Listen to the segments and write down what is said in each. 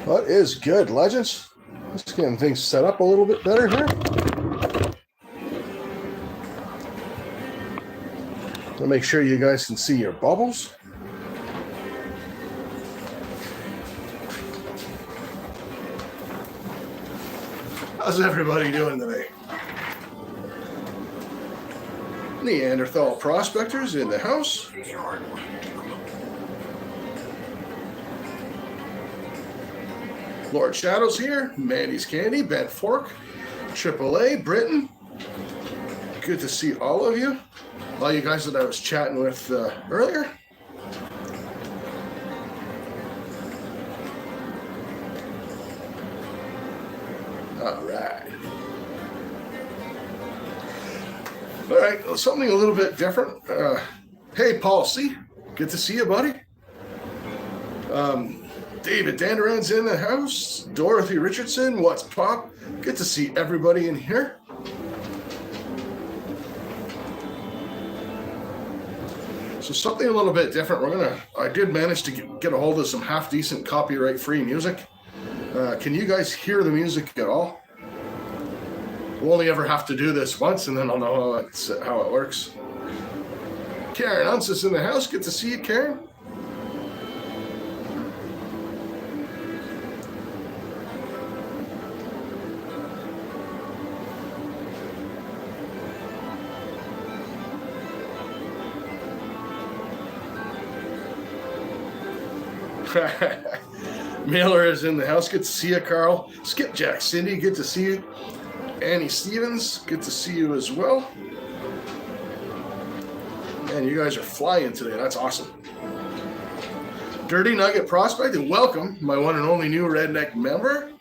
What is good, legends? Just getting things set up a little bit better here. I'll make sure you guys can see your bubbles. How's everybody doing today? Neanderthal prospectors in the house. Lord Shadow's here. Mandy's Candy, Bent Fork, AAA, Britain. Good to see all of you. All you guys that I was chatting with earlier. All right. All right, something a little bit different. Hey, Paul C. Good to see you, buddy. David Danderan's in the house. Dorothy Richardson, what's pop? Good to see everybody in here. So something a little bit different. I did manage to get a hold of some half-decent copyright-free music. Can you guys hear the music at all? We'll only ever have to do this once, and then I'll know how it works. Karen Unce is in the house. Good to see you, Karen. Mailer is in the house. Good to see you, Carl. Skipjack Cindy, good to see you. Annie Stevens, good to see you as well. Man, you guys are flying today. That's awesome. Dirty Nugget Prospect, and welcome, my one and only new Redneck member.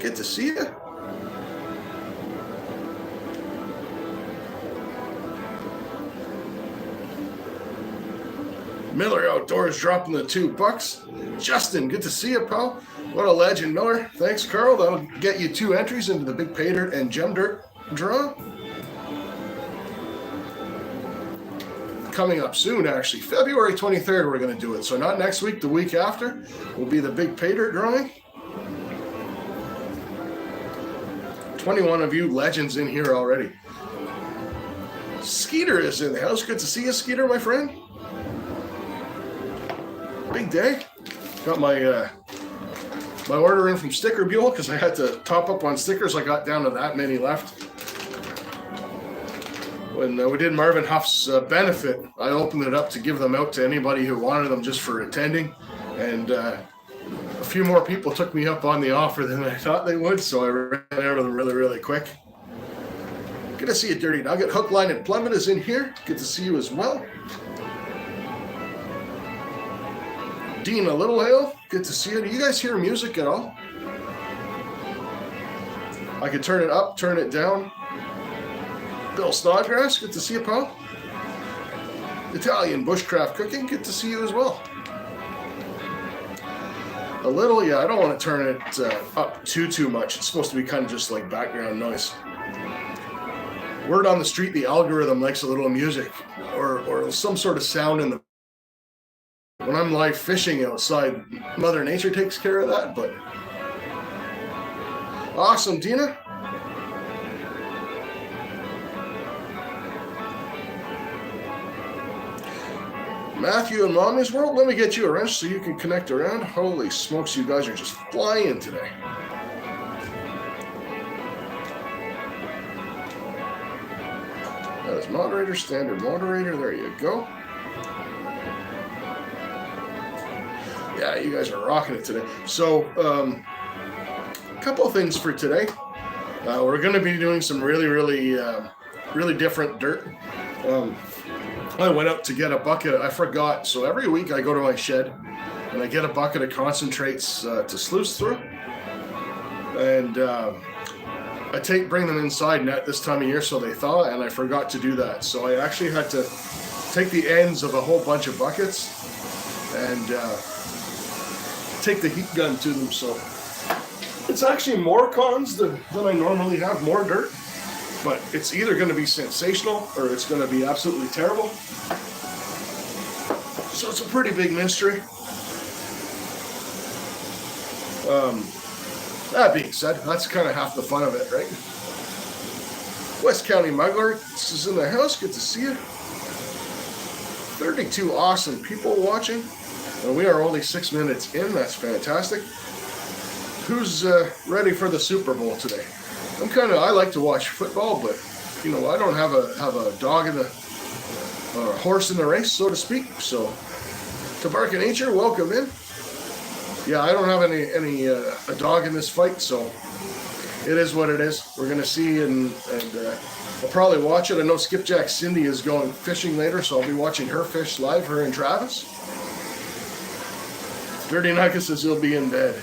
Good to see you. Miller Outdoors dropping the $2. Justin, good to see you, pal. What a legend, Miller. Thanks, Carl. That'll get you 2 entries into the Big Pay Dirt and Gem Dirt draw. Coming up soon, actually. February 23rd, we're going to do it. So not next week, the week after will be the Big Pay Dirt drawing. 21 of you legends in here already. Skeeter is in the house. Good to see you, Skeeter, my friend. Big day. Got my my order in from Sticker Buell because I had to top up on stickers. I got down to that many left. When we did Marvin Huff's benefit, I opened it up to give them out to anybody who wanted them just for attending. And a few more people took me up on the offer than I thought they would, so I ran out of them really, really quick. Good to see you, Dirty Nugget. Hook, Line, and Plummet is in here. Good to see you as well. Dina Littlehale, good to see you. Do you guys hear music at all? I could turn it up, turn it down. Bill Snodgrass, good to see you, pal. Italian Bushcraft Cooking, good to see you as well. A little, yeah, I don't want to turn it up too much. It's supposed to be kind of just like background noise. Word on the street, the algorithm likes a little music or some sort of sound in the. When I'm live fishing outside, Mother Nature takes care of that, but awesome, Dina. Matthew and Mommy's World, let me get you a wrench so you can connect around. Holy smokes, you guys are just flying today. That is moderator, standard moderator, there you go. Yeah, you guys are rocking it today. So, a couple of things for today. We're going to be doing some really different dirt. I went up to get a bucket. I forgot. So every week I go to my shed and I get a bucket of concentrates to sluice through. And bring them inside net this time of year so they thaw, and I forgot to do that. So I actually had to take the ends of a whole bunch of buckets and take the heat gun to them. So it's actually more cons than I normally have, more dirt, but it's either going to be sensational or it's going to be absolutely terrible. So it's a pretty big mystery. That being said, that's kind of half the fun of it, right? West County Mugler is in the house. Good to see you. 32 awesome people watching. And we are only 6 minutes in. That's fantastic. Who's ready for the Super Bowl today? I like to watch football, but you know, I don't have a dog in the or a horse in the race, so to speak. So, Tabarka Nature, welcome in. Yeah, I don't have a dog in this fight, so it is what it is. We're gonna see, and I'll probably watch it. I know Skipjack Cindy is going fishing later, so I'll be watching her fish live. Her and Travis. Dirty Nugget says he'll be in bed.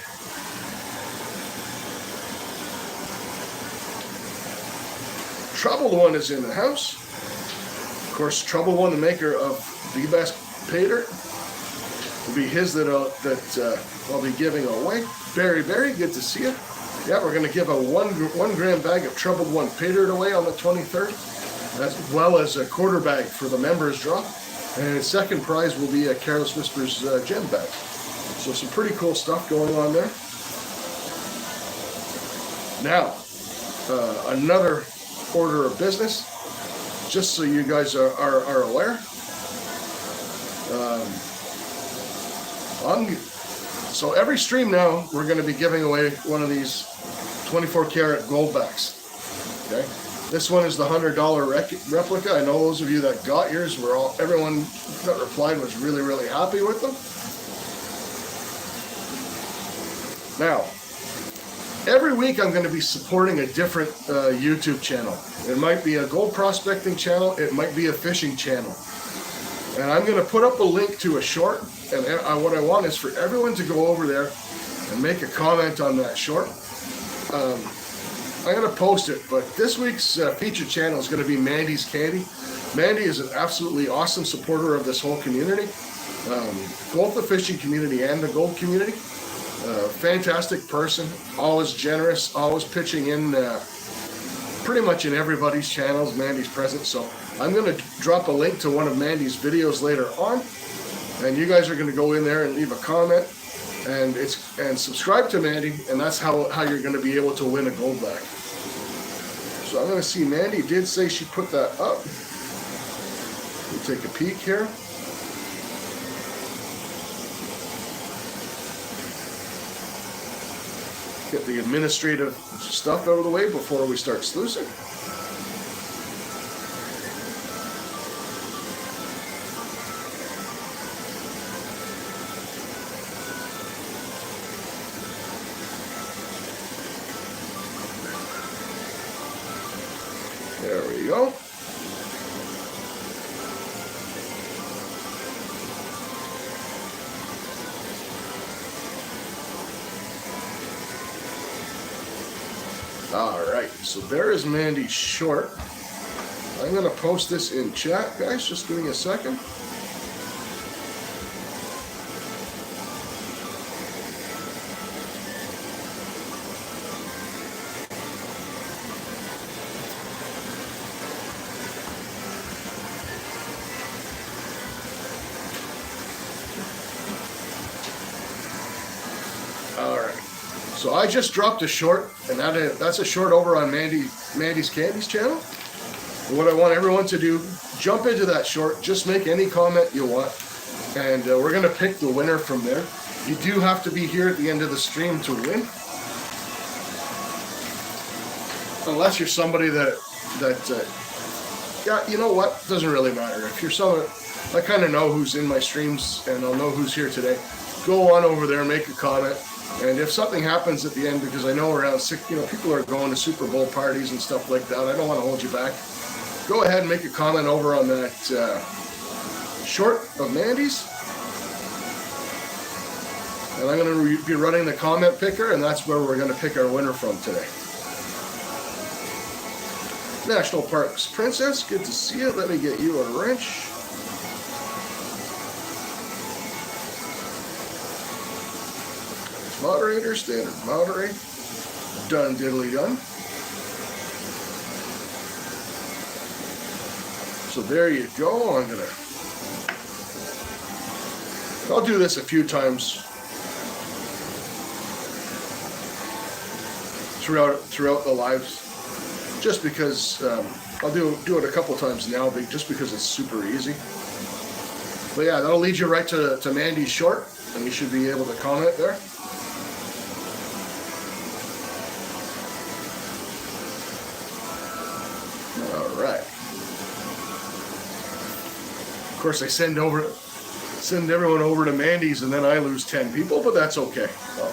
Troubled One is in the house. Of course, Troubled One, the maker of the best pay dirt, will be his that I'll be giving away. Barry, good to see you. Yeah, we're going to give a 1 gram bag of Troubled One pay dirt away on the 23rd, as well as a quarter bag for the members draw. And second prize will be a Careless Whispers gem bag. So some pretty cool stuff going on there. Now, another order of business, just so you guys are aware. So every stream now, we're going to be giving away one of these 24 karat GoldBacks. Okay, this one is the $100 replica. I know those of you that got yours everyone that replied was really happy with them. Now, every week I'm going to be supporting a different YouTube channel. It might be a gold prospecting channel. It might be a fishing channel. And I'm going to put up a link to a short. And what I want is for everyone to go over there and make a comment on that short. I'm going to post it. But this week's featured channel is going to be Mandy's Candy. Mandy is an absolutely awesome supporter of this whole community. Both the fishing community and the gold community. Fantastic person, always generous, always pitching in pretty much in everybody's channels. Mandy's present, so I'm going to drop a link to one of Mandy's videos later on, and you guys are going to go in there and leave a comment and subscribe to Mandy, and that's how you're going to be able to win a GoldBack. So I'm going to see, Mandy did say she put that up. We'll take a peek here. Get the administrative stuff out of the way before we start sluicing. There we go. All right, so there is Mandy's short. I'm going to post this in chat, guys. Just give me a second. All right. So I just dropped a short, and that's a short over on Mandy's Candy's channel. And what I want everyone to do, jump into that short, just make any comment you want, and we're going to pick the winner from there. You do have to be here at the end of the stream to win. Unless you're somebody that yeah, you know what? Doesn't really matter. If you're someone, I kind of know who's in my streams, and I'll know who's here today. Go on over there, make a comment. And if something happens at the end, because I know around people are going to Super Bowl parties and stuff like that, I don't want to hold you back. Go ahead and make a comment over on that short of Mandy's. And I'm going to be running the comment picker, and that's where we're going to pick our winner from today. National Parks Princess, good to see you. Let me get you a wrench. Moderator, standard moderate. Done diddly done. So there you go. I'll do this a few times throughout the lives, just because I'll do it a couple times now, just because it's super easy. But yeah, that'll lead you right to Mandy's short, and you should be able to comment there. All right. Of course, I send everyone over to Mandy's, and then I lose 10 people, but that's okay. Well,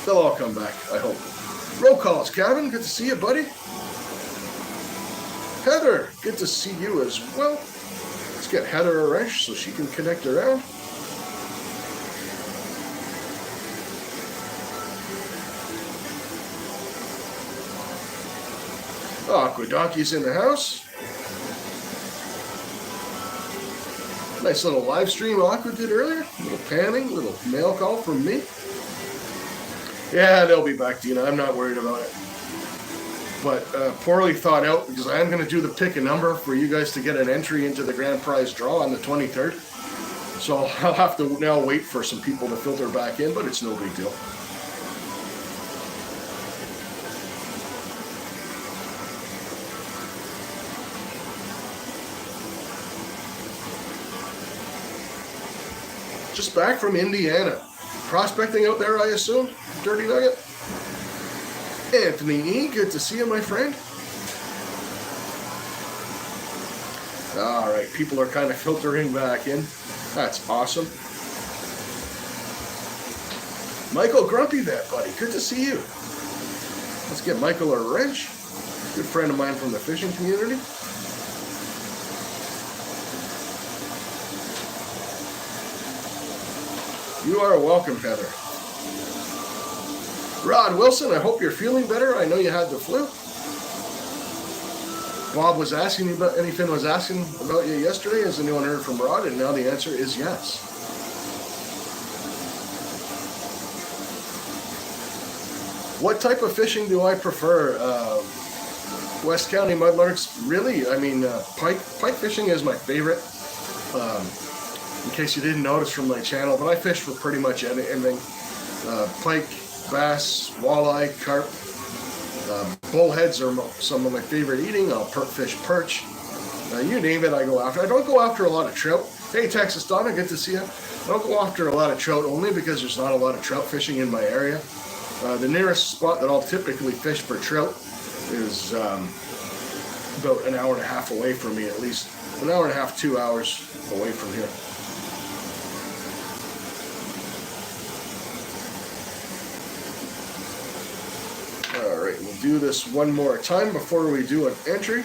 they'll all come back, I hope. Roll calls, Kevin. Good to see you, buddy. Heather, good to see you as well. Let's get Heather a wrench so she can connect around. Aqua Donkey's in the house. Nice little live stream Aqua did earlier. A little panning, little mail call from me. Yeah, they'll be back, Dina. I'm not worried about it. But poorly thought out, because I am going to do the pick a number for you guys to get an entry into the grand prize draw on the 23rd. So I'll have to now wait for some people to filter back in, but it's no big deal. Just back from Indiana. Prospecting out there, I assume? Dirty Nugget? Anthony E., good to see you, my friend. All right, people are kind of filtering back in. That's awesome. Michael Grumpy there, buddy. Good to see you. Let's get Michael a wrench. Good friend of mine from the fishing community. You are welcome, Heather. Rod Wilson, I hope you're feeling better. I know you had the flu. Bob was asking about, anything was asking about you yesterday. Has anyone heard from Rod? And now the answer is yes. What type of fishing do I prefer? West County mudlarks, really? I mean, pike fishing is my favorite. In case you didn't notice from my channel, but I fish for pretty much anything. Pike, bass, walleye, carp, bullheads are some of my favorite eating. I'll fish perch. You name it, I go after. I don't go after a lot of trout. Hey, Texas Donna, good to see you. I don't go after a lot of trout only because there's not a lot of trout fishing in my area. The nearest spot that I'll typically fish for trout is about an hour and a half away from me, at least. An hour and a half, 2 hours away from here. All right, we'll do this one more time before we do an entry.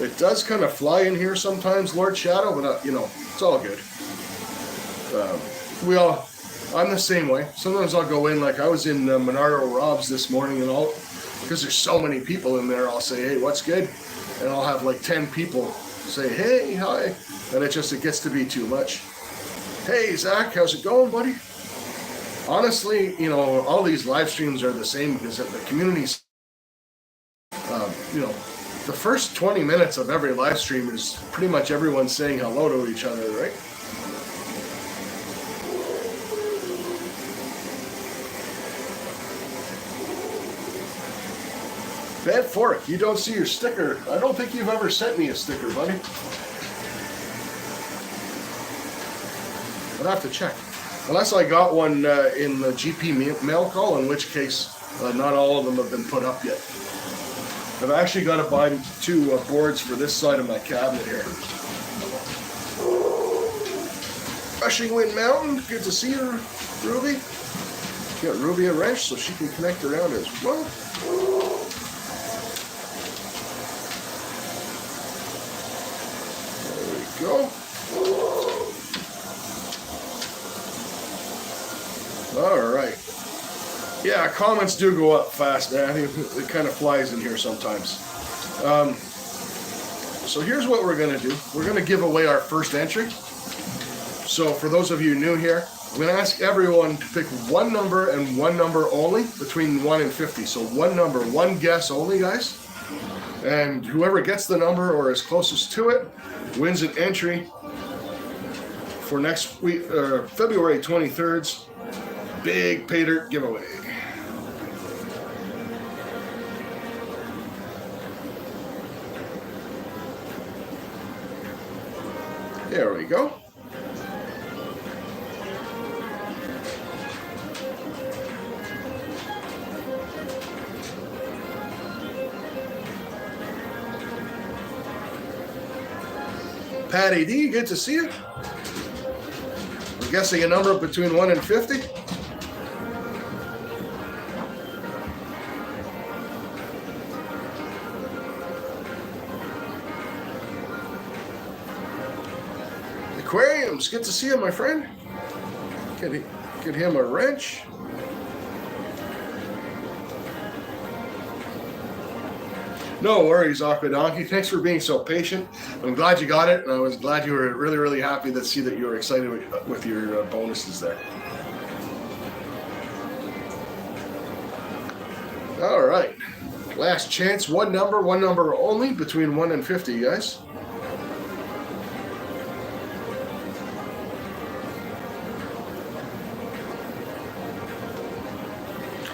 It does kind of fly in here sometimes, Lord Shadow, but you know, it's all good. I'm the same way. Sometimes I'll go in, like I was in Monaro Rob's this morning, and because there's so many people in there, I'll say, hey, what's good? And I'll have like 10 people say, hey, hi. And it gets to be too much. Hey, Zach, how's it going, buddy? Honestly, you know, all these live streams are the same because the community's, you know, the first 20 minutes of every live stream is pretty much everyone saying hello to each other, right? Bad Fork, you don't see your sticker. I don't think you've ever sent me a sticker, buddy. I'd have to check. Unless I got one in the GP mail call, in which case not all of them have been put up yet. I've actually got to buy 2 boards for this side of my cabinet here. Rushing Wind Mountain, good to see you, Ruby. Got Ruby a wrench so she can connect around as well. There we go. All right. Yeah, comments do go up fast, man. It kind of flies in here sometimes. So here's what we're going to do. We're going to give away our first entry. So for those of you new here, I'm going to ask everyone to pick one number and one number only between 1 and 50. So one number, one guess only, guys. And whoever gets the number or is closest to it wins an entry for next week, February 23rd's big pay dirt giveaway. There we go. Patty D, good to see you. I'm guessing a number between 1 and 50. Aquariums, good to see you, my friend. Get him a wrench. No worries, Aqua Donkey. Thanks for being so patient. I'm glad you got it, and I was glad you were really, really happy to see that you were excited with your bonuses there. All right. Last chance. One number only, between 1 and 50, guys.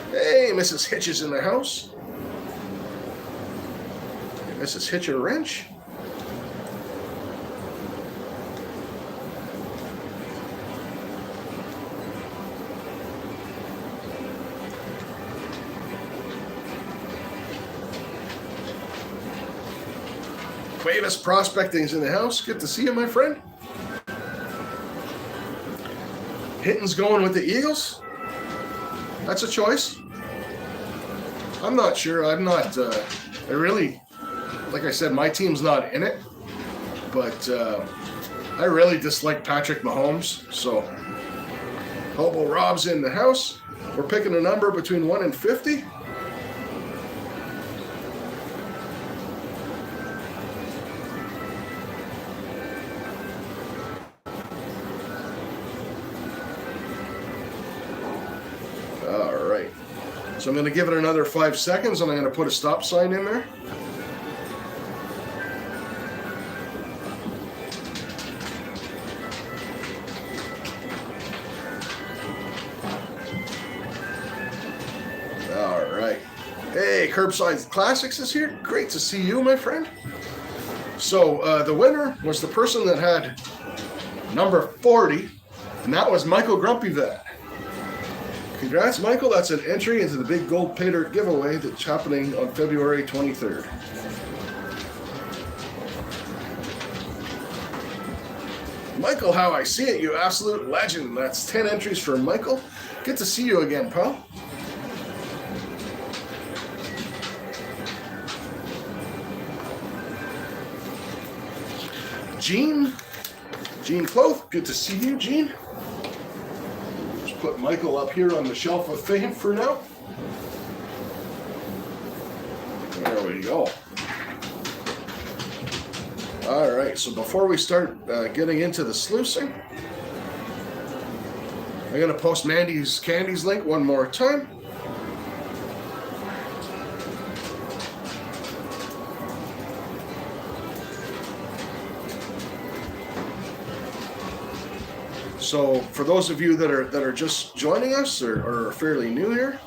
Hey, Mrs. Hitch is in the house. Mrs. Hitch a wrench. Quavis Prospecting's in the house. Good to see you, my friend. Hinton's going with the Eagles. That's a choice. I'm not sure. I'm not. I really. Like I said, my team's not in it, but I really dislike Patrick Mahomes. So, Hobo Rob's in the house. We're picking a number between 1 and 50. All right. So I'm going to give it another 5 seconds, and I'm going to put a stop sign in there. Hey, Curbside Classics is here. Great to see you, my friend. So the winner was the person that had number 40, and that was Michael Grumpy Vat. Congrats, Michael. That's an entry into the big gold pay dirt giveaway that's happening on February 23rd. Michael, how I see it, you absolute legend. That's 10 entries for Michael. Good to see you again, pal. Gene Cloth, good to see you, Gene. Just put Michael up here on the shelf of fame for now. There we go. All right, so before we start getting into the sluicing, I'm going to post Mandy's Candies link one more time. So for those of you that are just joining us or are fairly new here,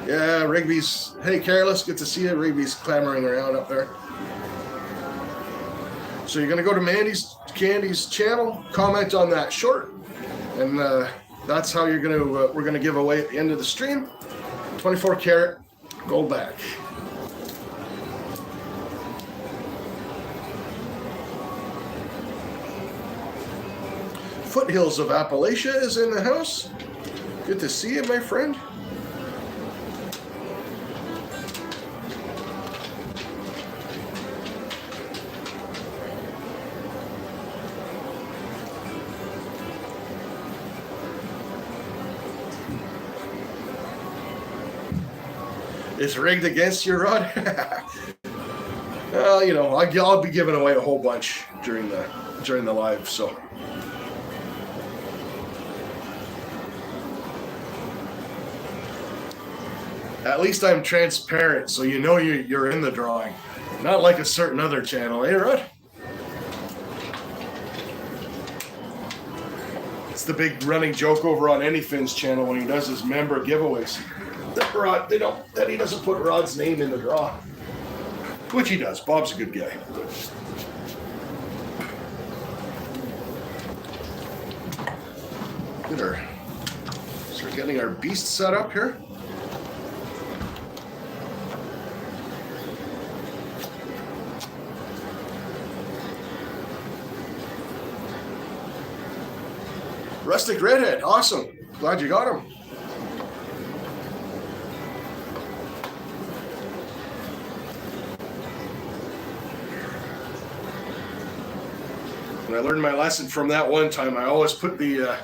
yeah, Rigby's, hey Careless, good to see you. Rigby's clamoring around up there. So you're gonna go to Mandy's Candies channel, comment on that short, and that's how you're gonna we're gonna give away at the end of the stream 24 karat GoldBack. Foothills of Appalachia is in the house. Good to see you, my friend. It's rigged against you, Rod. Well, you know, I'll be giving away a whole bunch during the live, so. At least I'm transparent, so you know you're in the drawing. Not like a certain other channel, eh, Rod? It's the big running joke over on Anyfin's channel when he does his member giveaways. That he doesn't put Rod's name in the draw. Which he does. Bob's a good guy. Start getting our beast set up here. Rustic Redhead, awesome. Glad you got him. And I learned my lesson from that one time. I always put the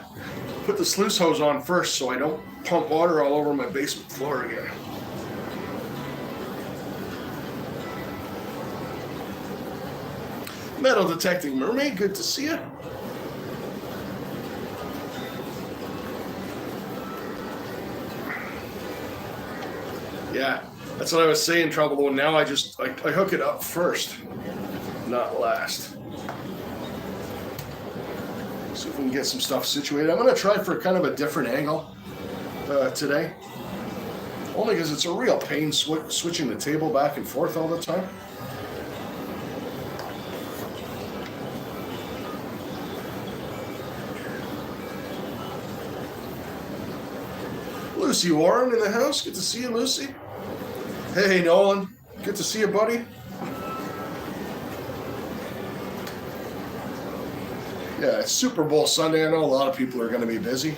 sluice hose on first so I don't pump water all over my basement floor again. Metal detecting mermaid, good to see you. Yeah, that's what I was saying, Trouble. Now I hook it up first, not last. See if we can get some stuff situated. I'm going to try for kind of a different angle today. Only because it's a real pain switching the table back and forth all the time. Lucy Warren in the house. Good to see you, Lucy. Hey, Nolan. Good to see you, buddy. Yeah, it's Super Bowl Sunday. I know a lot of people are going to be busy.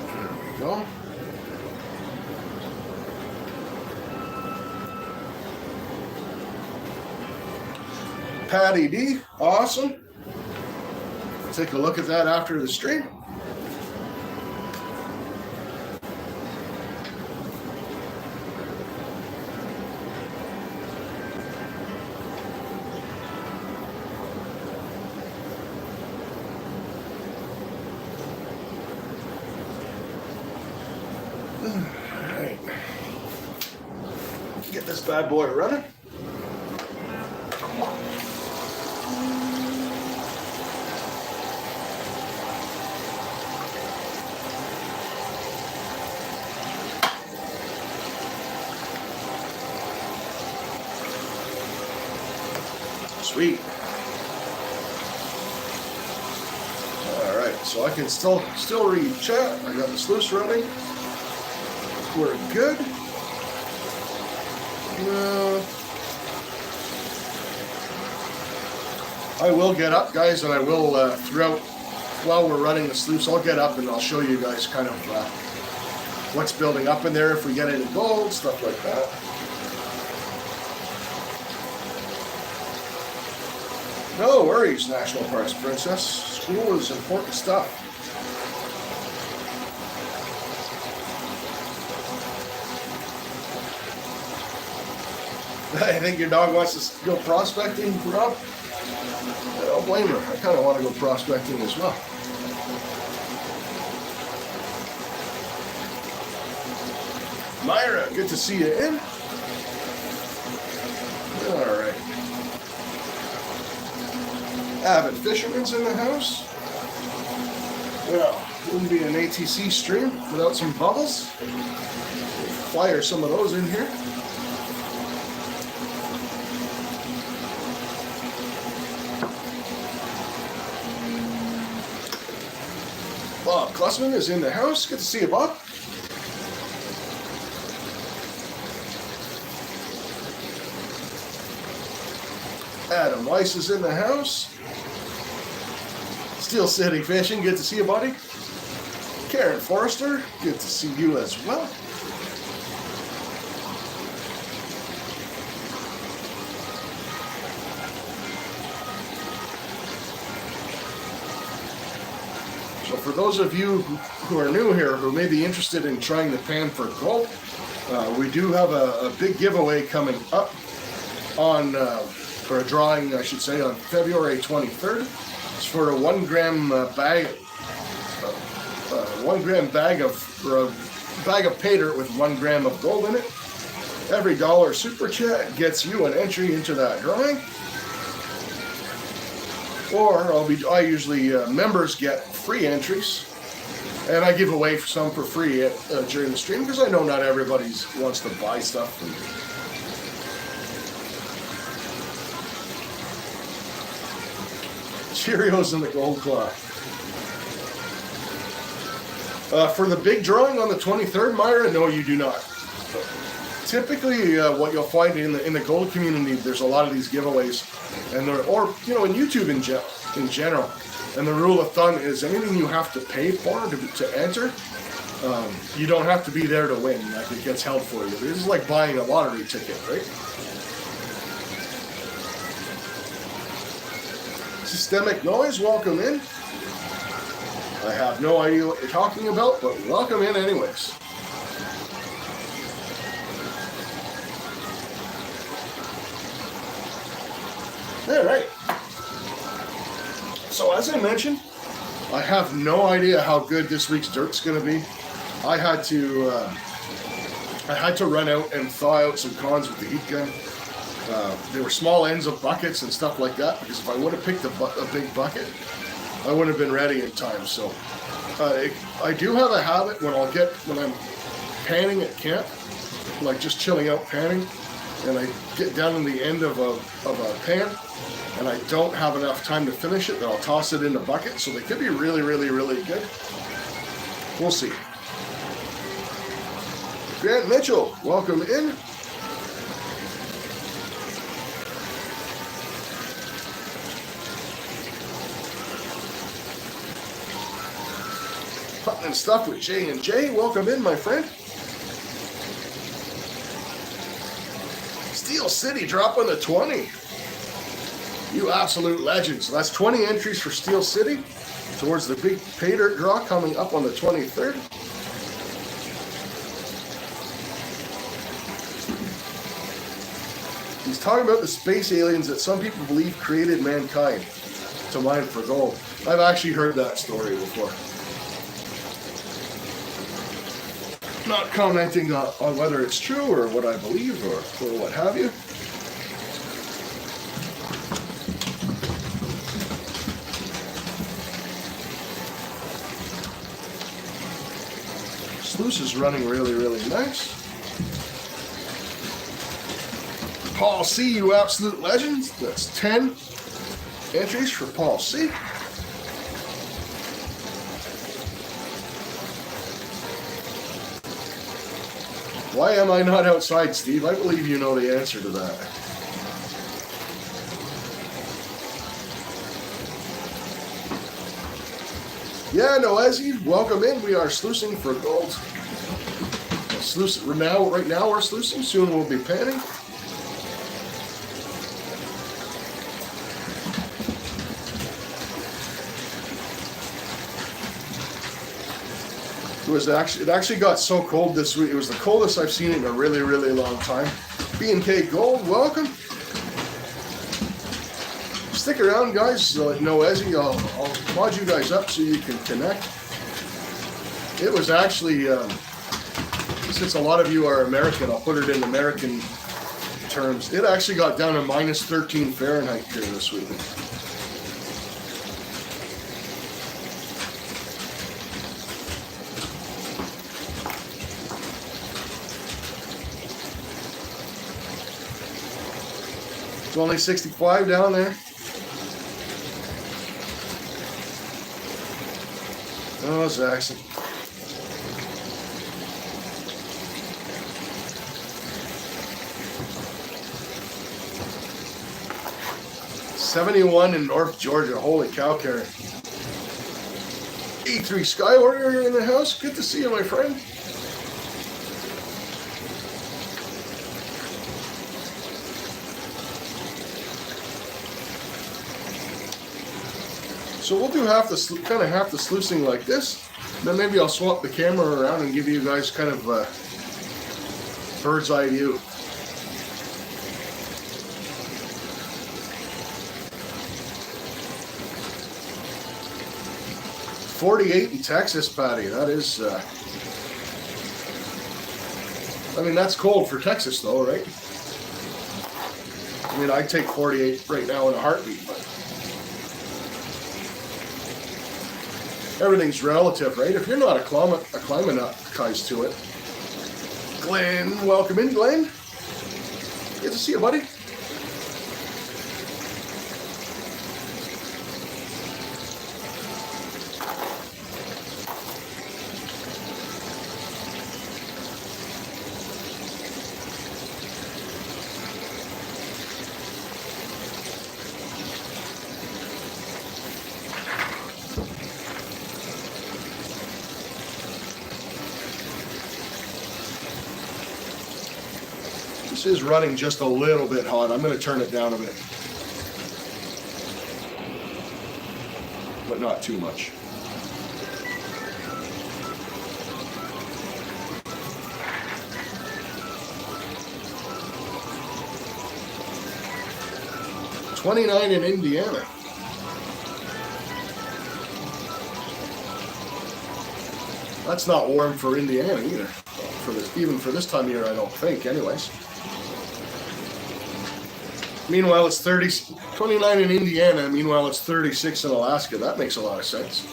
There we go. Patty D, awesome. Take a look at that after the stream. Alright. Get this bad boy running. Sweet. All right, so I can still read chat. I got the sluice running. We're good. I will get up, guys, and I will while we're running the sluice, I'll get up and I'll show you guys kind of what's building up in there. If we get any gold, stuff like that. No worries, National Parks Princess. School is important stuff. I think your dog wants to go prospecting, Rob. I don't blame her. I kind of want to go prospecting as well. Myra, good to see you in. All right. Avid Fisherman's in the house. Well, wouldn't be an ATC stream without some bubbles. Fire some of those in here. Bob Klussman is in the house. Good to see you, Bob. Adam Weiss is in the house. Steel City Fishing, good to see you, buddy. Karen Forrester, good to see you as well. So for those of you who are new here, who may be interested in trying the pan for gold, we do have a big giveaway coming up on, for a drawing, I should say, on February 23rd. It's for a 1 gram bag 1 gram bag of pay dirt with 1 gram of gold in it. Every dollar super chat gets you an entry into that drawing. Or I usually members get free entries, and I give away some for free during the stream because I know not everybody wants to buy stuff. Cheerios in the gold claw. For the big drawing on the 23rd, Myra, no, you do not. Typically, what you'll find in the gold community, there's a lot of these giveaways, and in YouTube in general. And the rule of thumb is anything you have to pay for to enter, you don't have to be there to win. Like, it gets held for you. This is like buying a lottery ticket, right? Systemic noise, welcome in. I have no idea what you're talking about, but welcome in anyways. All right. So as I mentioned, I have no idea how good this week's dirt's going to be. I had to run out and thaw out some cons with the heat gun. They were small ends of buckets and stuff like that, because if I would have picked a big bucket, I wouldn't have been ready in time. So I do have a habit when I'm panning at camp, like just chilling out panning, and I get down in the end of a pan, and I don't have enough time to finish it, then I'll toss it in the bucket. So they could be really, really, really good. We'll see. Grant Mitchell, welcome in. Putting and stuff with J&J, welcome in, my friend. Steel City dropping the 20. You absolute legend. So that's 20 entries for Steel City towards the big pay dirt draw coming up on the 23rd. He's talking about the space aliens that some people believe created mankind to mine for gold. I've actually heard that story before. Not commenting on whether it's true or what I believe or what have you. Sluice is running really, really nice. Paul C, you absolute legends. That's 10 entries for Paul C. Why am I not outside, Steve? I believe you know the answer to that. Yeah, Noezi, welcome in. We are sluicing for gold. Right now we're sluicing. Soon we'll be panning. It actually got so cold this week. It was the coldest I've seen it in a really, really long time. B&K Gold, welcome. Stick around, guys. Noezi, I'll mod you guys up so you can connect. It was actually, since a lot of you are American, I'll put it in American terms. It actually got down to minus 13 Fahrenheit here this week. It's only 65 down there. Oh, Zaxxon. '71 in North Georgia. Holy cow, Karen. E3 Sky Warrior in the house. Good to see you, my friend. So we'll do half the sluicing like this. Then maybe I'll swap the camera around and give you guys kind of a bird's eye view. 48 in Texas, Patty. That is, I mean, that's cold for Texas, though, right? I mean, I'd take 48 right now in a heartbeat, but everything's relative, right? If you're not acclimatized to it. Glenn, welcome in, Glenn. Good to see you, buddy. This is running just a little bit hot. I'm going to turn it down a bit, but not too much. $29 in Indiana. That's not warm for Indiana either. Even for this time of year, I don't think, anyways. Meanwhile, it's 29 in Indiana. Meanwhile, it's 36 in Alaska. That makes a lot of sense.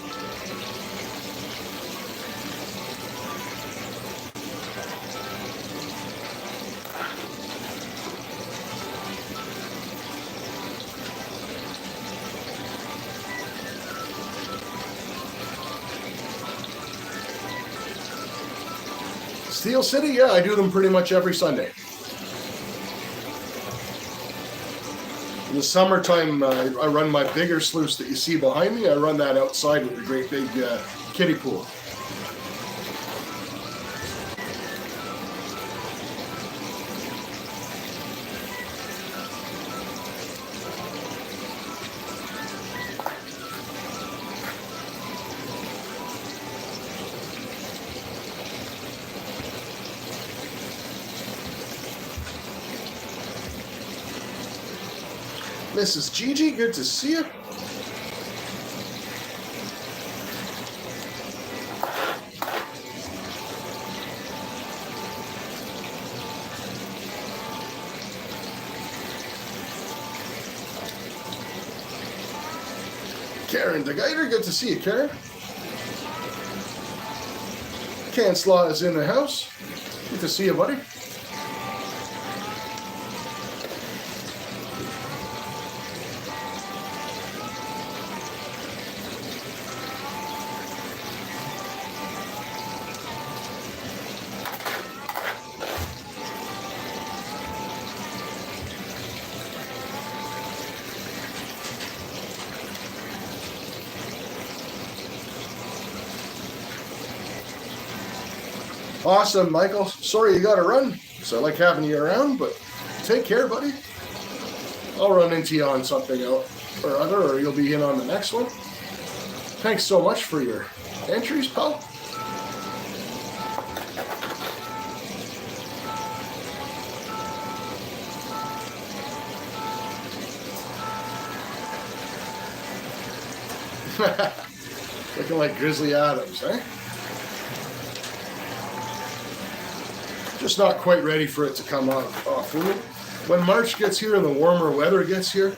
Steel City? Yeah, I do them pretty much every Sunday. In the summertime, I run my bigger sluice that you see behind me. I run that outside with a great big kiddie pool. Mrs. Gigi, good to see you. Karen DeGeiter, good to see you, Karen. Canslaw is in the house. Good to see you, buddy. Awesome, Michael. Sorry you got to run. So I like having you around, but take care, buddy. I'll run into you on something else or other, or you'll be in on the next one. Thanks so much for your entries, pal. Looking like Grizzly Adams, eh? Just not quite ready for it to come off. When March gets here and the warmer weather gets here,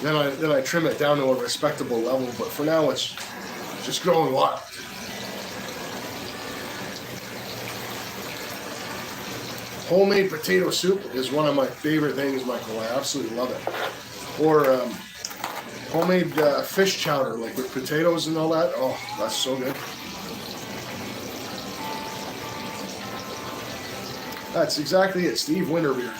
then I trim it down to a respectable level. But for now, it's just growing wild. Homemade potato soup is one of my favorite things, Michael. I absolutely love it. Or homemade fish chowder, like with potatoes and all that. Oh, that's so good. That's exactly it, Steve Winterbeard.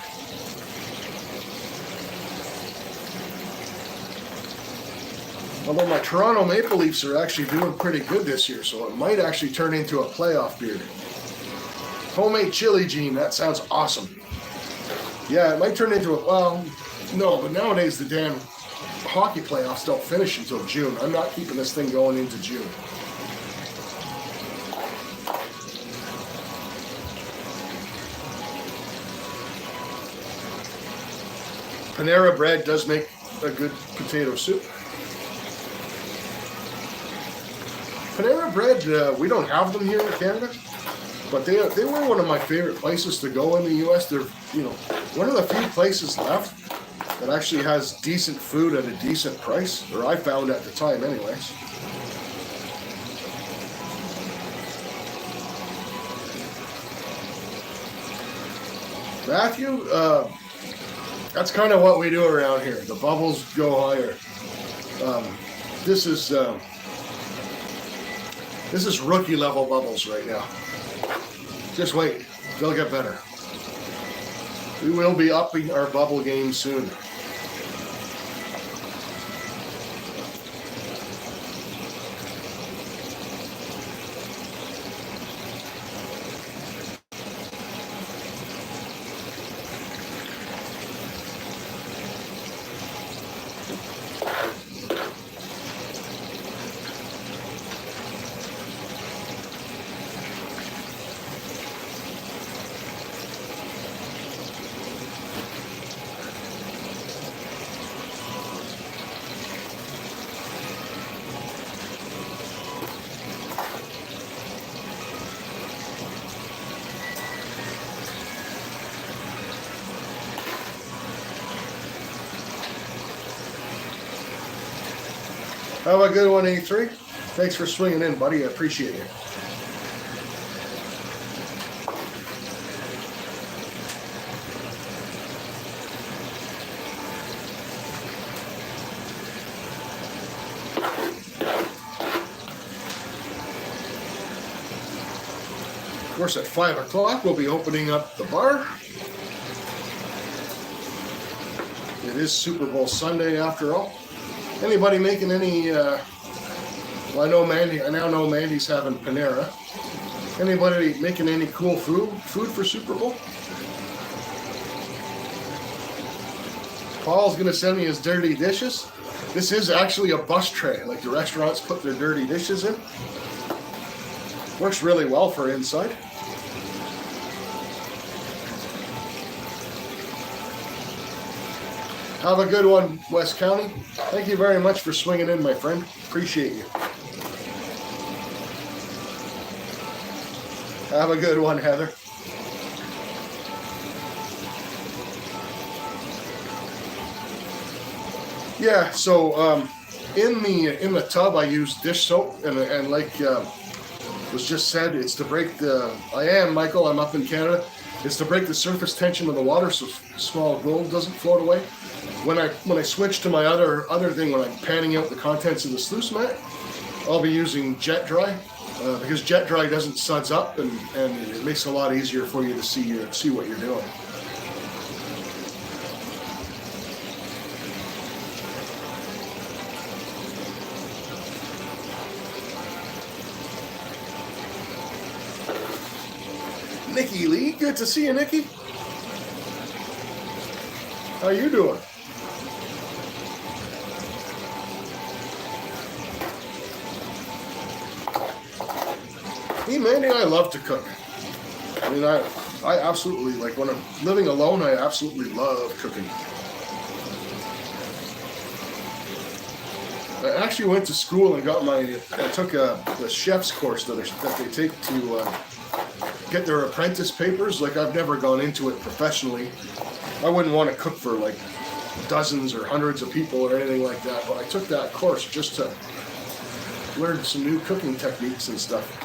Although my Toronto Maple Leafs are actually doing pretty good this year, so it might actually turn into a playoff beard. Homemade chili, Gene, that sounds awesome. Yeah, it might turn into a, well, no, but nowadays the damn hockey playoffs don't finish until June. I'm not keeping this thing going into June. Panera Bread does make a good potato soup. Panera Bread, we don't have them here in Canada, but they were one of my favorite places to go in the U.S. They're, one of the few places left that actually has decent food at a decent price, or I found at the time anyways. Matthew, that's kind of what we do around here. The bubbles go higher. This is rookie level bubbles right now. Just wait, they'll get better. We will be upping our bubble game soon. Have a good one, E3. Thanks for swinging in, buddy. I appreciate you. Of course, at 5 o'clock, we'll be opening up the bar. It is Super Bowl Sunday after all. Anybody making any, well, I now know Mandy's having Panera. Anybody making any cool food for Super Bowl? Paul's going to send me his dirty dishes. This is actually a bus tray, like the restaurants put their dirty dishes in. Works really well for inside. Have a good one, West County. Thank you very much for swinging in, my friend. Appreciate you. Have a good one, Heather. Yeah, so in the tub I use dish soap, and like was just said, it's to break the. Michael. I'm up in Canada. It's to break the surface tension of the water so small gold doesn't float away. When I switch to my other thing, when I'm panning out the contents of the sluice mat, I'll be using jet dry because jet dry doesn't suds up and it makes it a lot easier for you to see what you're doing. Nikki Lee, good to see you, Nikki. How you doing? Me, Mandy, I love to cook. I mean, I absolutely, like when I'm living alone, I absolutely love cooking. I actually went to school and I took the chef's course that they take to get their apprentice papers. Like, I've never gone into it professionally. I wouldn't want to cook for like dozens or hundreds of people or anything like that, but I took that course just to learn some new cooking techniques and stuff.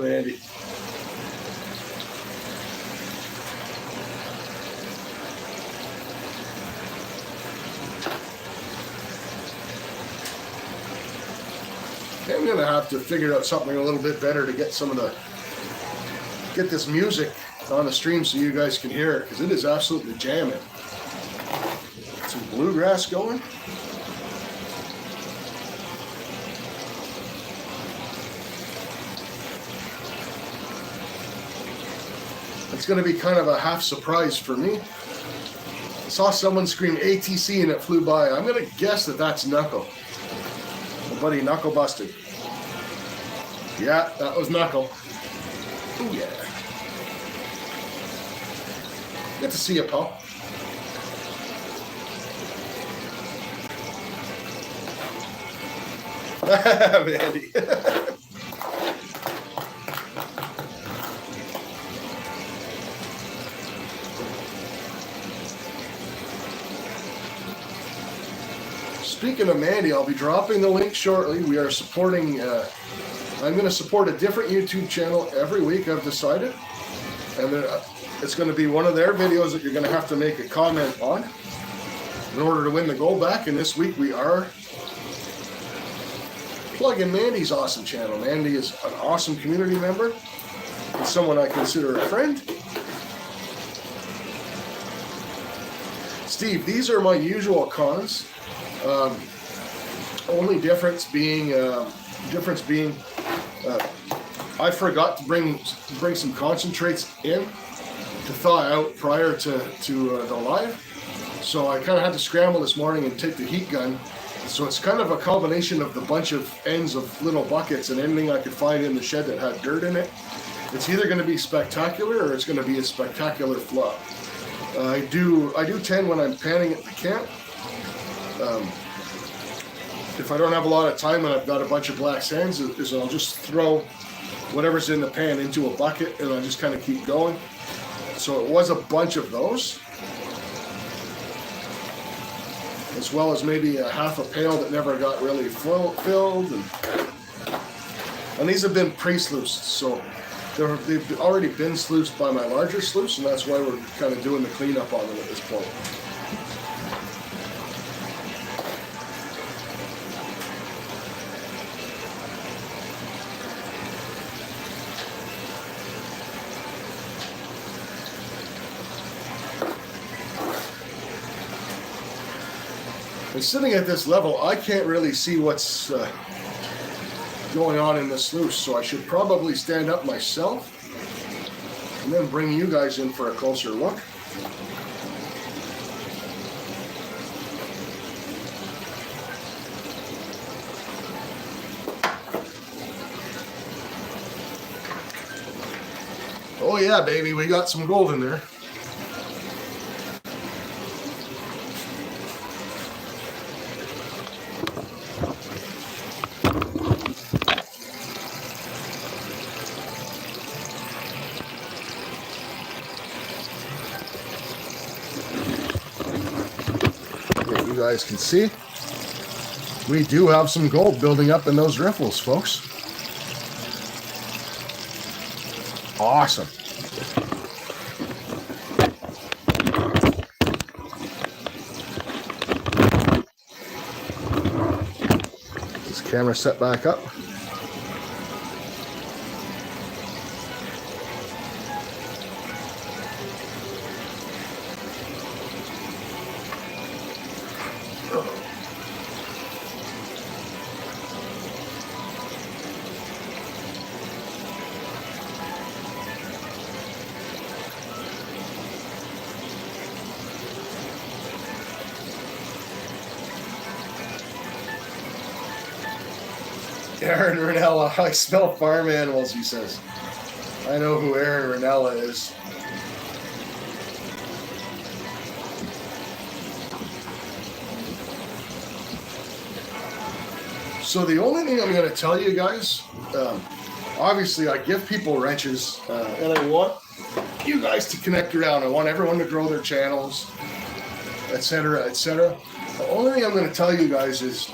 Mandy. I'm gonna have to figure out something a little bit better to get this music on the stream so you guys can hear it, because it is absolutely jamming. Some bluegrass going. It's going to be kind of a half surprise for me. I saw someone scream ATC and it flew by. I'm going to guess that that's Knuckle. My buddy Knuckle busted. Yeah, that was Knuckle. Oh yeah. Good to see you, Paul. Mandy. Speaking of Mandy, I'll be dropping the link shortly. We are supporting, I'm going to support a different YouTube channel every week, I've decided. And it's going to be one of their videos that you're going to have to make a comment on in order to win the GoldBack. And this week we are plugging Mandy's awesome channel. Mandy is an awesome community member and someone I consider a friend. Steve, these are my usual cons. Only difference being I forgot to bring some concentrates in to thaw out prior to the live, so I kind of had to scramble this morning and take the heat gun. So it's kind of a combination of the bunch of ends of little buckets and anything I could find in the shed that had dirt in it. It's either going to be spectacular or it's going to be a spectacular flop. I do tend, when I'm panning at the camp, if I don't have a lot of time and I've got a bunch of black sands, is I'll just throw whatever's in the pan into a bucket and I just kind of keep going. So it was a bunch of those, as well as maybe a half a pail that never got really filled. And these have been pre-sluiced, so they've already been sluiced by my larger sluice, and that's why we're kind of doing the cleanup on them at this point. And sitting at this level, I can't really see what's going on in the sluice, so I should probably stand up myself and then bring you guys in for a closer look. Oh yeah, baby, we got some gold in there. You guys can see we do have some gold building up in those riffles, folks. Awesome. This camera set back up. Aaron Ranella, I smell farm animals, he says. I know who Aaron Ranella is. So the only thing I'm going to tell you guys, obviously I give people wrenches, and I want you guys to connect around. I want everyone to grow their channels, etc., etc. The only thing I'm going to tell you guys is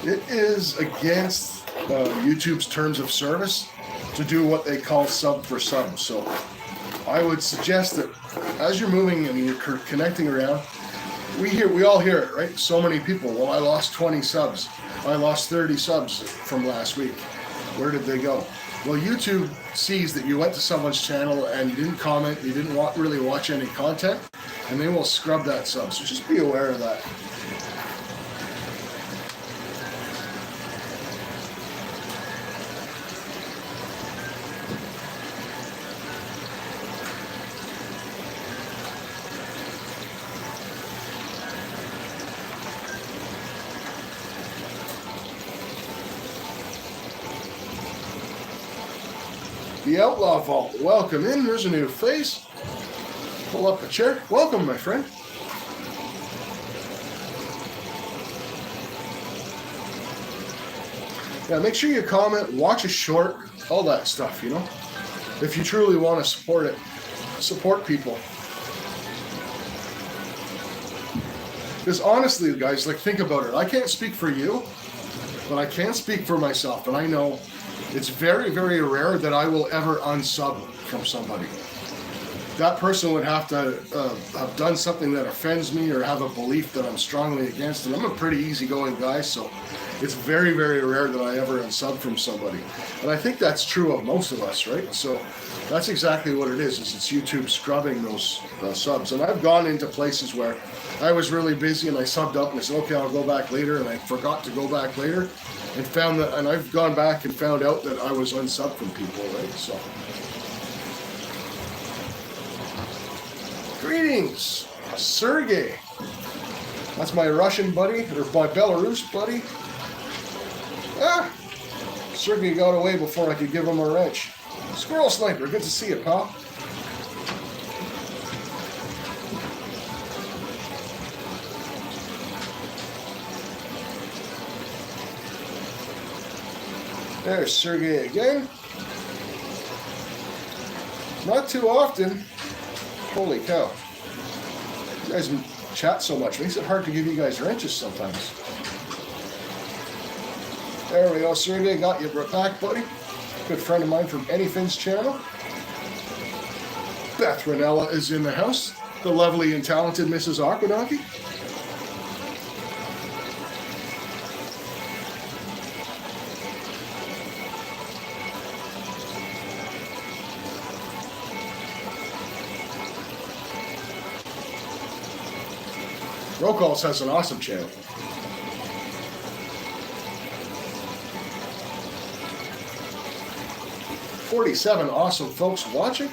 it is against YouTube's terms of service to do what they call sub for sub. So I would suggest that as you're moving and you're connecting around, we all hear it, right? So many people, well, I lost 20 subs. I lost 30 subs from last week. Where did they go? Well, YouTube sees that you went to someone's channel and you didn't comment, you didn't really watch any content, and they will scrub that sub. So just be aware of that. The Outlaw Vault. Welcome in. There's a new face. Pull up a chair. Welcome, my friend. Yeah, make sure you comment, watch a short, all that stuff, you know. If you truly want to support people. Because honestly, guys, like, think about it. I can't speak for you, but I can speak for myself. And I know it's very, very rare that I will ever unsub from somebody. That person would have to have done something that offends me or have a belief that I'm strongly against. And I'm a pretty easygoing guy, so it's very, very rare that I ever unsub from somebody. And I think that's true of most of us, right? So that's exactly what it is it's YouTube scrubbing those subs. And I've gone into places where I was really busy and I subbed up and I said, okay, I'll go back later. And I forgot to go back later and found that, and I've gone back and found out that I was unsubbed from people, right? So. Greetings, Sergey. That's my Russian buddy, or my Belarus buddy. Ah, Sergey got away before I could give him a wrench. Squirrel Sniper, good to see you, pal. There's Sergey again. Not too often. Holy cow. You guys chat so much. Makes it hard to give you guys wrenches sometimes. There we go, Sergey. Got you back, buddy. Good friend of mine from Anyfin's channel. Beth Ranella is in the house. The lovely and talented Mrs. Aquadonkey. Roll Calls has an awesome channel. '47 awesome folks watching.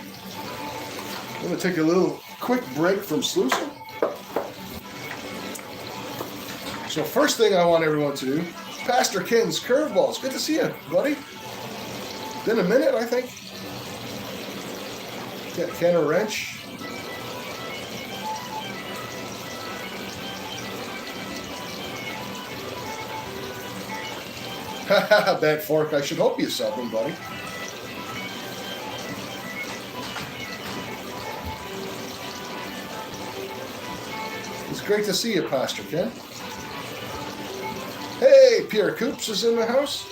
I'm going to take a little quick break from sluicing. So first thing I want everyone to do, Pastor Ken's Curveballs. Good to see you, buddy. Been a minute, I think. Get Ken a wrench. Bad fork. I should hope you sub him, buddy. It's great to see you, Pastor Ken. Hey, Pierre Coops is in the house.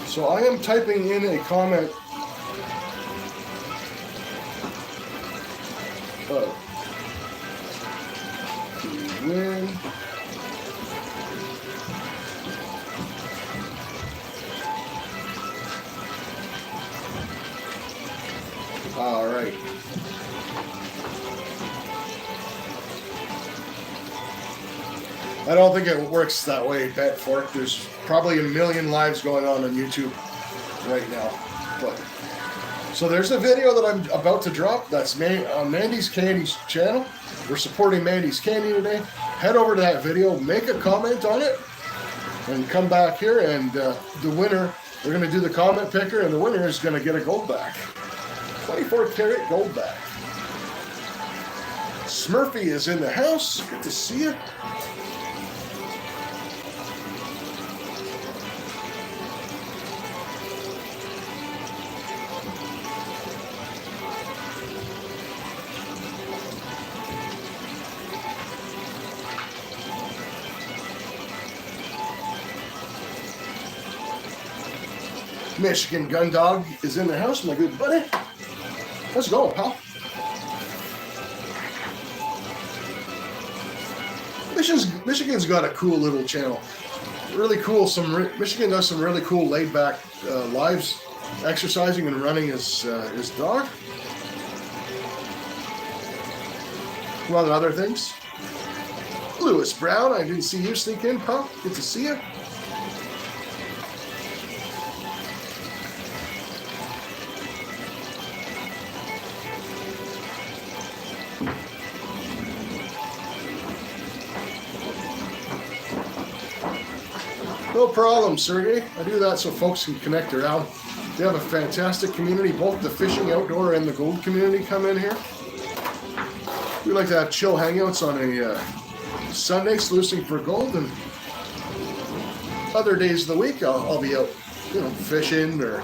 So I am typing in a comment. Win. All right. I don't think it works that way, Bet Fork. There's probably a million lives going on YouTube right now. But so there's a video that I'm about to drop. That's on Mandy's Candy's channel. We're supporting Mandy's Candy today. Head over to that video, make a comment on it, and come back here. And the winner, we're going to do the comment picker, and the winner is going to get a GoldBack. 24 karat GoldBack. Smurfy is in the house. Good to see you. Michigan Gun Dog is in the house, my good buddy. Let's go, pal. Michigan's got a cool little channel. Really cool. Michigan does some really cool laid-back lives, exercising and running his dog. Among other things. Lewis Brown, I didn't see you sneak in, pal. Good to see you. No problem, Sergey. I do that so folks can connect around. We have a fantastic community. Both the fishing outdoor and the gold community come in here. We like to have chill hangouts on a Sunday, sluicing for gold, and other days of the week I'll be out, fishing or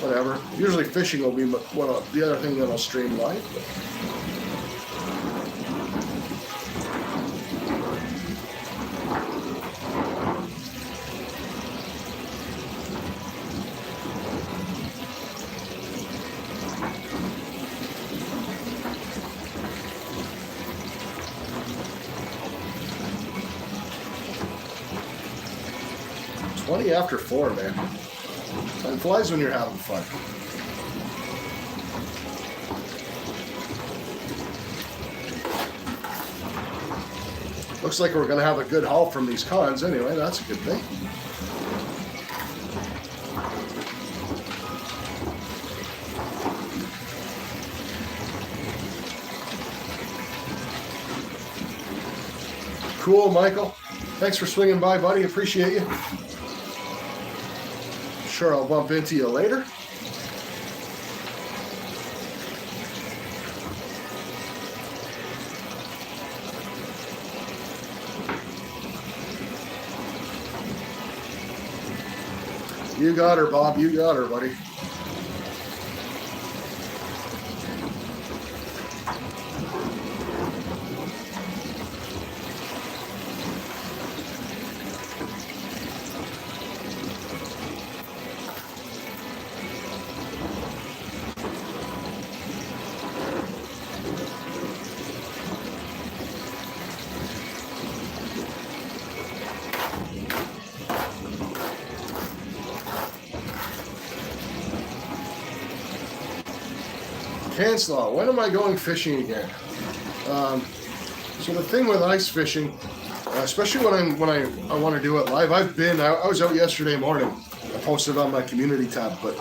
whatever. Usually fishing will be the other thing that I'll stream live. After 4, man. Time flies when you're having fun. Looks like we're going to have a good haul from these cons anyway. That's a good thing. Cool, Michael. Thanks for swinging by, buddy. Appreciate you. Sure, I'll bump into you later. You got her, Bob. You got her, buddy. Canslaw, when am I going fishing again? So the thing with ice fishing, especially when I want to do it live, I was out yesterday morning. I posted on my community tab, but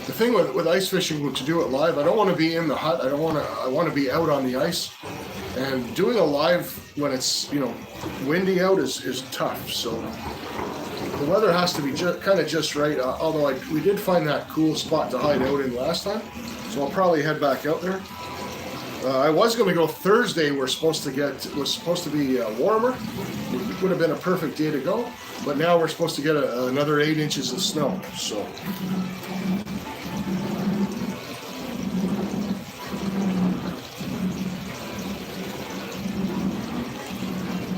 the thing with ice fishing, to do it live, I don't want to be in the hut. I want to be out on the ice. And doing a live when it's windy out is tough. So the weather has to be kind of just right, although we did find that cool spot to hide out in last time, so I'll probably head back out there. I was going to go Thursday. It was supposed to be warmer. It would have been a perfect day to go, but now we're supposed to get another 8 inches of snow. So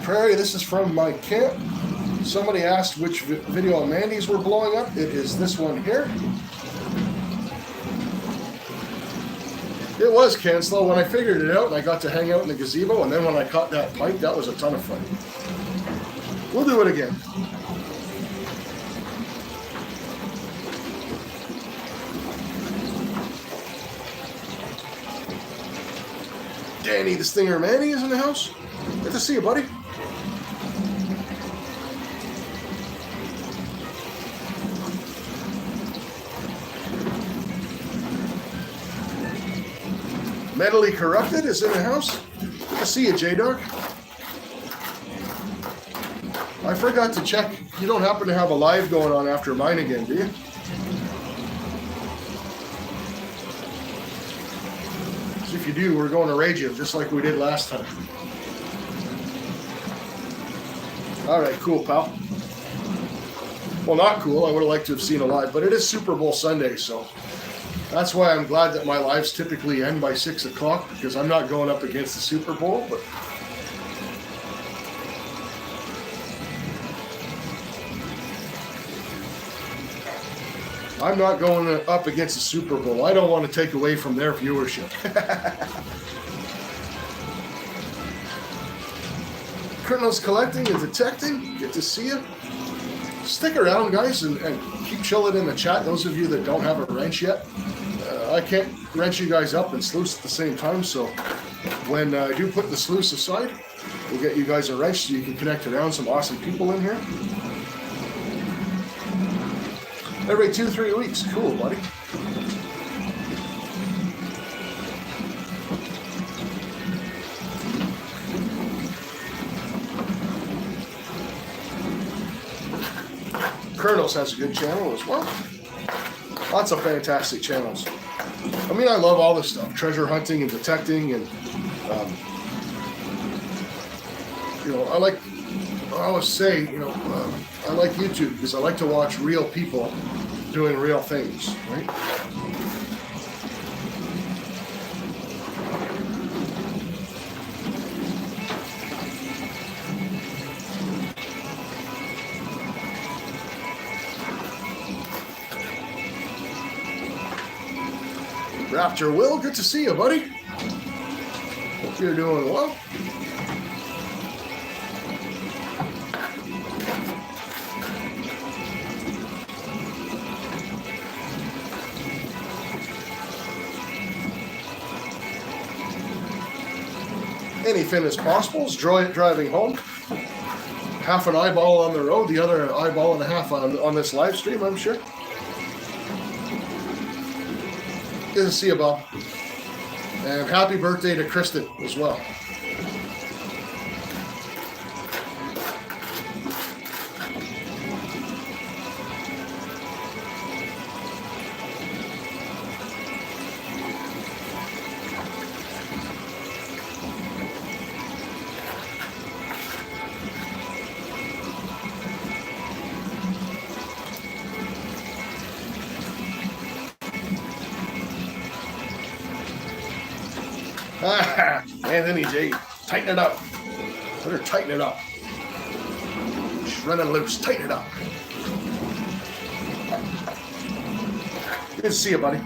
Prairie, this is from my camp. Somebody asked which video of Mandy's were blowing up. It is this one here. It was Cancelo when I figured it out and I got to hang out in the gazebo, and then when I caught that pike, that was a ton of fun. We'll do it again. Danny the Stinger Mandy is in the house. Good to see you, buddy. Mentally Corrupted is in the house. Good to see you, J-Dog. I forgot to check. You don't happen to have a live going on after mine again, do you? So if you do, we're going to raid you just like we did last time. All right, cool, pal. Well, not cool. I would have liked to have seen a live, but it is Super Bowl Sunday, so that's why I'm glad that my lives typically end by 6 o'clock, because I'm not going up against the Super Bowl. But I'm not going up against the Super Bowl. I don't want to take away from their viewership. Criminals Collecting and Detecting, good to see you. Stick around, guys, and keep chilling in the chat. Those of you that don't have a wrench yet, I can't wrench you guys up and sluice at the same time, so when I do put the sluice aside, we'll get you guys a wrench so you can connect around some awesome people in here. Every 2-3 weeks. Cool, buddy. Colonels has a good channel as well. Lots of fantastic channels. I mean, I love all this stuff, treasure hunting and detecting, and you know, I always say, you know, I like YouTube because I like to watch real people doing real things, right? Raptor Will, good to see you, buddy. Hope you're doing well. Anything is possible. Is driving home. Half an eyeball on the road, the other eyeball and a half on this live stream, I'm sure. Good to see you, Bob. And happy birthday to Kristen as well. Anthony J, tighten it up. Better tighten it up. It's running loose. Tighten it up. Good to see you, buddy.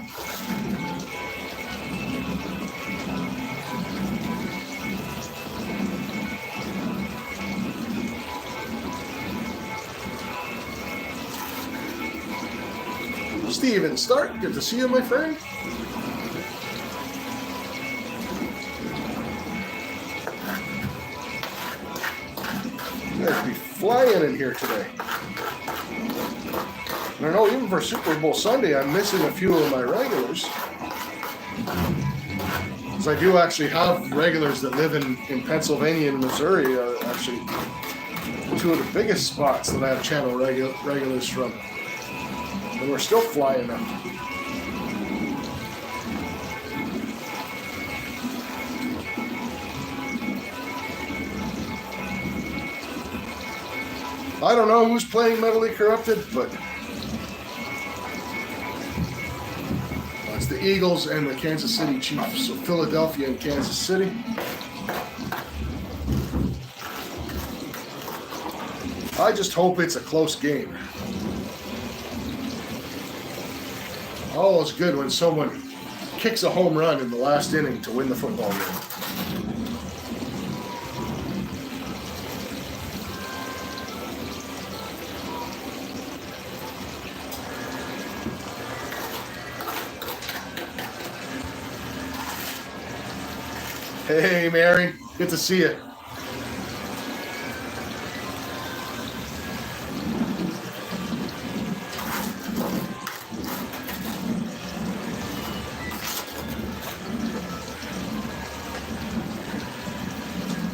Steven Stark, good to see you, my friend. Be flying in here today. I don't know, even for Super Bowl Sunday, I'm missing a few of my regulars. Because I do actually have regulars that live in Pennsylvania and Missouri, are actually two of the biggest spots that I have channel regulars from. And we're still flying up. I don't know who's playing Mentally Corrupted, but it's the Eagles and the Kansas City Chiefs. So Philadelphia and Kansas City. I just hope it's a close game. Always good when someone kicks a home run in the last inning to win the football game. Hey, Mary. Good to see you.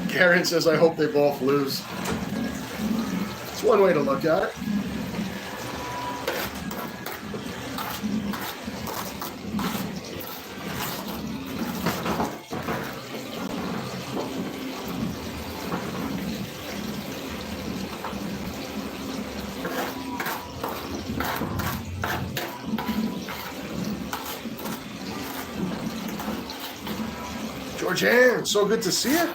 Karen says, I hope they both lose. It's one way to look at it. Georgianne, so good to see you.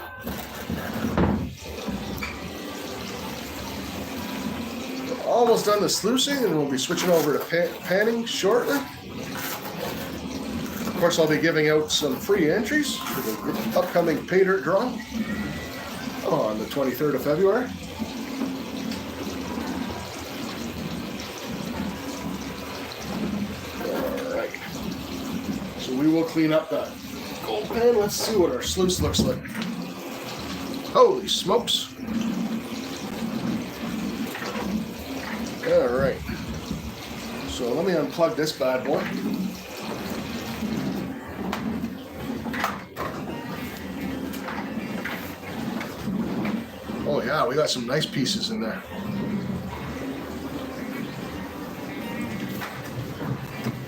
Almost done the sluicing, and we'll be switching over to panning shortly. Of course, I'll be giving out some free entries for the upcoming pay dirt draw on the 23rd of February. All right. So we will clean up that gold pan. Let's see what our sluice looks like. Holy smokes. All right. So let me unplug this bad boy. Oh yeah, we got some nice pieces in there.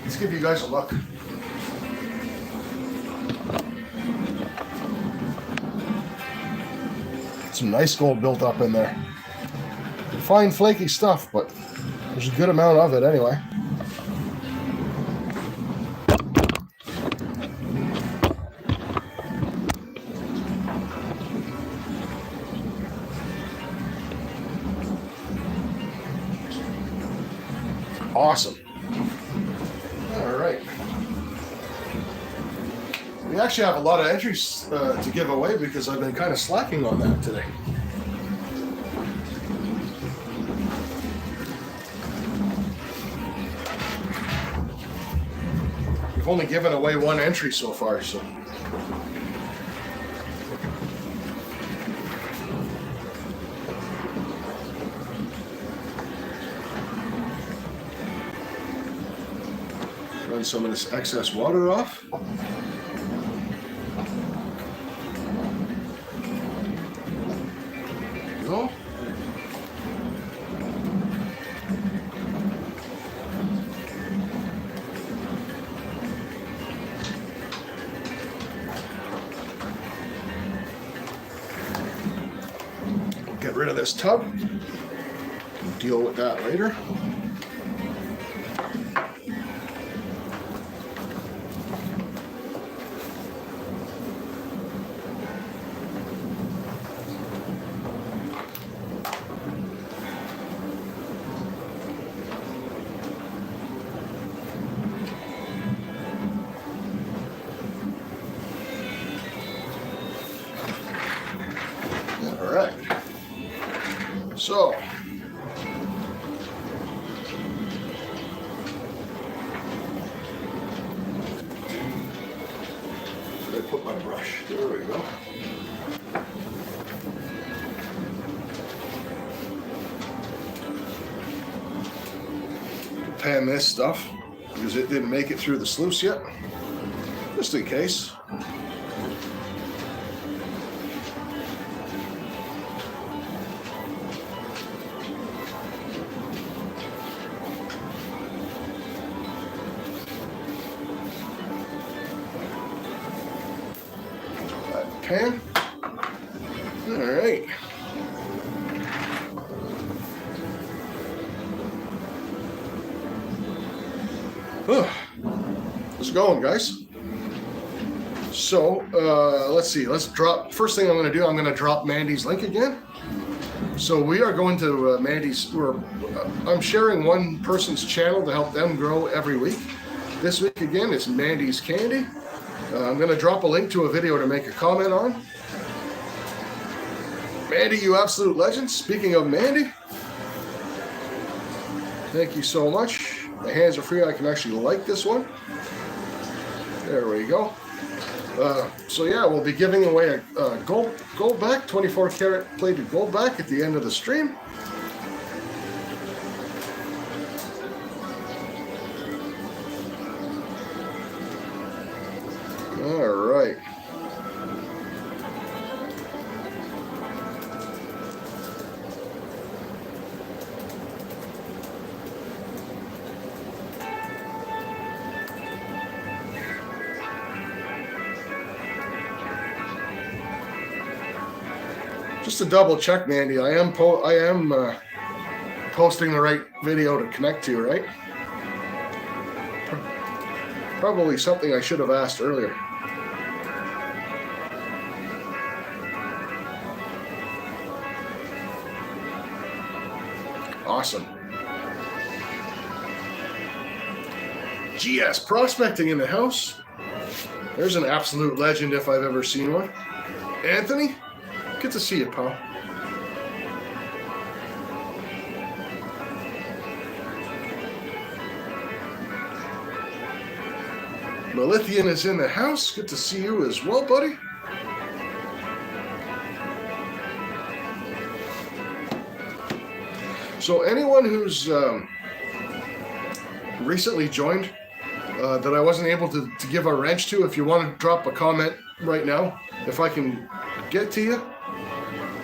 Let's give you guys a look. Some nice gold built up in there. Fine flaky stuff, but there's a good amount of it anyway. Awesome. All right. We actually have a lot of entries to give away because I've been kind of slacking on that today. We've only given away one entry so far, so. Run some of this excess water off. Go. Get rid of this tub. Deal with that later. All right. So, I put my brush. There we go. Pan this stuff because it didn't make it through the sluice yet, just in case. Pan. All right. It's going, guys. So let's see. Let's drop. First thing I'm going to do, I'm going to drop Mandy's link again. So we are going to Mandy's. I'm sharing one person's channel to help them grow every week. This week again, it's Mandy's Candy. I'm going to drop a link to a video to make a comment on. Mandy, you absolute legend. Speaking of Mandy, thank you so much. My hands are free. I can actually like this one. There we go. So yeah, we'll be giving away a GoldBack, 24 karat plated GoldBack at the end of the stream. All right. Just to double check, Mandy, I am posting the right video to connect to, right? Probably something I should have asked earlier. Awesome. GS Prospecting in the house. There's an absolute legend if I've ever seen one. Anthony, good to see you, pal. Melithian is in the house. Good to see you as well, buddy. So anyone who's recently joined that I wasn't able to give a wrench to, if you want to drop a comment right now, if I can get to you,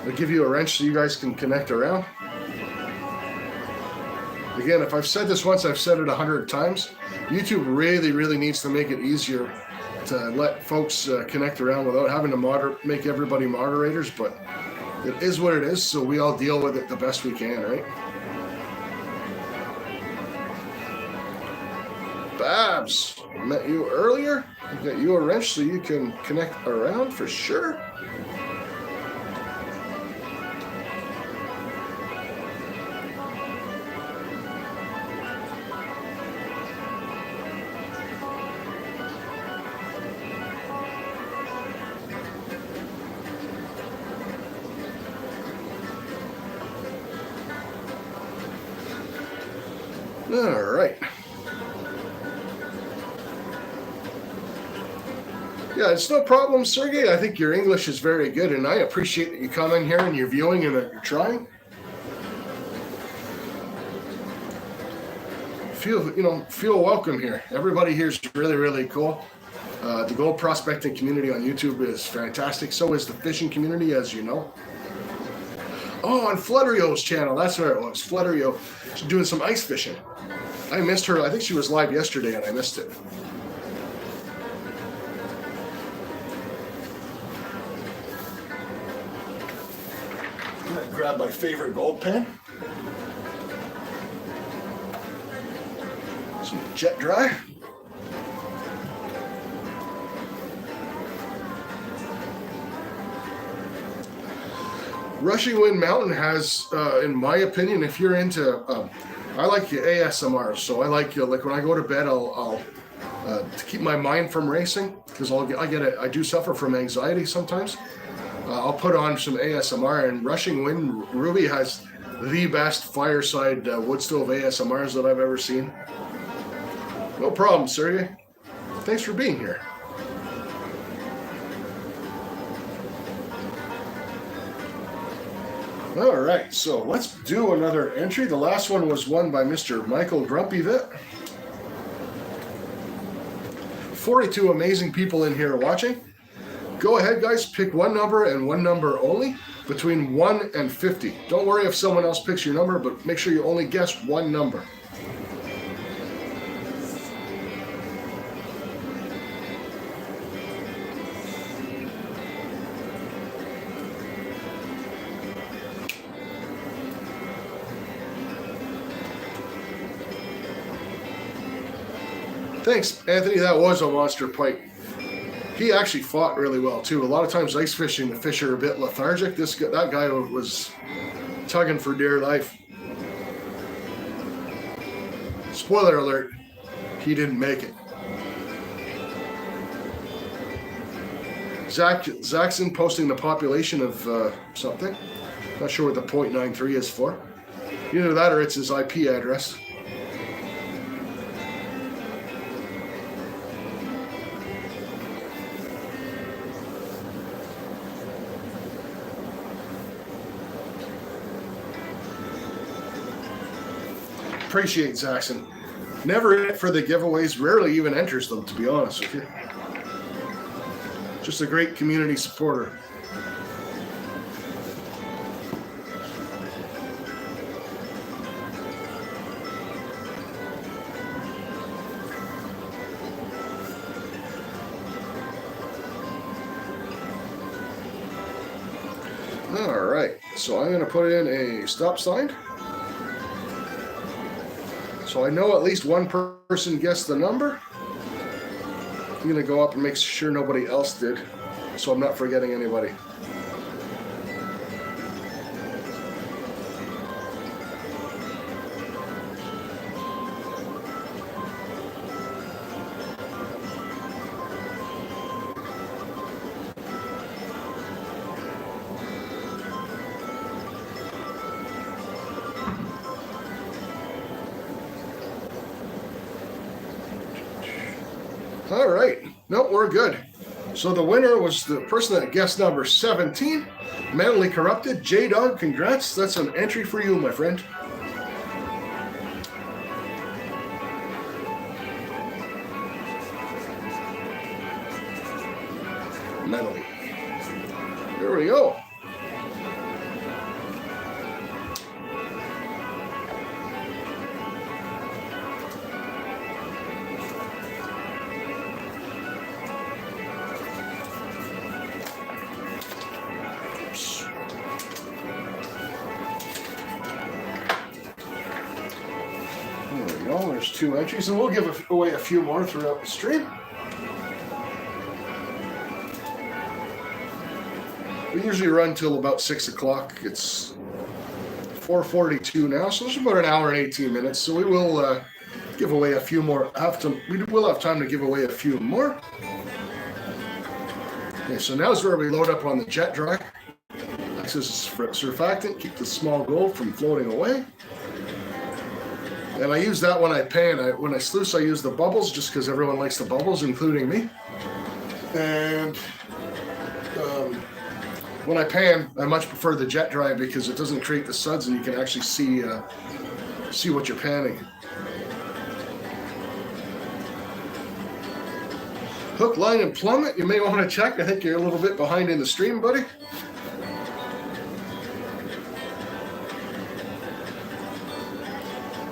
I'll give you a wrench so you guys can connect around. Again, if I've said this once, I've said it 100 times. YouTube really, really needs to make it easier to let folks connect around without having to make everybody moderators, but it is what it is, so we all deal with it the best we can, right? Babs, met you earlier. I got you a wrench so you can connect around for sure. All right. Yeah, it's no problem, Sergey. I think your English is very good, and I appreciate that you come in here and you're viewing and that you're trying. Feel welcome here. Everybody here is really, really cool. The gold prospecting community on YouTube is fantastic. So is the fishing community, as you know. Oh, on Flutterio's channel. That's where it was. Flutterio. She's doing some ice fishing. I missed her. I think she was live yesterday, and I missed it. I'm going to grab my favorite gold pen. Some jet dry. Rushing Wind Mountain has, in my opinion, if you're into, I like the ASMR. So I like when I go to bed, I'll to keep my mind from racing, because I do suffer from anxiety sometimes. I'll put on some ASMR, and Rushing Wind Ruby has the best fireside wood stove ASMRs that I've ever seen. No problem, Sergey. Thanks for being here. All right, so let's do another entry. The last one was won by Mr. Michael Grumpyvit. 42 amazing people in here watching. Go ahead, guys, pick one number and one number only, between 1 and 50. Don't worry if someone else picks your number, but make sure you only guess one number. Thanks, Anthony. That was a monster pike. He actually fought really well, too. A lot of times ice fishing, the fish are a bit lethargic. That guy was tugging for dear life. Spoiler alert, he didn't make it. Zaxon posting the population of something. Not sure what the 0.93 is for. Either that or it's his IP address. Appreciate Zaxon. Never in it for the giveaways, rarely even enters them, to be honest with you. Just a great community supporter. All right, so I'm going to put in a stop sign. So I know at least one person guessed the number. I'm going to go up and make sure nobody else did, so I'm not forgetting anybody. All right. No, we're good. So the winner was the person that guessed number 17, Mentally Corrupted. J-Dog, congrats. That's an entry for you, my friend. Mentally. There we go. go. There's 2 entries, and we'll give away a few more throughout the stream. We usually run till about 6 o'clock. It's 4:42 now, so it's about an hour and 18 minutes. So we will give away a few more. We will have time to give away a few more. Okay, so now is where we load up on the jet dry. This is surfactant, keep the small gold from floating away. And I use that when I pan. When I sluice, I use the bubbles just because everyone likes the bubbles, including me. And when I pan, I much prefer the jet dry because it doesn't create the suds and you can actually see what you're panning. Hook, line, and plummet, you may want to check. I think you're a little bit behind in the stream, buddy.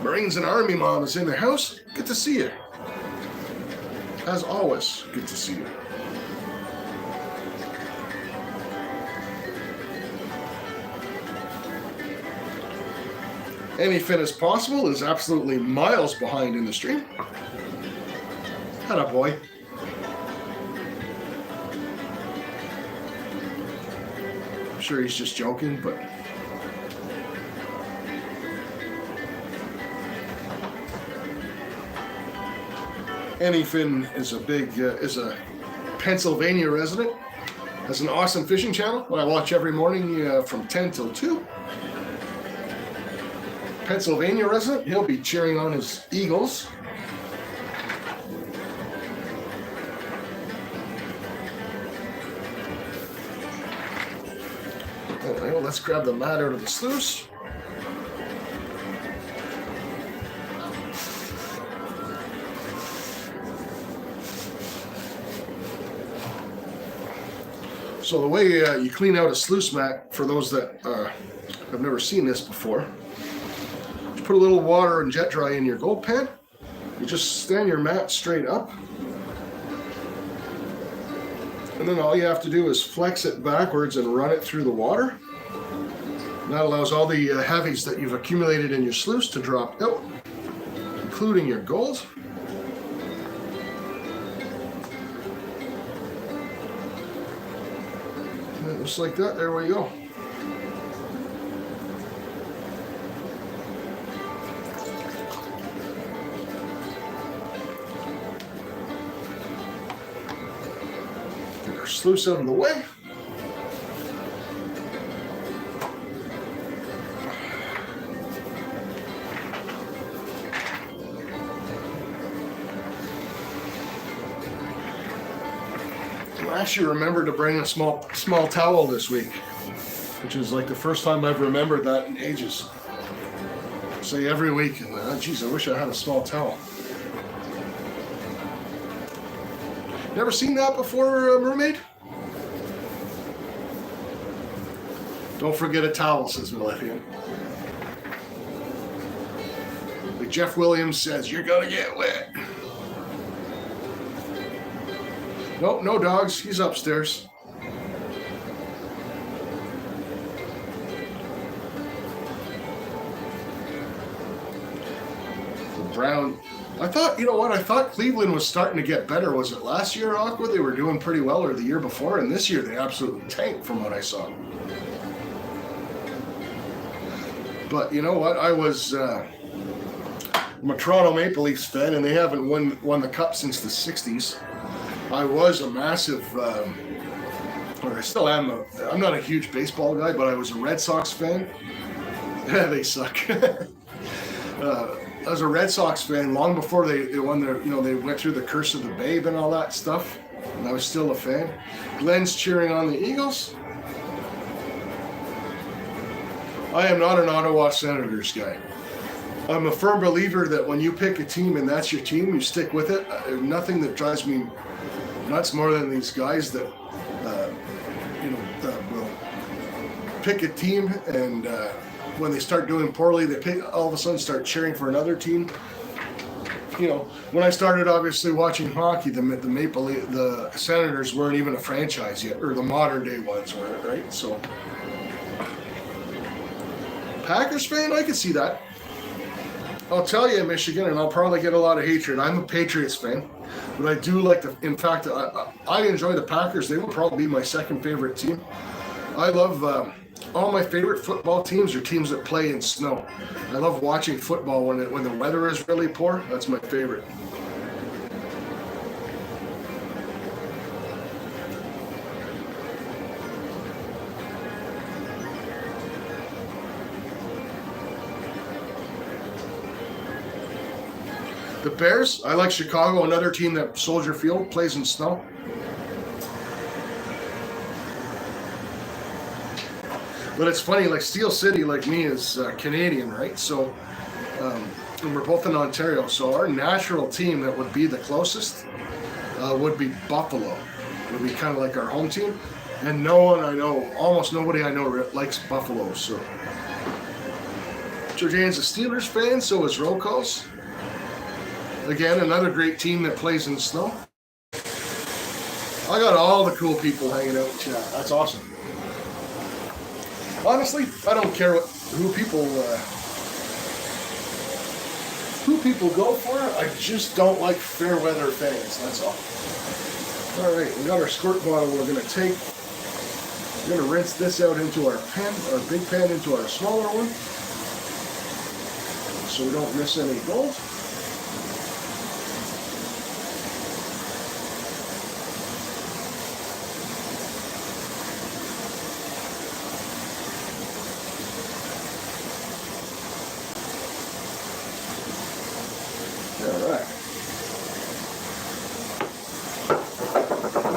Marines and Army Mom is in the house. Good to see you. As always, good to see you. Any fin as possible is absolutely miles behind in the stream. Atta boy. I'm sure he's just joking, but Anyfin is a Pennsylvania resident. Has an awesome fishing channel that I watch every morning from 10 till 2. Pennsylvania resident. He'll be cheering on his Eagles. Anyway, let's grab the mat out of the sluice. So the way you clean out a sluice mat, for those that have never seen this before, you put a little water and jet dry in your gold pan. You just stand your mat straight up. And then all you have to do is flex it backwards and run it through the water. And that allows all the heavies that you've accumulated in your sluice to drop out, including your gold. Just like that, there we go. Get our sluice out of the way. I actually remembered to bring a small towel this week, which is like the first time I've remembered that in ages. Say every week, and geez, I wish I had a small towel. Never seen that before, Mermaid? Don't forget a towel, says Malefian. Like Jeff Williams says, you're gonna get wet. Nope, no dogs. He's upstairs. The Brown. I thought, you know what? I thought Cleveland was starting to get better. Was it last year, Aqua? They were doing pretty well, or the year before, and this year they absolutely tanked from what I saw. But you know what? I'm a Toronto Maple Leafs fan, and they haven't won the cup since the 60s. I was a massive, or I still am, I'm not a huge baseball guy, but I was a Red Sox fan. Yeah, they suck. I was a Red Sox fan long before they won their, they went through the curse of the Babe and all that stuff. And I was still a fan. Glenn's cheering on the Eagles. I am not an Ottawa Senators guy. I'm a firm believer that when you pick a team and that's your team, you stick with it. Nothing that drives me nuts more than these guys that, will pick a team and when they start doing poorly, all of a sudden start cheering for another team. When I started obviously watching hockey, the Senators weren't even a franchise yet, or the modern day ones were, right? So, Packers fan, I could see that. I'll tell you, Michigan, and I'll probably get a lot of hatred. I'm a Patriots fan, but I do like the. In fact, I enjoy the Packers. They will probably be my second favorite team. I love all my favorite football teams are teams that play in snow. I love watching football when the weather is really poor. That's my favorite. The Bears, I like Chicago, another team that Soldier Field plays in snow. But it's funny, like Steel City, like me, is Canadian, right? So, and we're both in Ontario. So our natural team that would be the closest would be Buffalo. Would be kind of like our home team. And no one I know, almost nobody I know likes Buffalo. So, Jordan's a Steelers fan, so is Rocos. Again, another great team that plays in the snow. I got all the cool people hanging out in chat. That's awesome. Honestly, I don't care who people go for. I just don't like fair weather fans. That's all. All right, we got our squirt bottle. We're gonna rinse this out into our pan, our big pan into our smaller one, so we don't miss any gold.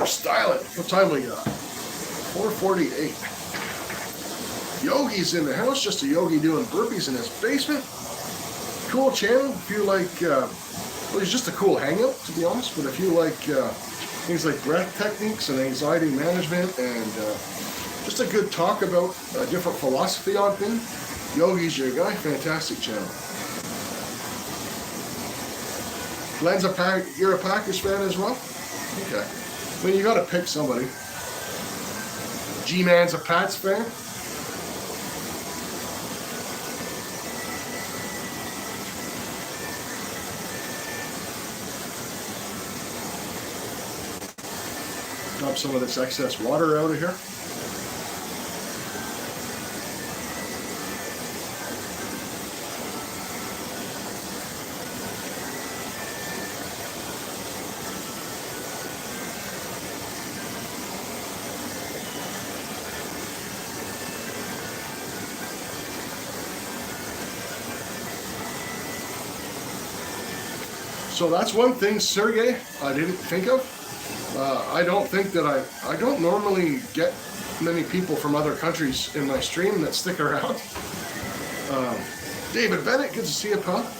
Styling. What time we got? 4:48. Yogi's in the house. Just a yogi doing burpees in his basement. Cool channel. If you like, well, he's just a cool hangout, to be honest. But if you like things like breath techniques and anxiety management and just a good talk about a different philosophy on things, Yogi's your guy. Fantastic channel. Glenn's you're a Packers fan as well? Okay. I mean, you got to pick somebody. G-Man's a Pats fan. Dump some of this excess water out of here. So that's one thing, Sergey, I didn't think of. I don't think that I don't normally get many people from other countries in my stream that stick around. David Bennett, good to see you, pal.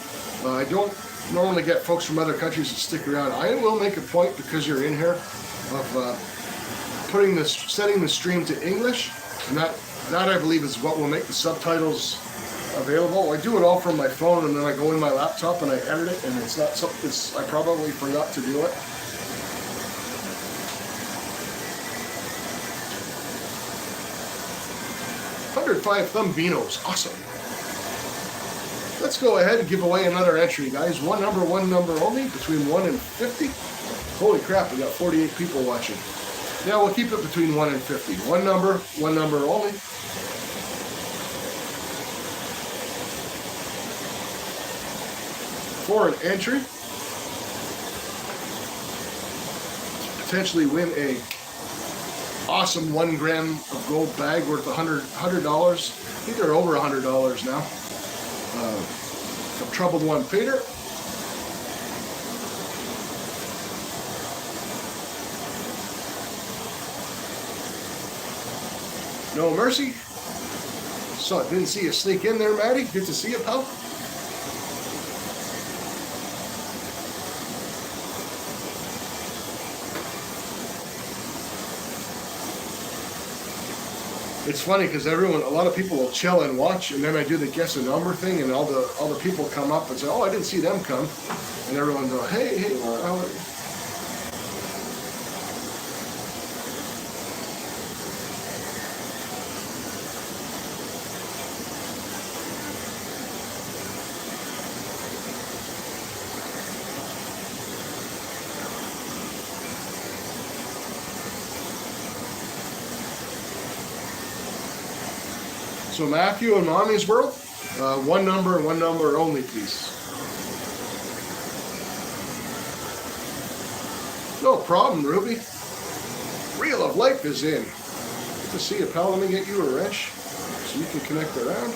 I don't normally get folks from other countries that stick around. I will make a point, because you're in here, of setting the stream to English, and that I believe is what will make the subtitles available. I do it all from my phone, and then I go in my laptop and I edit it, and it's not something I probably forgot to do it. $105 Thumbinos, awesome. Let's go ahead and give away another entry, guys. One number only, between 1 and 50. Holy crap, we got 48 people watching. Yeah, we'll keep it between 1 and 50. One number only. For an entry, potentially win a awesome 1 gram of gold bag worth $100. I think they're over $100 now. From Troubled One Peter. No Mercy. So didn't see you sneak in there, Maddie. Good to see you, pal. It's funny because a lot of people will chill and watch, and then I do the guess a number thing, and all the people come up and say, "Oh, I didn't see them come," and everyone go, "Hey, how are you?" So Matthew and Mommy's World, one number and one number only, please. No problem, Ruby. Reel of Life is in. Good to see you, pal. Let me get you a wrench so you can connect around.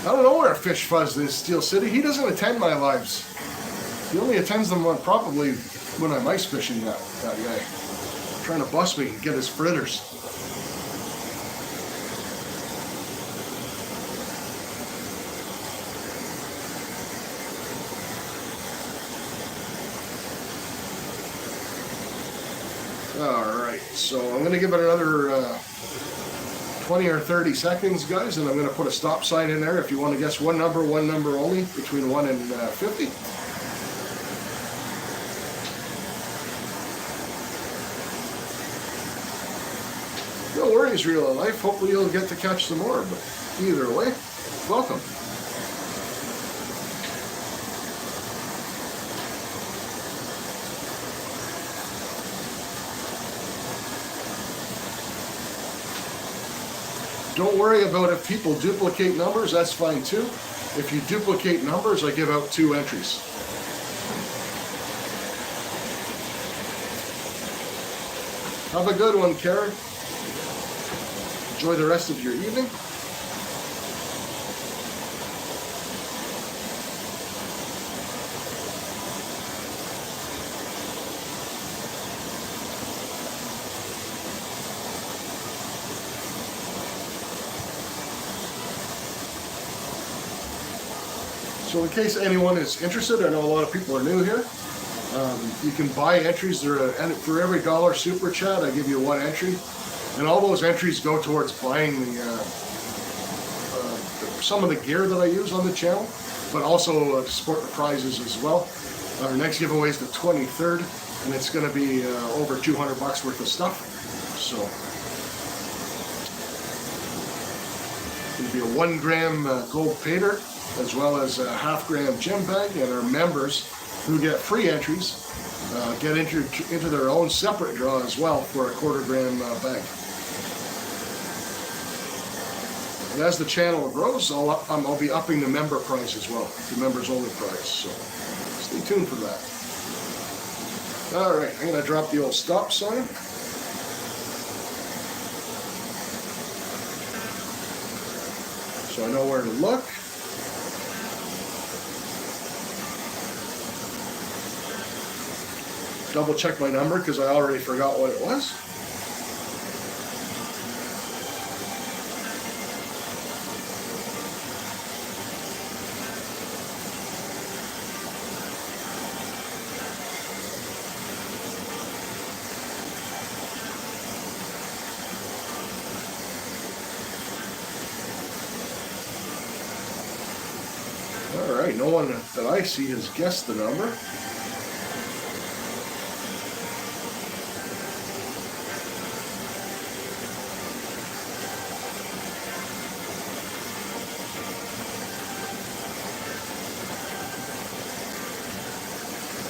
I don't know where Fish Fuzz is, Steel City. He doesn't attend my lives. He only attends them probably when I'm ice fishing, that guy. Trying to bust me and get his fritters. Alright, so I'm going to give it another 20 or 30 seconds, guys, and I'm going to put a stop sign in there if you want to guess one number only, between 1 and 50. No worries, Reel of Life. Hopefully you'll get to catch some more, but either way, welcome. Don't worry about if people duplicate numbers, that's fine too. If you duplicate numbers, I give out 2 entries. Have a good one, Karen. Enjoy the rest of your evening. So in case anyone is interested, I know a lot of people are new here. You can buy entries. And for every $1 super chat, I give you 1 entry. And all those entries go towards buying some of the gear that I use on the channel, but also to support the prizes as well. Our next giveaway is the 23rd, and it's going to be over $200 worth of stuff. So it's going to be a 1 gram gold pater, as well as a ½ gram gem bag, and our members who get free entries get into their own separate draw as well for a ¼ gram bag. And as the channel grows, I'll be upping the member price as well, the members only price. So stay tuned for that. All right, I'm going to drop the old stop sign. So I know where to look. Double check my number because I already forgot what it was. All right, no one that I see has guessed the number.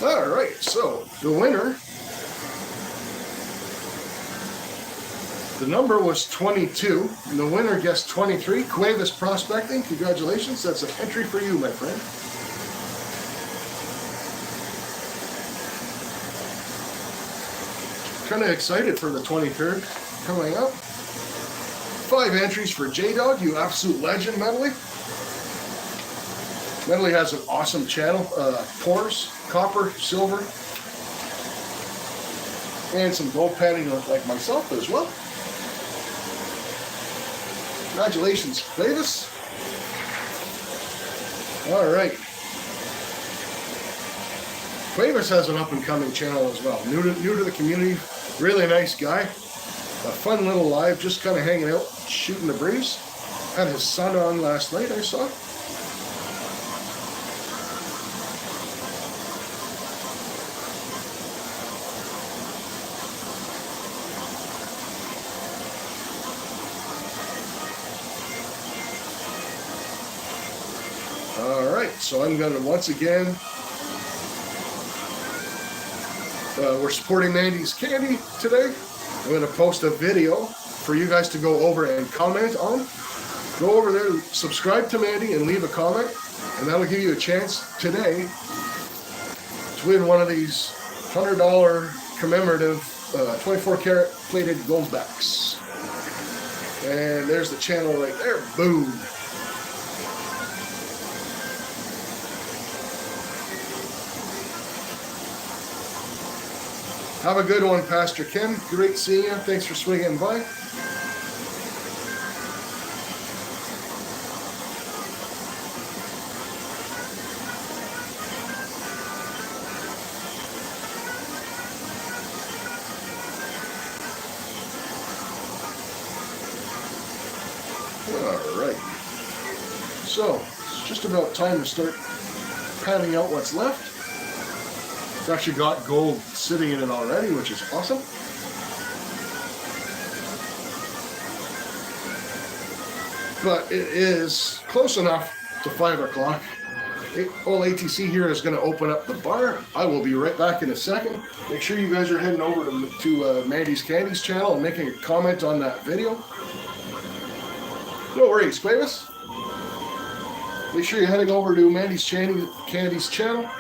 All right, so the winner, the number was 22, and the winner guessed 23. Cuevas Prospecting, congratulations. That's an entry for you, my friend. Kind of excited for the 23rd coming up. 5 entries for J-Dog, you absolute legend, Medley. Medley has an awesome channel, pours, copper, silver, and some gold panning like myself as well. Congratulations, Davis. All right. Cuevas has an up-and-coming channel as well. New to the community, really nice guy. A fun little live, just kind of hanging out, shooting the breeze. Had his son on last night, I saw. All right, so I'm going to once again We're supporting Mandy's Candy today. I'm going to post a video for you guys to go over and comment on. Go over there, subscribe to Mandy, and leave a comment, and that'll give you a chance today to win one of these $100 commemorative 24 karat plated GoldBacks. And there's the channel right there. Boom. Have a good one, Pastor Ken. Great seeing you. Thanks for swinging by. All right. So, it's just about time to start panning out what's left. It's actually got gold sitting in it already, which is awesome. But it is close enough to 5 o'clock. Old ATC here is going to open up the bar. I will be right back in a second. Make sure you guys are heading over to Mandy's Candy's channel and making a comment on that video. No worries, Quavis. Make sure you're heading over to Mandy's Candy's channel,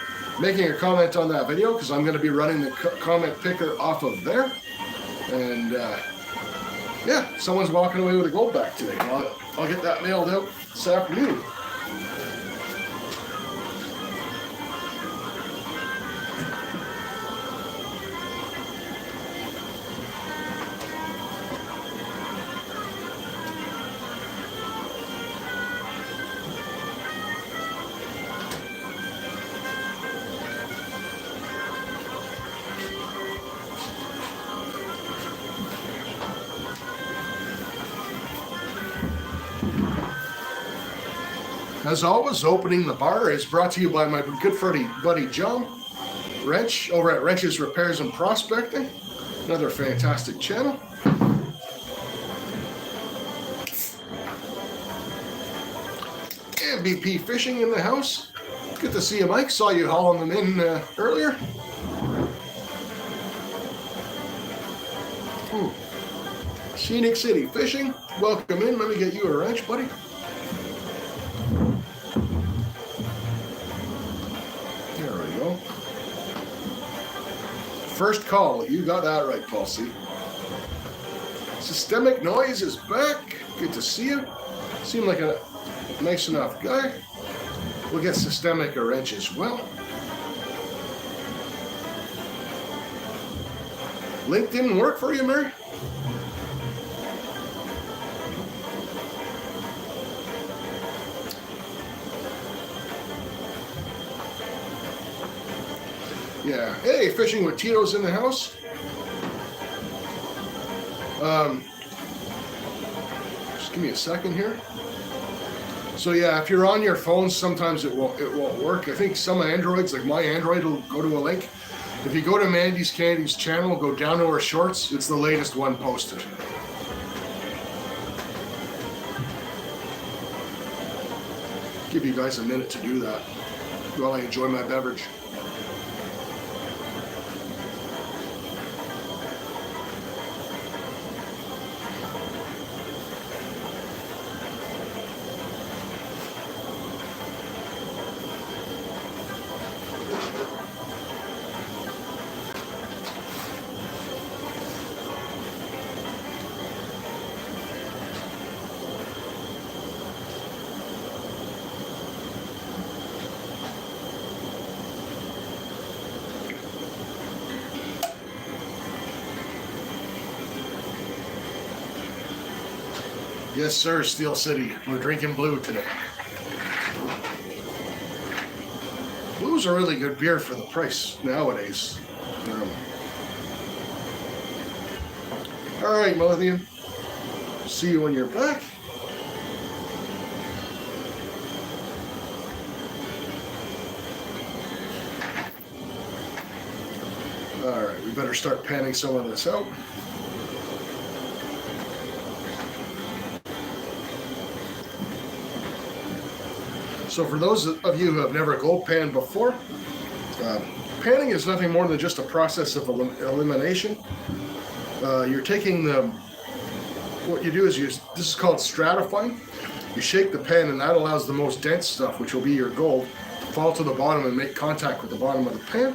making a comment on that video, because I'm going to be running the comment picker off of there. And yeah, someone's walking away with a GoldBack today. I'll get that mailed out this afternoon. As always, opening the bar is brought to you by my good buddy John Wrench over at Wrench's Repairs and Prospecting. Another fantastic channel. MVP Fishing in the house. Good to see you, Mike. Saw you hauling them in earlier. Scenic City Fishing. Welcome in. Let me get you a wrench, buddy. First call, you got that right, Paul C. Systemic Noise is back. Good to see you. Seem like a nice enough guy. We'll get Systemic a wrench as well. Link didn't work for you, Mary? Yeah. Hey, Fishing with Tito's in the house. Just give me a second here. So yeah, if you're on your phone, sometimes it won't work. I think some Androids, like my Android, will go to a link. If you go to Mandy's Candy's channel, go down to her shorts. It's the latest one posted. Give you guys a minute to do that while I enjoy my beverage. Yes, sir, Steel City. We're drinking blue today. Blue's a really good beer for the price nowadays. All right, Melodian. See you when you're back. All right, we better start panning some of this out. So for those of you who have never gold panned before, Panning is nothing more than just a process of elimination. You're taking what you do is this is called stratifying. You shake the pan, and that allows the most dense stuff, which will be your gold, to fall to the bottom and make contact with the bottom of the pan.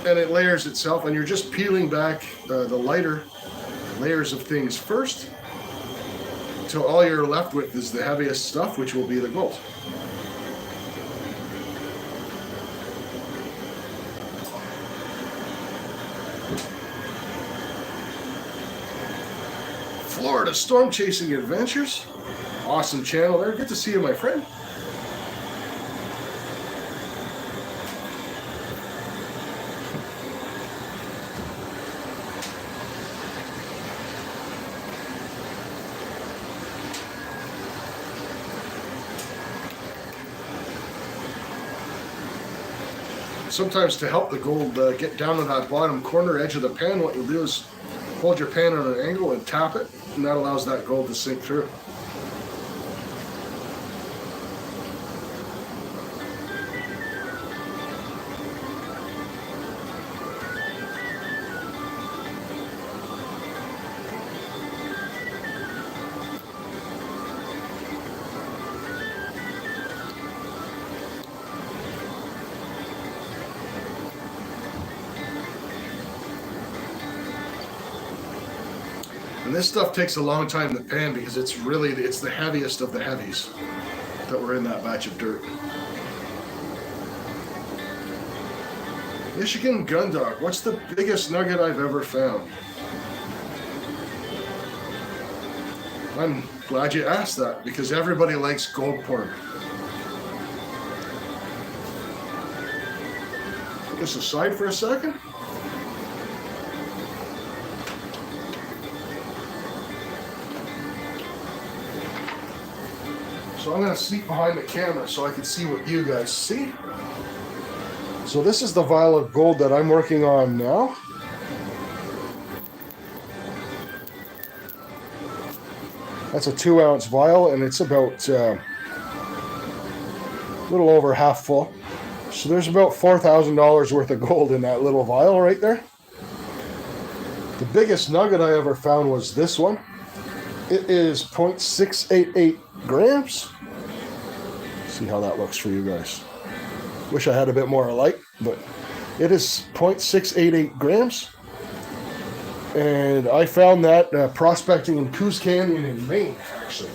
And it layers itself, and you're just peeling back the lighter layers of things first, until all you're left with is the heaviest stuff, which will be the gold. Florida Storm Chasing Adventures. Awesome channel there. Good to see you, my friend. Sometimes to help the gold get down to that bottom corner edge of the pan, what you'll do is hold your pan on an angle and tap it, and that allows that gold to sink through. And this stuff takes a long time to pan because it's the heaviest of the heavies that were in that batch of dirt. Michigan Gundog, what's the biggest nugget I've ever found? I'm glad you asked that because everybody likes gold porn. Put this aside for a second. So I'm going to sneak behind the camera so I can see what you guys see. So this is the vial of gold that I'm working on now. That's a 2-ounce vial, and it's about a little over half full. So there's about $4,000 worth of gold in that little vial right there. The biggest nugget I ever found was this one. It is 0.688 grams. See how that looks for you guys. Wish I had a bit more light, but it is 0.688 grams. And I found that prospecting in Coos Canyon in Maine, actually.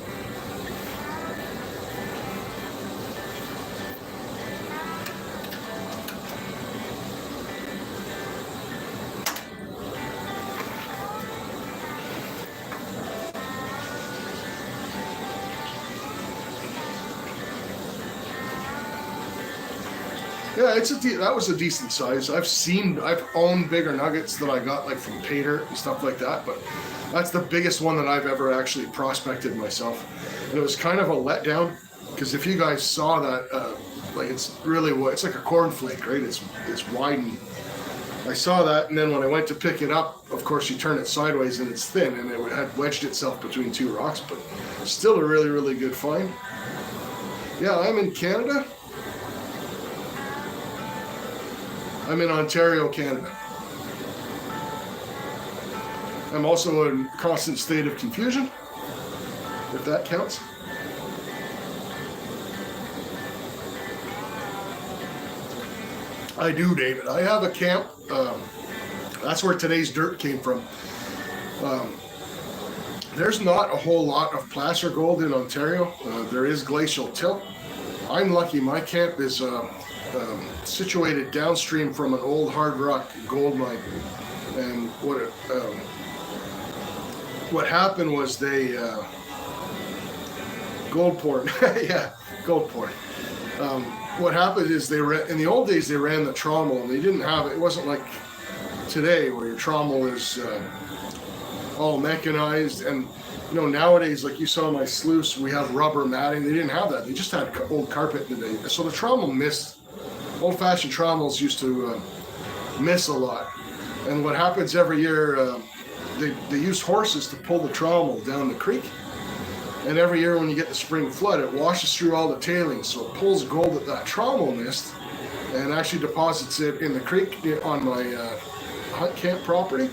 Yeah, that was a decent size. I've owned bigger nuggets that I got like from Pater and stuff like that, but that's the biggest one that I've ever actually prospected myself. And it was kind of a letdown because if you guys saw that, it's like a cornflake, right? It's widened. I saw that, and then when I went to pick it up, of course you turn it sideways and it's thin, and it had wedged itself between two rocks, but still a really, really good find. Yeah, I'm in Canada. I'm in Ontario, Canada. I'm also in a constant state of confusion, if that counts. I do, David. I have a camp. That's where today's dirt came from. There's not a whole lot of placer gold in Ontario. There is glacial tilt. I'm lucky. My camp is situated downstream from an old hard rock gold mine, and what happened was they gold porn. Yeah, gold porn. What happened is in the old days they ran the trommel, and they didn't have it. It wasn't like today where your trommel is all mechanized, and nowadays, like you saw my sluice, we have rubber matting. They didn't have that. They just had old carpet today. So the trommel missed. Old-fashioned trommels used to miss a lot, and what happens every year, they use horses to pull the trommel down the creek, and every year when you get the spring flood, it washes through all the tailings, so it pulls gold that trommel missed, and actually deposits it in the creek on my hunt camp property.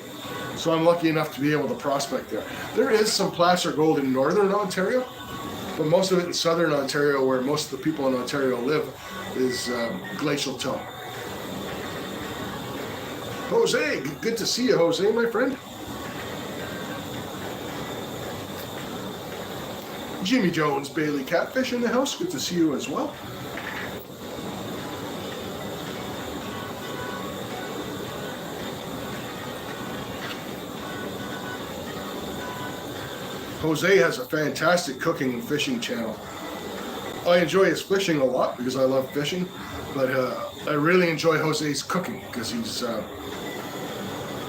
So I'm lucky enough to be able to prospect there. There is some placer gold in northern Ontario, but most of it in southern Ontario, where most of the people in Ontario live, is glacial tone. Jose, good to see you, Jose, my friend. Jimmy Jones, Bailey Catfish in the house. Good to see you as well. Jose has a fantastic cooking and fishing channel. I enjoy his fishing a lot because I love fishing, but I really enjoy Jose's cooking because he's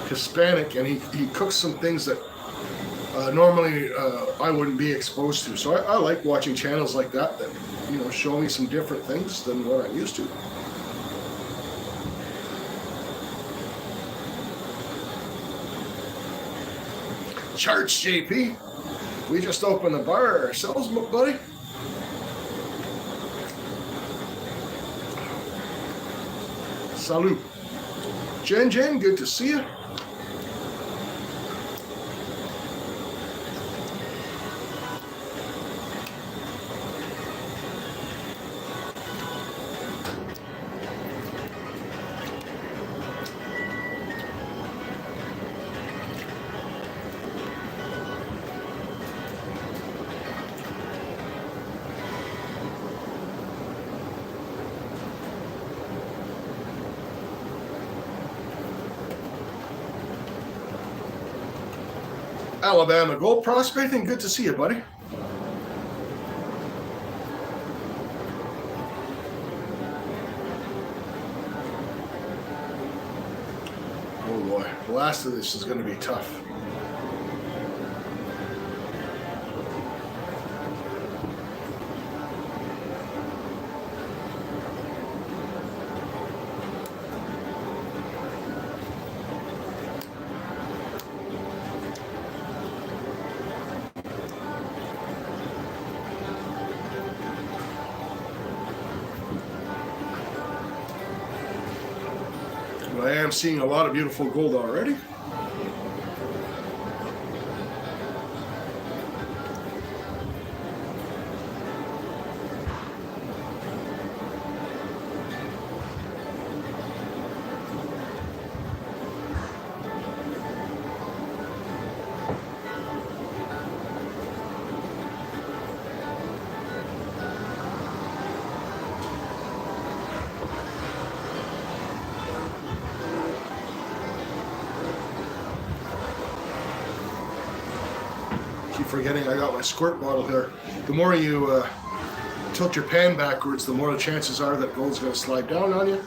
Hispanic and he cooks some things that normally I wouldn't be exposed to. So I like watching channels like that show me some different things than what I'm used to. Charts, JP. We just opened the bar ourselves, buddy. Salud. Jen, good to see you. Alabama Gold Prospecting, good to see you, buddy. Oh boy, the last of this is going to be tough. I am seeing a lot of beautiful gold already. Forgetting I got my squirt bottle here. The more you tilt your pan backwards, the more the chances are that gold's going to slide down on you,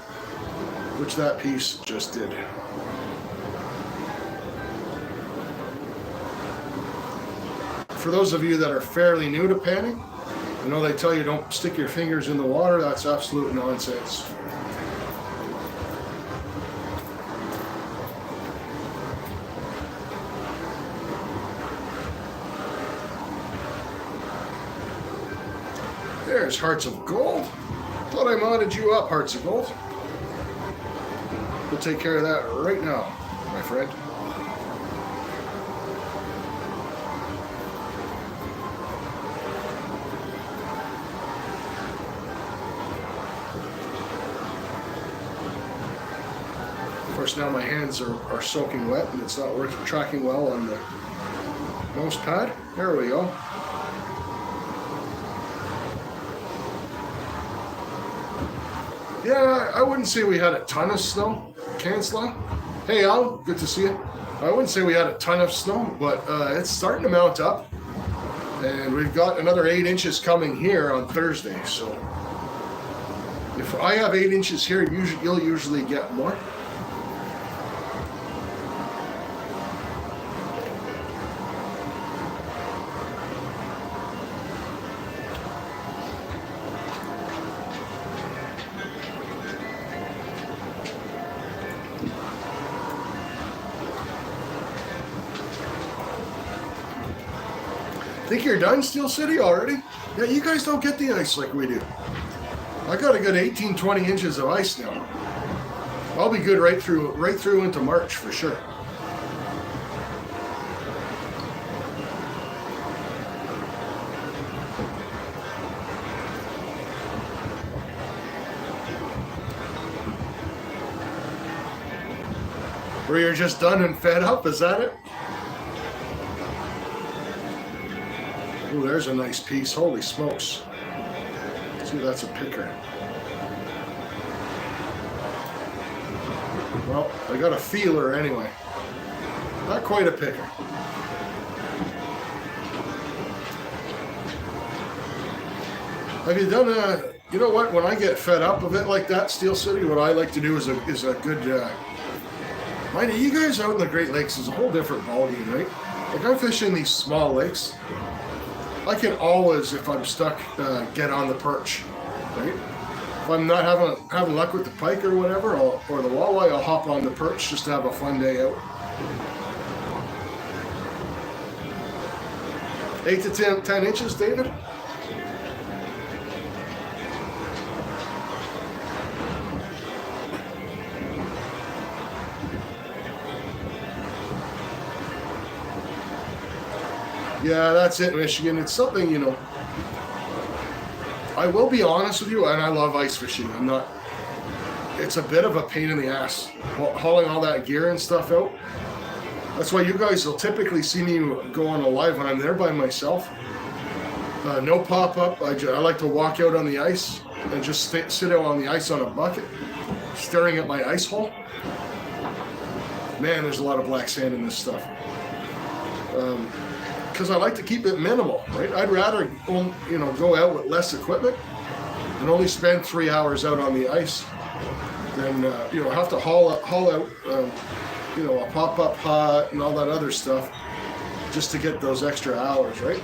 which that piece just did. For those of you that are fairly new to panning, they tell you don't stick your fingers in the water. That's absolute nonsense. There's Hearts of Gold. Thought I modded you up, Hearts of Gold. We'll take care of that right now, my friend. Of course, now my hands are soaking wet and it's not working tracking well on the mouse pad. There we go. Yeah, I wouldn't say we had a ton of snow. Cancela. Hey, Al, good to see you. I wouldn't say we had a ton of snow, but it's starting to mount up. And we've got another 8 inches coming here on Thursday. So if I have 8 inches here, you'll usually get more. Think you're done, Steel City, already? Yeah, you guys don't get the ice like we do. I got a good 18, 20 inches of ice now. I'll be good right through into March for sure. Or you're just done and fed up, is that it? Ooh, there's a nice piece. Holy smokes. See, that's a picker. Well, I got a feeler anyway. Not quite a picker. Have you done a, you know what, when I get fed up of it like that, Steel City, what I like to do is a good, mind you guys out in the Great Lakes is a whole different ballgame, right? Like I'm fishing these small lakes. I can always, if I'm stuck, get on the perch, right? If I'm not having luck with the pike or whatever, or the walleye, I'll hop on the perch just to have a fun day out. 8 to 10 inches, David? Yeah, that's it, Michigan. It's something, you know, I will be honest with you, and I love ice fishing. It's a bit of a pain in the ass, hauling all that gear and stuff out. That's why you guys will typically see me go on a live when I'm there by myself. No pop-up. I like to walk out on the ice and just sit out on the ice on a bucket, staring at my ice hole. Man, there's a lot of black sand in this stuff. Because I like to keep it minimal, right? I'd rather, you know, go out with less equipment and only spend 3 hours out on the ice than, you know, have to haul out, you know, a pop-up pot and all that other stuff just to get those extra hours, right?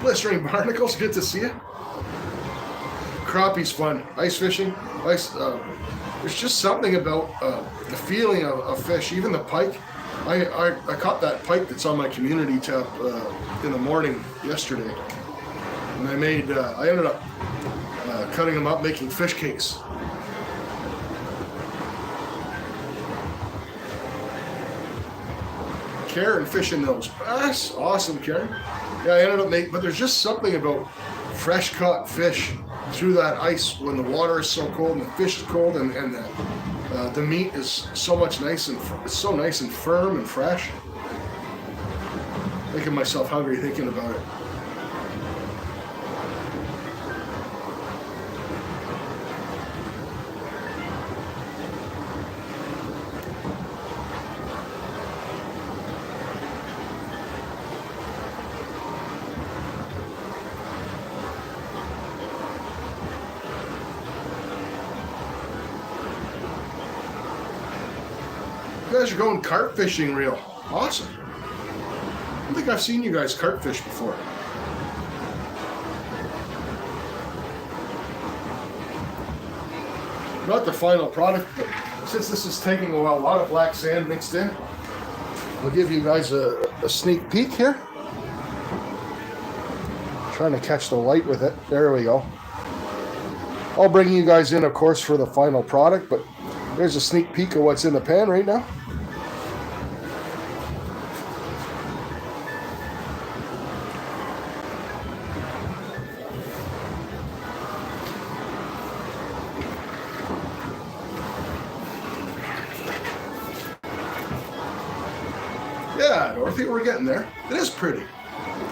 Blistering barnacles, good to see you. Crappie's fun. Ice fishing, there's just something about the feeling of fish, even the pike. I caught that pike that's on my community tap in the morning yesterday, and I ended up cutting them up, making fish cakes. Karen fishing those. That's awesome, Karen. Yeah, I ended up but there's just something about fresh caught fish through that ice when the water is so cold and the fish is cold and the meat is so much it's so nice and firm and fresh. Making myself hungry thinking about it. You guys are going carp fishing real. Awesome. I don't think I've seen you guys carp fish before. Not the final product, but since this is taking a while, a lot of black sand mixed in, I'll give you guys a sneak peek here. Trying to catch the light with it. There we go. I'll bring you guys in, of course, for the final product, but there's a sneak peek of what's in the pan right now. Yeah, Dorothy, we're getting there. It is pretty.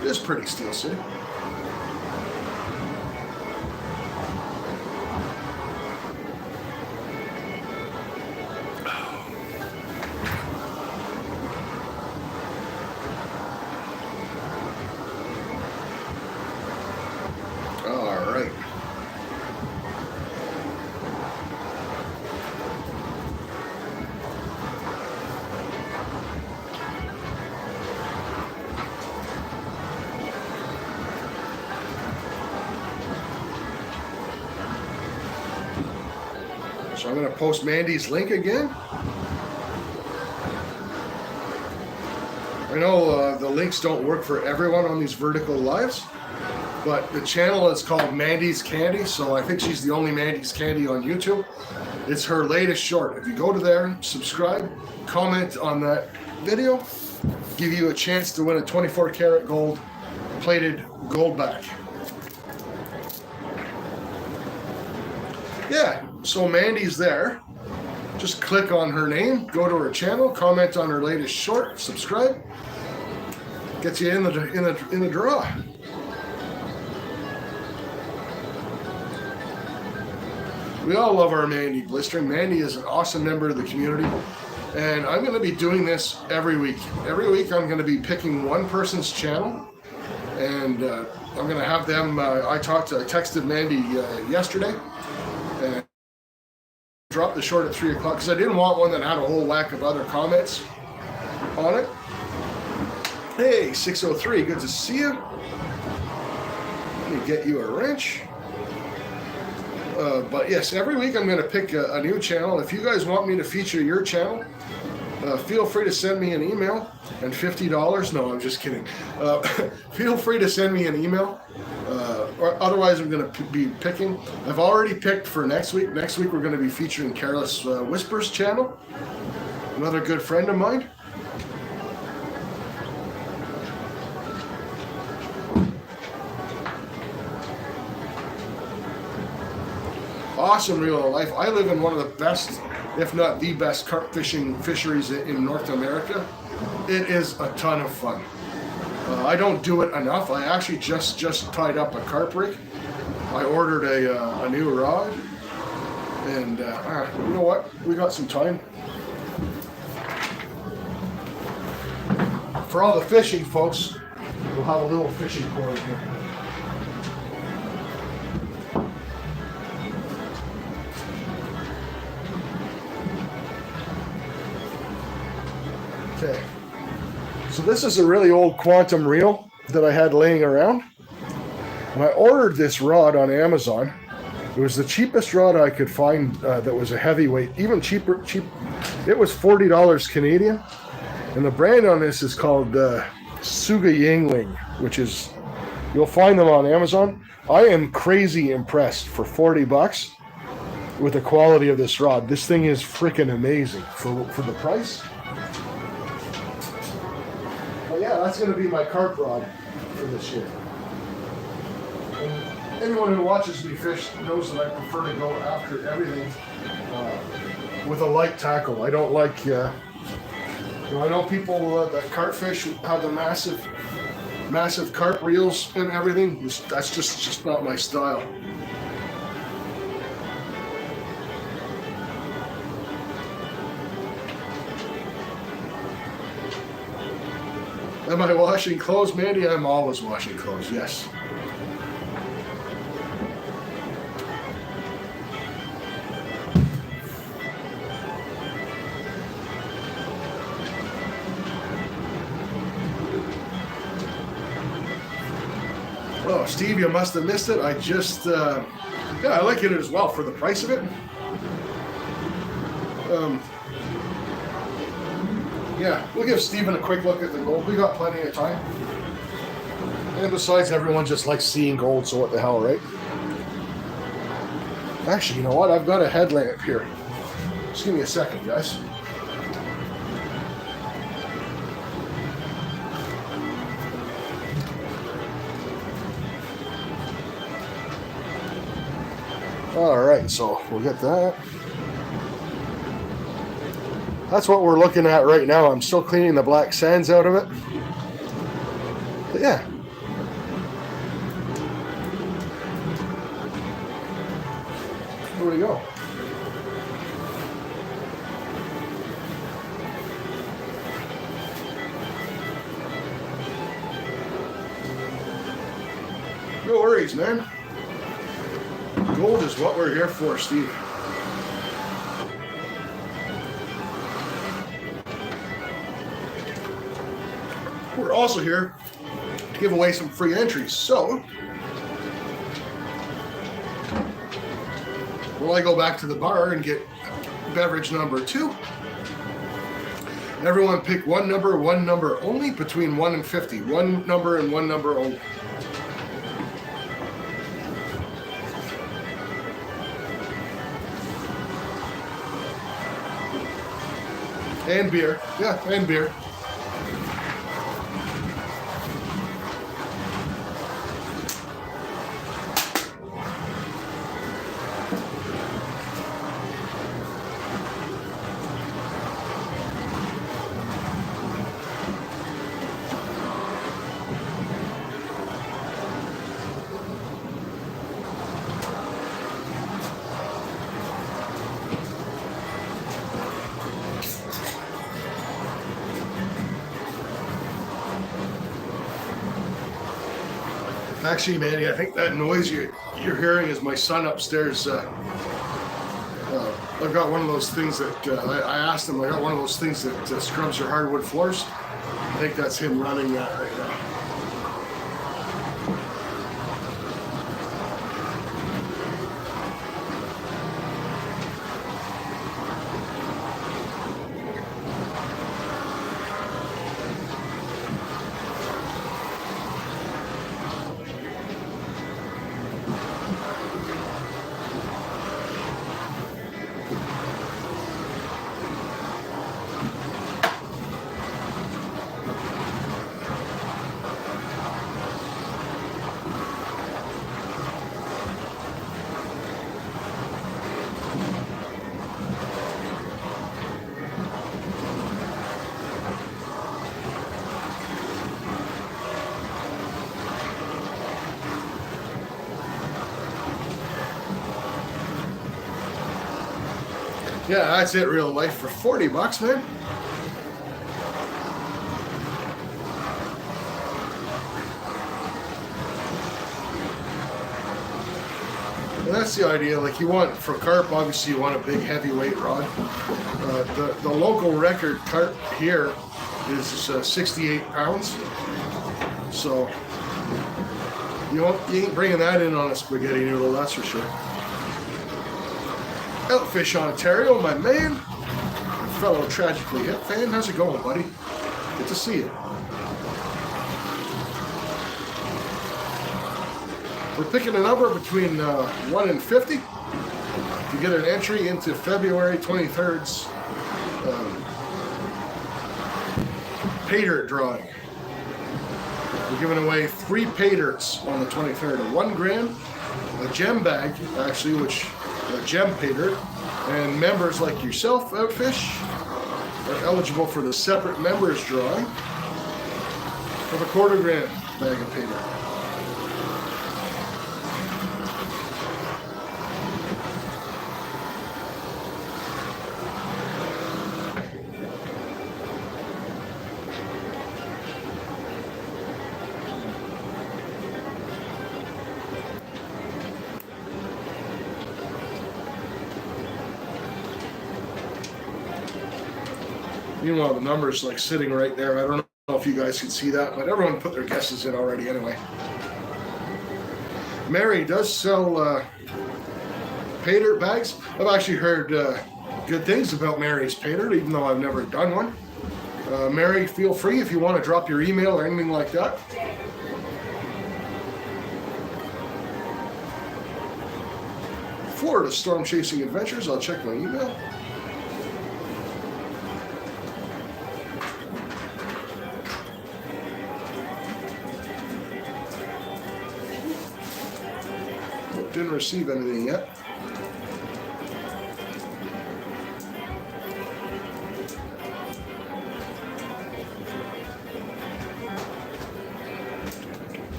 It is pretty, Steel City. So I'm going to post Mandy's link again. I know the links don't work for everyone on these vertical lives, but the channel is called Mandy's Candy, so I think she's the only Mandy's Candy on YouTube. It's her latest short. If you go to there, subscribe, comment on that video, give you a chance to win a 24 karat gold plated GoldBack. Yeah, so Mandy's there. Just click on her name, go to her channel, comment on her latest short, subscribe. Gets you in the draw. We all love our Mandy blistering. Mandy is an awesome member of the community, and I'm going to be doing this every week. Every week I'm going to be picking one person's channel, and I'm going to have them. I texted Mandy yesterday, and dropped the short at 3 o'clock because I didn't want one that had a whole whack of other comments on it. Hey, 603, good to see you. Let me get you a wrench. But yes, every week I'm going to pick a new channel. If you guys want me to feature your channel, feel free to send me an email and $50. No, I'm just kidding. Feel free to send me an email. Or otherwise, I'm going to be picking. I've already picked for next week. Next week, we're going to be featuring Careless Whispers channel, another good friend of mine. Awesome reel of life. I live in one of the best, if not the best, carp fishing fisheries in North America. It is a ton of fun. I don't do it enough. I actually just tied up a carp rig. I ordered a new rod, and you know what? We got some time. For all the fishing folks, we'll have a little fishing cord here. Okay, so this is a really old quantum reel that I had laying around. And I ordered this rod on Amazon. It was the cheapest rod I could find that was a heavyweight, even cheap. It was $40 Canadian. And the brand on this is called Suga Yingling, which is, you'll find them on Amazon. I am crazy impressed for $40 with the quality of this rod. This thing is freaking amazing for the price. Yeah, that's going to be my carp rod for this year. And anyone who watches me fish knows that I prefer to go after everything with a light tackle. I don't like, I know people that carp fish have the massive carp reels and everything. That's just not my style. Am I washing clothes, Mandy? I'm always washing clothes, yes. Oh, Steve, you must have missed it. I just, yeah, I like it as well for the price of it. Yeah, we'll give Steven a quick look at the gold. We got plenty of time. And besides, everyone just likes seeing gold, so what the hell, right? Actually, you know what? I've got a headlamp here. Just give me a second, guys. All right, so we'll get that. That's what we're looking at right now. I'm still cleaning the black sands out of it. But yeah. Here we go. No worries, man. Gold is what we're here for, Steve. We're also here to give away some free entries. So, will I go back to the bar and get beverage number 2? Everyone pick one number only between 1 and 50. One number and one number only. And beer. Yeah, and beer. Actually, Manny, I think that noise you're hearing is my son upstairs. I've got one of those things that I asked him. I got one of those things that scrubs your hardwood floors. I think that's him running that right now. Yeah, that's it, real life for $40, man. And that's the idea. Like, you want, for carp, obviously you want a big heavyweight rod. The local record carp here is 68 pounds. So you ain't bringing that in on a spaghetti noodle, that's for sure. Outfish Ontario, my man, fellow Tragically Hip fan. How's it going, buddy? Good to see you. We're picking a number between 1 and 50 to get an entry into February 23rd's pay dirt drawing. We're giving away 3 pay dirts on the 23rd, a 1 gram, a gem bag, actually, which a gem pay dirt, and members like yourself, Outfish, are eligible for the separate members drawing of a 1/4 gram bag of pay dirt. Meanwhile, the number's like sitting right there. I don't know if you guys can see that, but everyone put their guesses in already anyway. Mary does sell pay dirt bags. I've actually heard good things about Mary's pay dirt, even though I've never done one. Mary, feel free if you want to drop your email or anything like that. Florida Storm Chasing Adventures. I'll check my email. Didn't receive anything yet.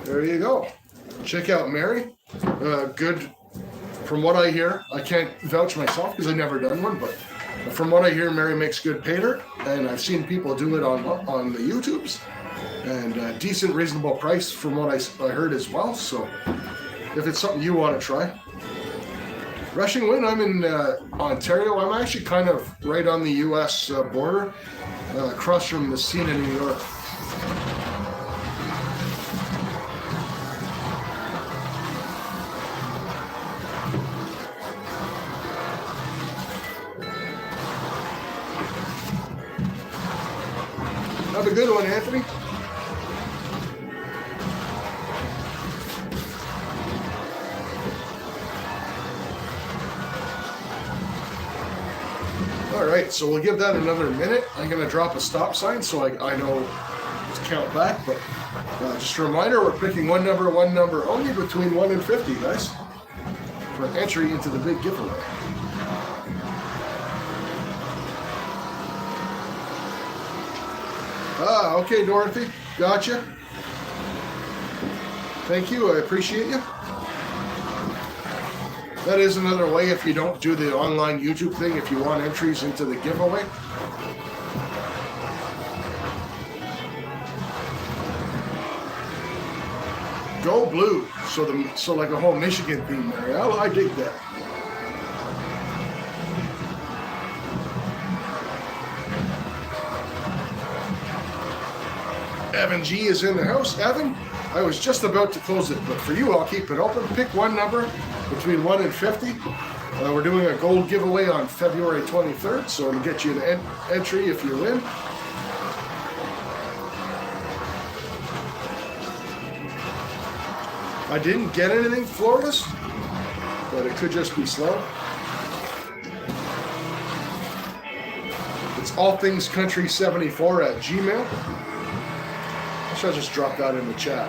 There you go. Check out Mary. Good. From what I hear, I can't vouch myself because I've never done one, but from what I hear, Mary makes good pay dirt, and I've seen people do it on the YouTubes. And a decent, reasonable price from what I heard as well. So if it's something you want to try. Rushing Wind, I'm in Ontario. I'm actually kind of right on the U.S. border, across from Messina, New York. Have a good one, Anthony. All right, so we'll give that another minute. I'm going to drop a stop sign so I know to count back. But just a reminder, we're picking one number only between 1 and 50, guys, for entry into the big giveaway. Okay, Dorothy. Gotcha. Thank you. I appreciate you. That is another way if you don't do the online YouTube thing, if you want entries into the giveaway. Go blue. So like a whole Michigan theme there. Yeah, I dig that. Evan G is in the house. Evan, I was just about to close it, but for you, I'll keep it open. Pick one number between 1 and 50. We're doing a gold giveaway on February 23rd, so it'll get you an entry if you win. I didn't get anything, Floridas, but it could just be slow. It's allthingscountry74@gmail.com. I'll just drop that in the chat.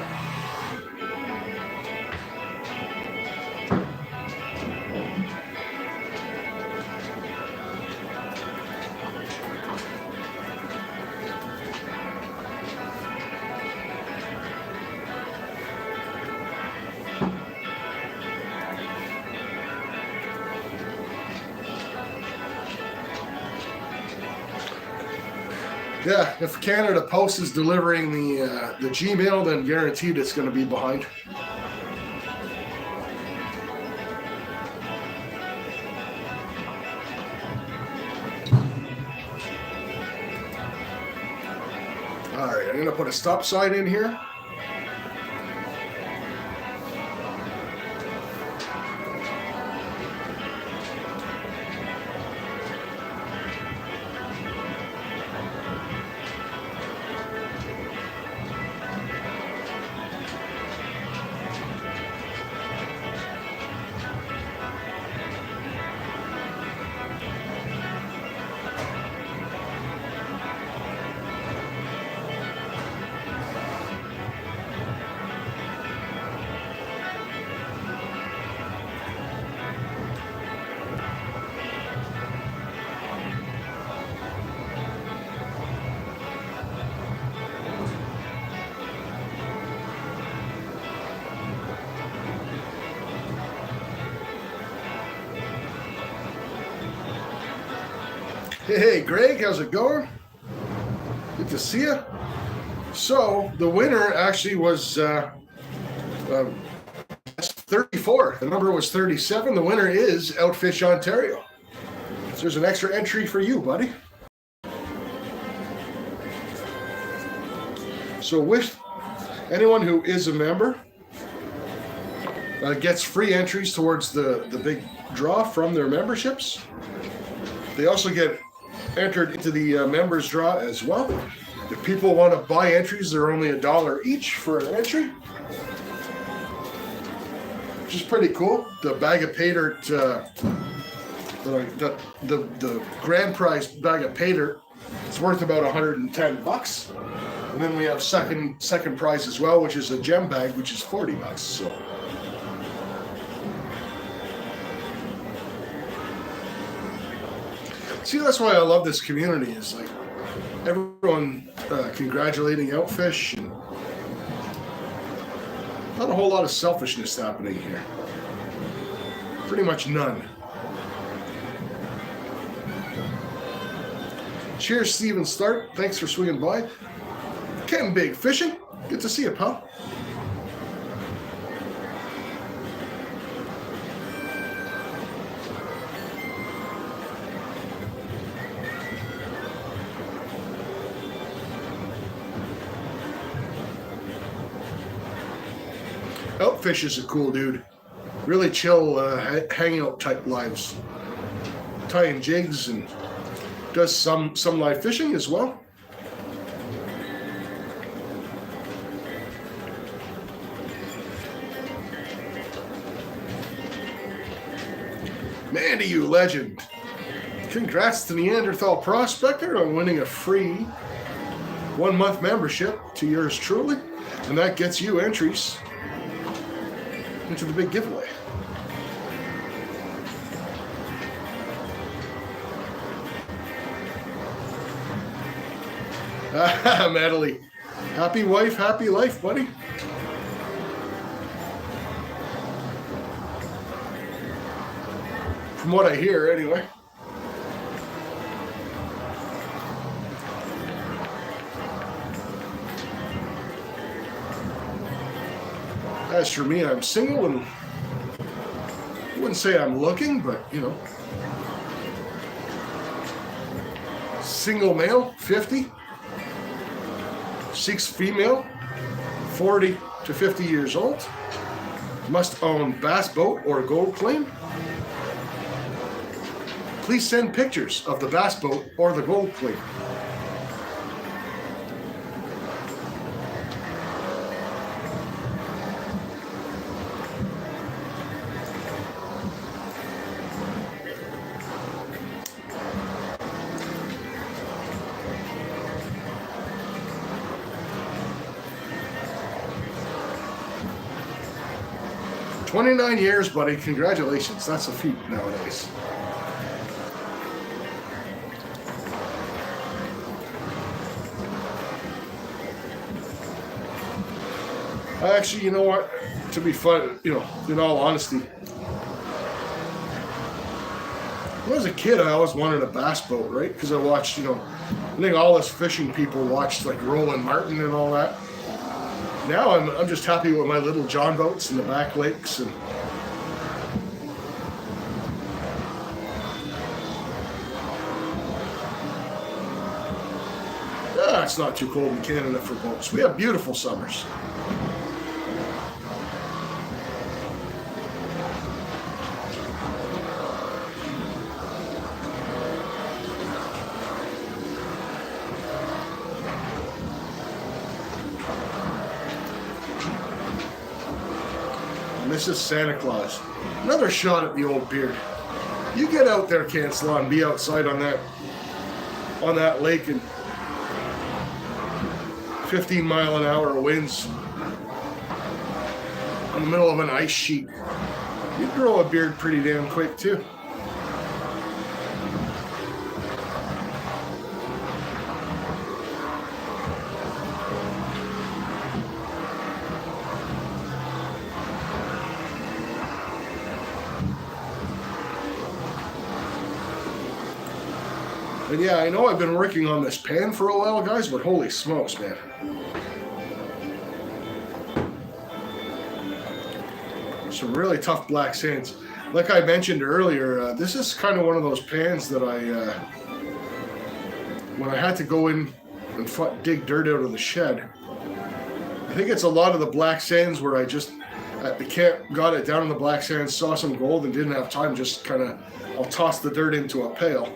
Yeah, if Canada Post is delivering the Gmail, then guaranteed it's going to be behind. All right, I'm going to put a stop sign in here. Hey, Greg, how's it going? Good to see you. So the winner actually was 34. The number was 37. The winner is Outfish Ontario. So there's an extra entry for you, buddy. So with anyone who is a member gets free entries towards the big draw from their memberships. They also get entered into the members draw as well. If people want to buy entries, they're only $1 each for an entry, which is pretty cool. The bag of pay dirt, the grand prize bag of pay dirt, it's worth about $110. And then we have second prize as well, which is a gem bag, which is $40. So. See, that's why I love this community. Is like everyone congratulating Outfish, and not a whole lot of selfishness happening here. Pretty much none. Cheers, Steven Start. Thanks for swinging by. Ken Big Fishing. Good to see you, pal. Outfish is a cool dude. Really chill, hangout type lives. Tying jigs and does some live fishing as well. Andy, you legend. Congrats to Neanderthal Prospector on winning a free 1-month membership to yours truly. And that gets you entries into the big giveaway. Madeline. Happy wife, happy life, buddy. From what I hear, anyway. As for me, I'm single, and I wouldn't say I'm looking, but, you know. Single male, 50. Seeks female, 40 to 50 years old. Must own bass boat or gold claim. Please send pictures of the bass boat or the gold claim. "29 years, buddy. Congratulations. That's a feat nowadays." Actually, you know what? To be fun, you know, in all honesty, when I was a kid, I always wanted a bass boat, right? Because I watched, you know, I think all us fishing people watched like Roland Martin and all that. Now I'm just happy with my little John boats in the back lakes, and it's not too cold in Canada for boats. We have beautiful summers. This is Santa Claus. Another shot at the old beard. You get out there, Cancel, and be outside on that lake in 15-mile-an-hour winds in the middle of an ice sheet. You grow a beard pretty damn quick too. And yeah, I know I've been working on this pan for a while, guys, but holy smokes, man. Some really tough black sands. Like I mentioned earlier, this is kind of one of those pans that when I had to go in and dig dirt out of the shed, I think it's a lot of the black sands where I just, at the camp, got it down in the black sands, saw some gold and didn't have time, just kind of, I'll toss the dirt into a pail.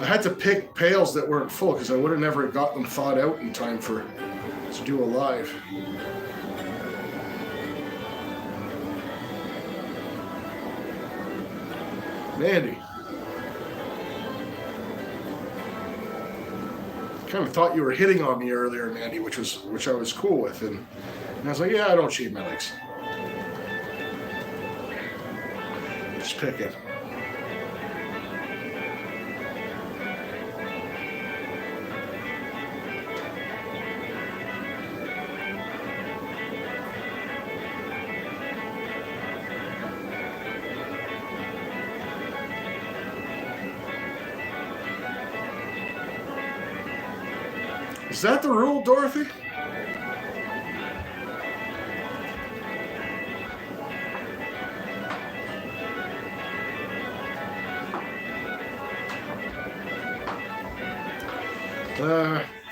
I had to pick pails that weren't full because I would have never got them thawed out in time to do a live. Mandy. Kind of thought you were hitting on me earlier, Mandy, which I was cool with, and I was like, yeah, I don't shave my legs. Just pick it. Is that the rule, Dorothy?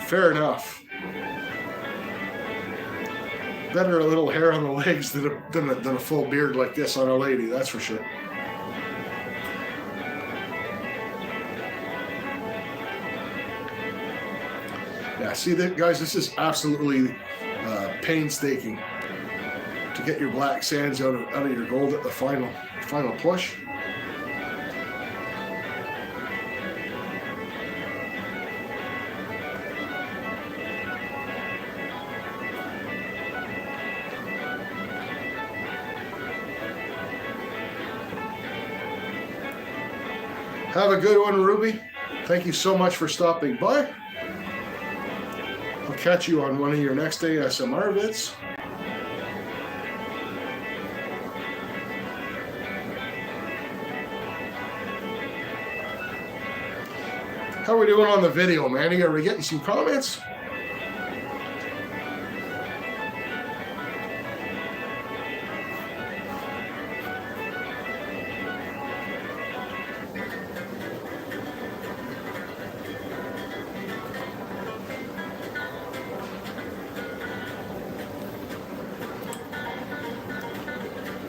Fair enough. Better a little hair on the legs than a full beard like this on a lady, that's for sure. Yeah, see that, guys, this is absolutely painstaking to get your black sands out of your gold at the final push. Have a good one, Ruby. Thank you so much for stopping by. I'll catch you on one of your next ASMR vids. How are we doing on the video, Mandy? Are we getting some comments?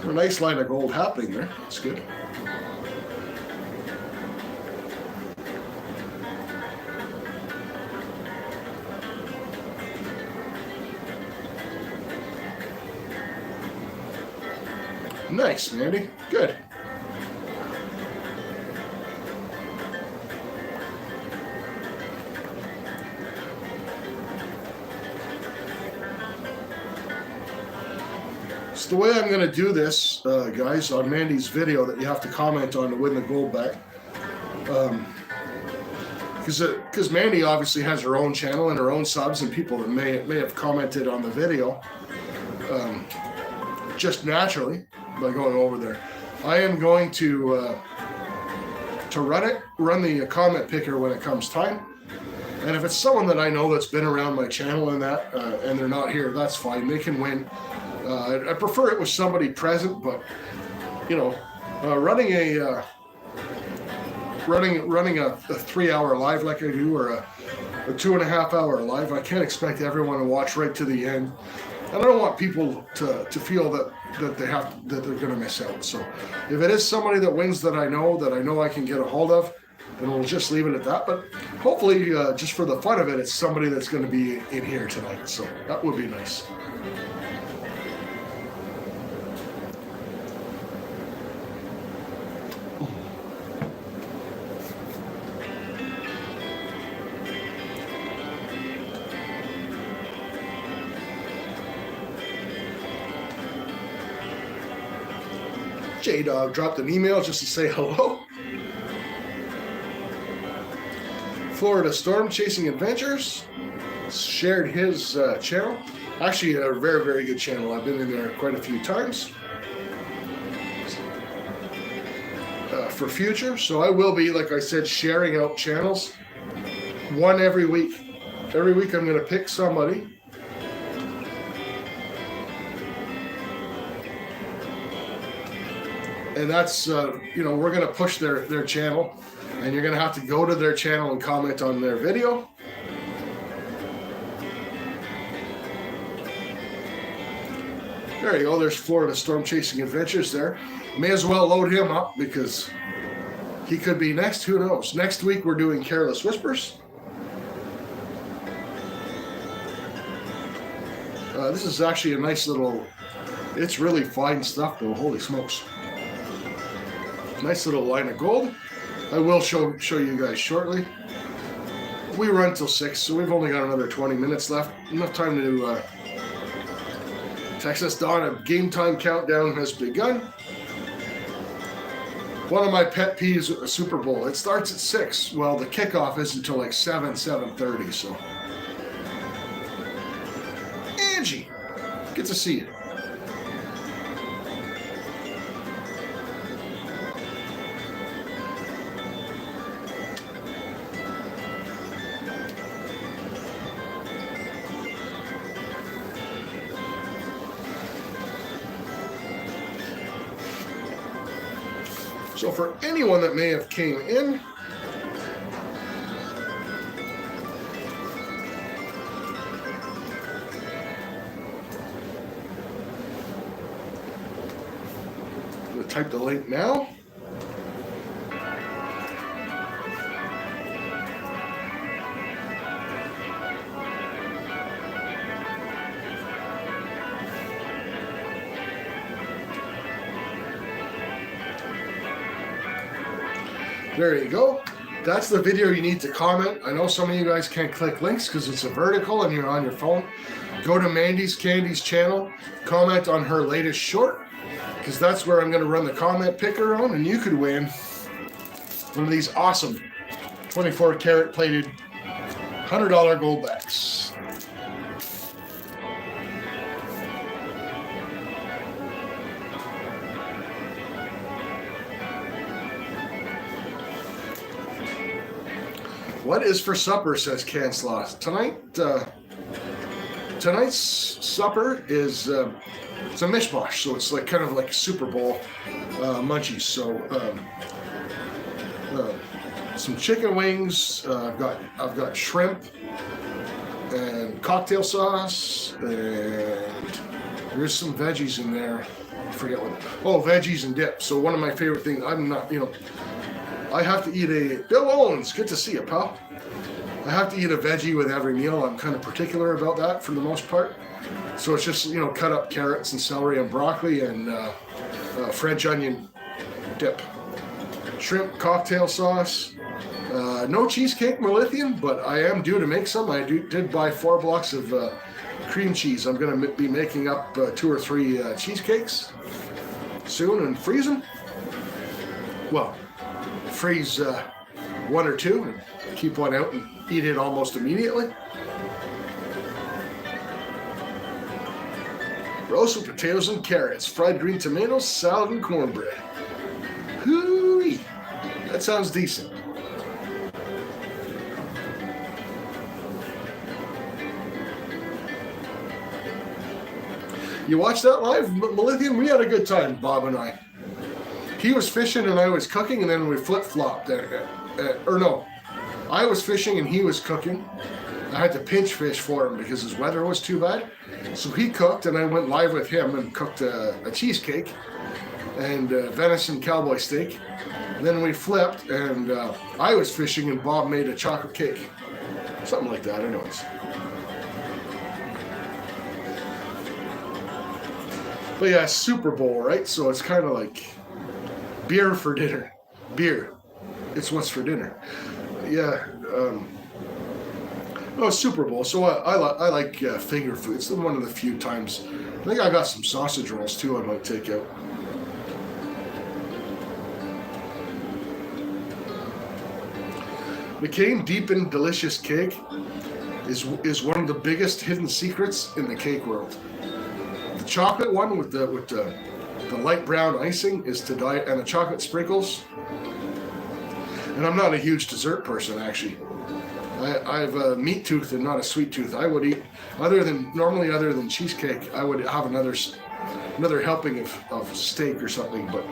A nice line of gold happening there. That's good. Nice, Mandy. Good. The way I'm going to do this, guys, on Mandy's video that you have to comment on to win the GoldBack, because Mandy obviously has her own channel and her own subs and people that may have commented on the video just naturally by going over there. I am going to run the comment picker when it comes time. And if it's someone that I know that's been around my channel and that, and they're not here, that's fine. They can win. I prefer it with somebody present, but you know, running a 3-hour live like I do, or a 2.5-hour live, I can't expect everyone to watch right to the end. And I don't want people to feel that they're going to miss out. So if it is somebody that wins that I know I can get a hold of, then we'll just leave it at that. But hopefully, just for the fun of it, it's somebody that's going to be in here tonight. So that would be nice. J-Dog dropped an email just to say hello. Florida Storm Chasing Adventures shared his channel. Actually, a very, very good channel. I've been in there quite a few times for future. So I will be, like I said, sharing out channels, one every week. Every week I'm going to pick somebody. And that's, you know, we're going to push their channel. And you're going to have to go to their channel and comment on their video. There you go. There's Florida Storm Chasing Adventures there. May as well load him up because he could be next. Who knows? Next week we're doing Careless Whispers. This is actually a nice little... It's really fine stuff though. Holy smokes. Nice little line of gold. I will show you guys shortly. We run till 6, so we've only got another 20 minutes left. Enough time to text us, Dawn. A game time countdown has begun. One of my pet peeves with the Super Bowl, it starts at 6. Well, the kickoff isn't until like 7:30, so. Angie, good to see you. So for anyone that may have came in, I'm going to type the link now. There you go. That's the video you need to comment. I know some of you guys can't click links because it's a vertical and you're on your phone. Go to Mandy's Candy's channel, comment on her latest short, because that's where I'm going to run the comment picker on, and you could win one of these awesome 24 karat plated $100 GoldBacks. What is for supper, says Canslaw. Tonight's supper is it's a mishmash, so it's like kind of like Superbowl munchies. So some chicken wings. I've got shrimp and cocktail sauce, and there's some veggies in there. I forget what. Oh, veggies and dip. So one of my favorite things. I'm not, I have to eat a Bill Owens. Good to see you, pal. I have to eat a veggie with every meal. I'm kind of particular about that for the most part. So it's just cut up carrots and celery and broccoli and French onion dip, shrimp cocktail sauce. No cheesecake, Melithian, but I am due to make some. I did buy 4 blocks of cream cheese. I'm going to be making up 2 or 3 cheesecakes soon and freeze them. Well, freeze 1 or 2 and keep one out and eat it almost immediately. Roasted potatoes and carrots, fried green tomatoes, salad and cornbread. Hoo-wee! That sounds decent. You watched that live, Melithian? We had a good time, Bob and I. He was fishing and I was cooking, and then we flip-flopped. I was fishing and he was cooking. I had to pinch fish for him because his weather was too bad. So he cooked, and I went live with him and cooked a cheesecake and venison cowboy steak. And then we flipped, and I was fishing, and Bob made a chocolate cake. Something like that, anyways. But yeah, Super Bowl, right? So it's kind of like beer for dinner. Beer. It's what's for dinner. Yeah. Super Bowl. So I like finger food. It's one of the few times. I think I got some sausage rolls too I might take out. McCain Deep and Delicious Cake is one of the biggest hidden secrets in the cake world. The chocolate one with the light brown icing is to die, and the chocolate sprinkles. And I'm not a huge dessert person, actually. I have a meat tooth and not a sweet tooth. I would eat, other than cheesecake, I would have another helping of steak or something. But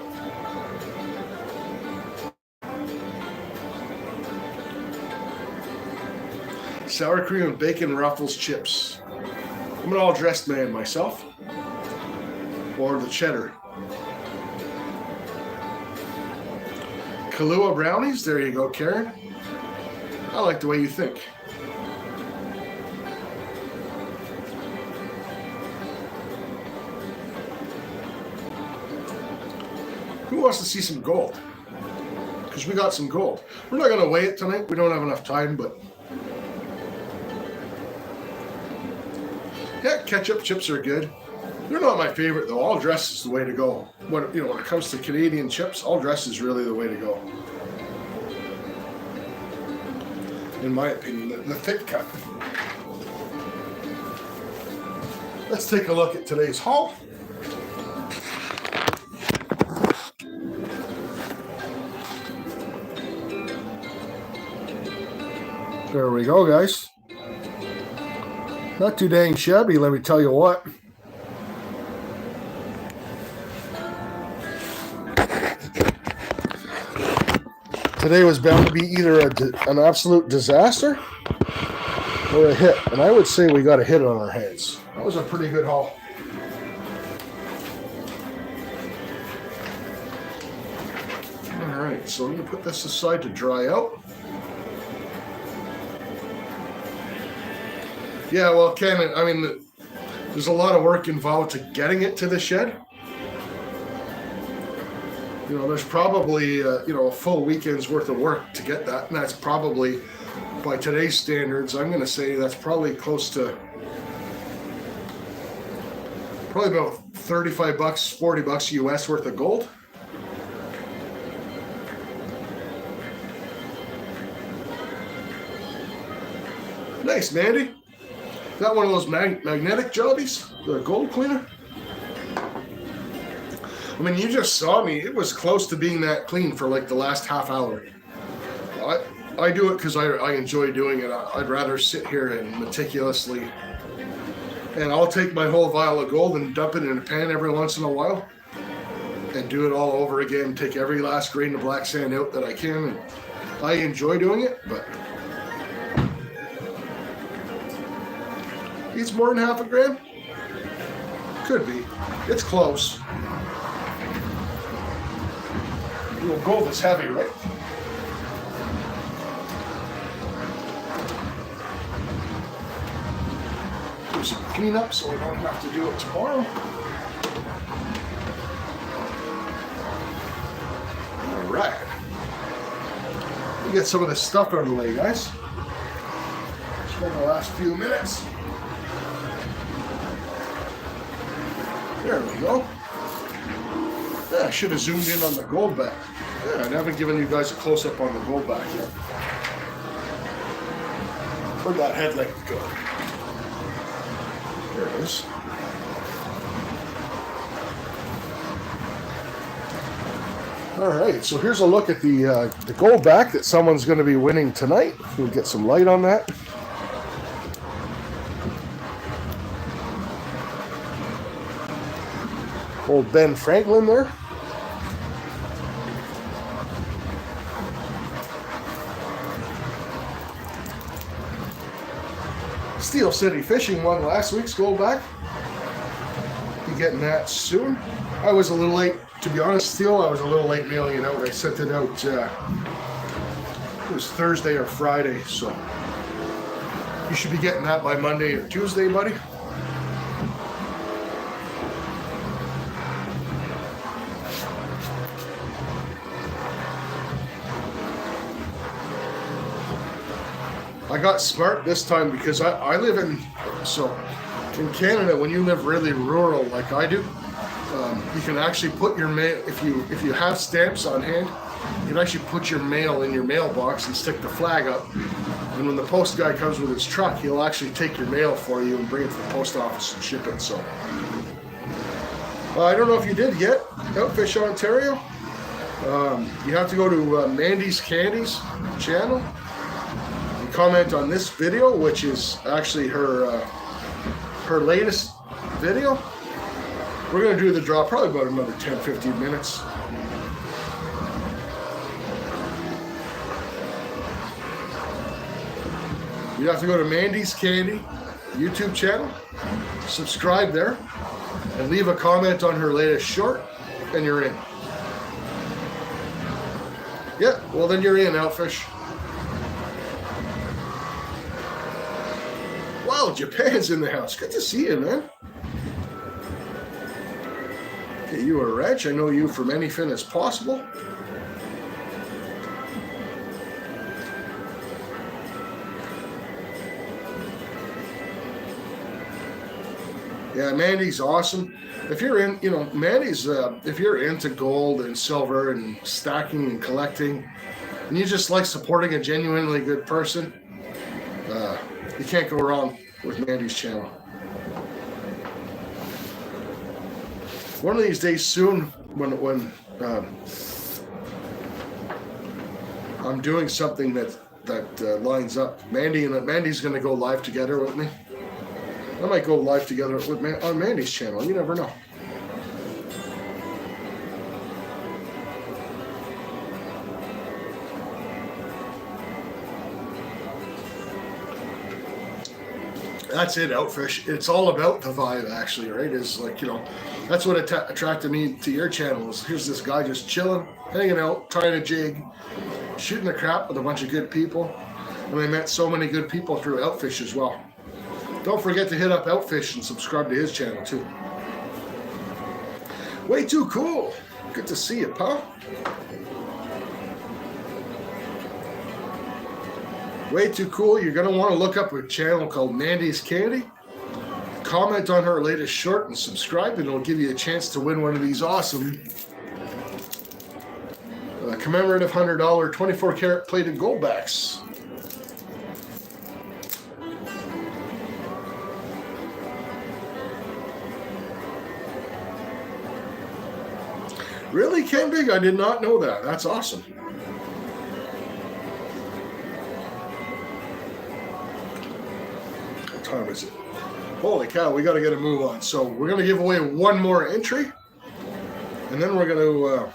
sour cream and bacon Ruffles chips. I'm an all-dressed man myself. Or the cheddar. Kahlua brownies. There you go, Karen. I like the way you think. Who wants to see some gold? Because we got some gold. We're not going to weigh it tonight. We don't have enough time, but yeah, ketchup chips are good. They're not my favorite though. All dress is the way to go. When it comes to Canadian chips, all dress is really the way to go. In my opinion, the thick cut. Let's take a look at today's haul. There we go, guys. Not too dang shabby, let me tell you what. Today was bound to be either an absolute disaster or a hit. And I would say we got a hit on our hands. That was a pretty good haul. All right, so I'm going to put this aside to dry out. Yeah, well, Ken, I mean, there's a lot of work involved to getting it to the shed. There's probably, a full weekend's worth of work to get that. And that's probably, by today's standards, I'm going to say that's probably close to, probably about $35, $40 US worth of gold. Nice, Mandy. Got one of those magnetic jobbies, the gold cleaner. I mean, you just saw me. It was close to being that clean for like the last half hour. I do it because I enjoy doing it. I'd rather sit here and meticulously. And I'll take my whole vial of gold and dump it in a pan every once in a while. And do it all over again. Take every last grain of black sand out that I can. And I enjoy doing it, but it's more than half a gram? Could be. It's close. Well, gold is heavy, right? Do some cleanup so we don't have to do it tomorrow. All right. We'll get some of this stuff out of the way, guys. Spend the last few minutes. There we go. Yeah, I should have zoomed in on the GoldBack. Yeah, I haven't given you guys a close-up on the GoldBack yet. Where'd that headlight go? There it is. All right, so here's a look at the GoldBack that someone's going to be winning tonight. We'll get some light on that. Old Ben Franklin there. Steel City Fishing won last week's GoldBack. Be getting that soon. I was a little late, to be honest, Steel. I was a little late mailing it out. I sent it out, it was Thursday or Friday, so you should be getting that by Monday or Tuesday, buddy. I got smart this time because I live in Canada, when you live really rural like I do, you can actually put your mail, if you have stamps on hand, you can actually put your mail in your mailbox and stick the flag up. And when the post guy comes with his truck, he'll actually take your mail for you and bring it to the post office and ship it. So I don't know if you did yet, Outfish Ontario. You have to go to Mandy's Candy's channel. Comment on this video, which is actually her latest video. We're going to do the draw probably about another 10-15 minutes. You have to go to Mandy's Candy YouTube channel, subscribe there, and leave a comment on her latest short, and you're in. Yeah, well then you're in, Outfish. Wow, Japan's in the house. Good to see you, man. Okay, you are Reg. I know you from anything as possible. Yeah, Mandy's awesome. If you're in, Mandy's, if you're into gold and silver and stacking and collecting, and you just like supporting a genuinely good person, you can't go wrong with Mandy's channel. One of these days soon, when I'm doing something that lines up, Mandy's going to go live together with me. I might go live together on Mandy's channel. You never know. That's it, Outfish. It's all about the vibe, actually, right? It's like, that's what attracted me to your channel. Is here's this guy just chilling, hanging out, tying a jig, shooting the crap with a bunch of good people. And I met so many good people through Outfish as well. Don't forget to hit up Outfish and subscribe to his channel, too. Way too cool. Good to see you, pal. Way too cool. You're going to want to look up a channel called Mandy's Candy. Comment on her latest short and subscribe, and it'll give you a chance to win one of these awesome commemorative $100 24 karat plated GoldBacks. Really, came big? I did not know that. That's awesome. What time is it? Holy cow, we got to get a move on. So we're going to give away one more entry, and then we're going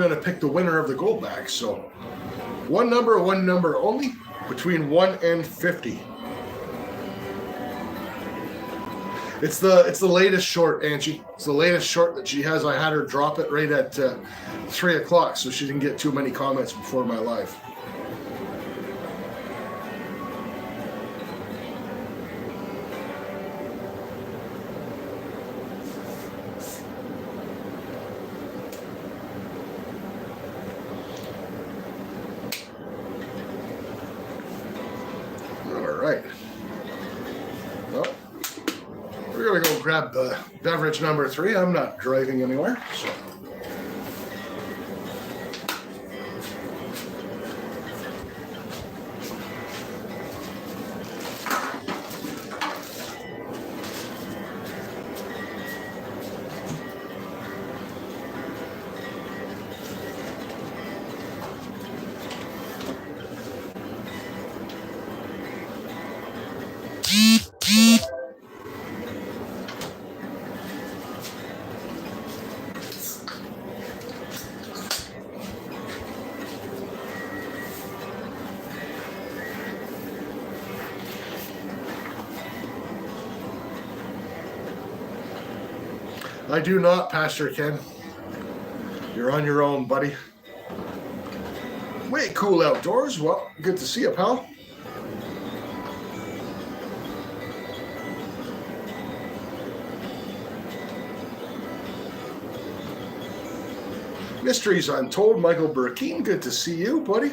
to pick the winner of the GoldBack. So one number only, between 1 and 50. It's the latest short, Angie. It's the latest short that she has. I had her drop it right at 3 o'clock, so she didn't get too many comments before my live. We're going to go grab beverage number 3. I'm not driving anywhere. So. I do not, Pastor Ken. You're on your own, buddy. Way cool outdoors. Well, good to see you, pal. Mysteries Untold, Michael Burkeen. Good to see you, buddy.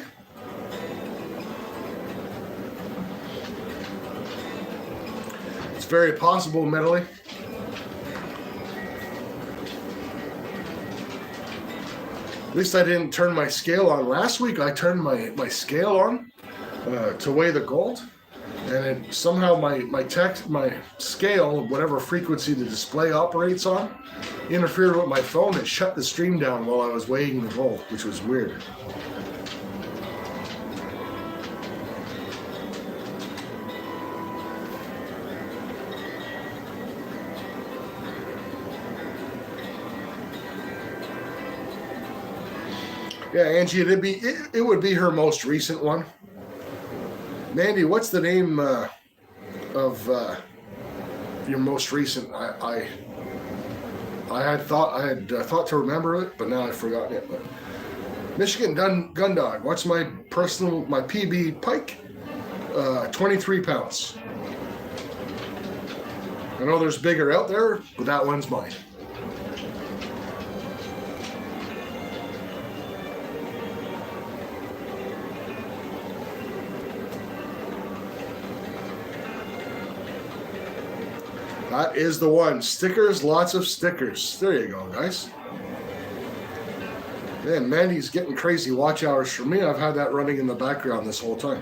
It's very possible, Medley. At least I didn't turn my scale on. Last week I turned my scale on to weigh the gold, and it, somehow my scale, whatever frequency the display operates on, interfered with my phone and shut the stream down while I was weighing the gold, which was weird. Yeah, Angie, it would be her most recent one. Mandy, what's the name of your most recent? I had thought to remember it, but now I've forgotten it. But Michigan Gun Dog. What's my PB pike? 23 pounds. I know there's bigger out there, but that one's mine. That is the one. Stickers, lots of stickers. There you go, guys. Man, Mandy's getting crazy watch hours for me. I've had that running in the background this whole time.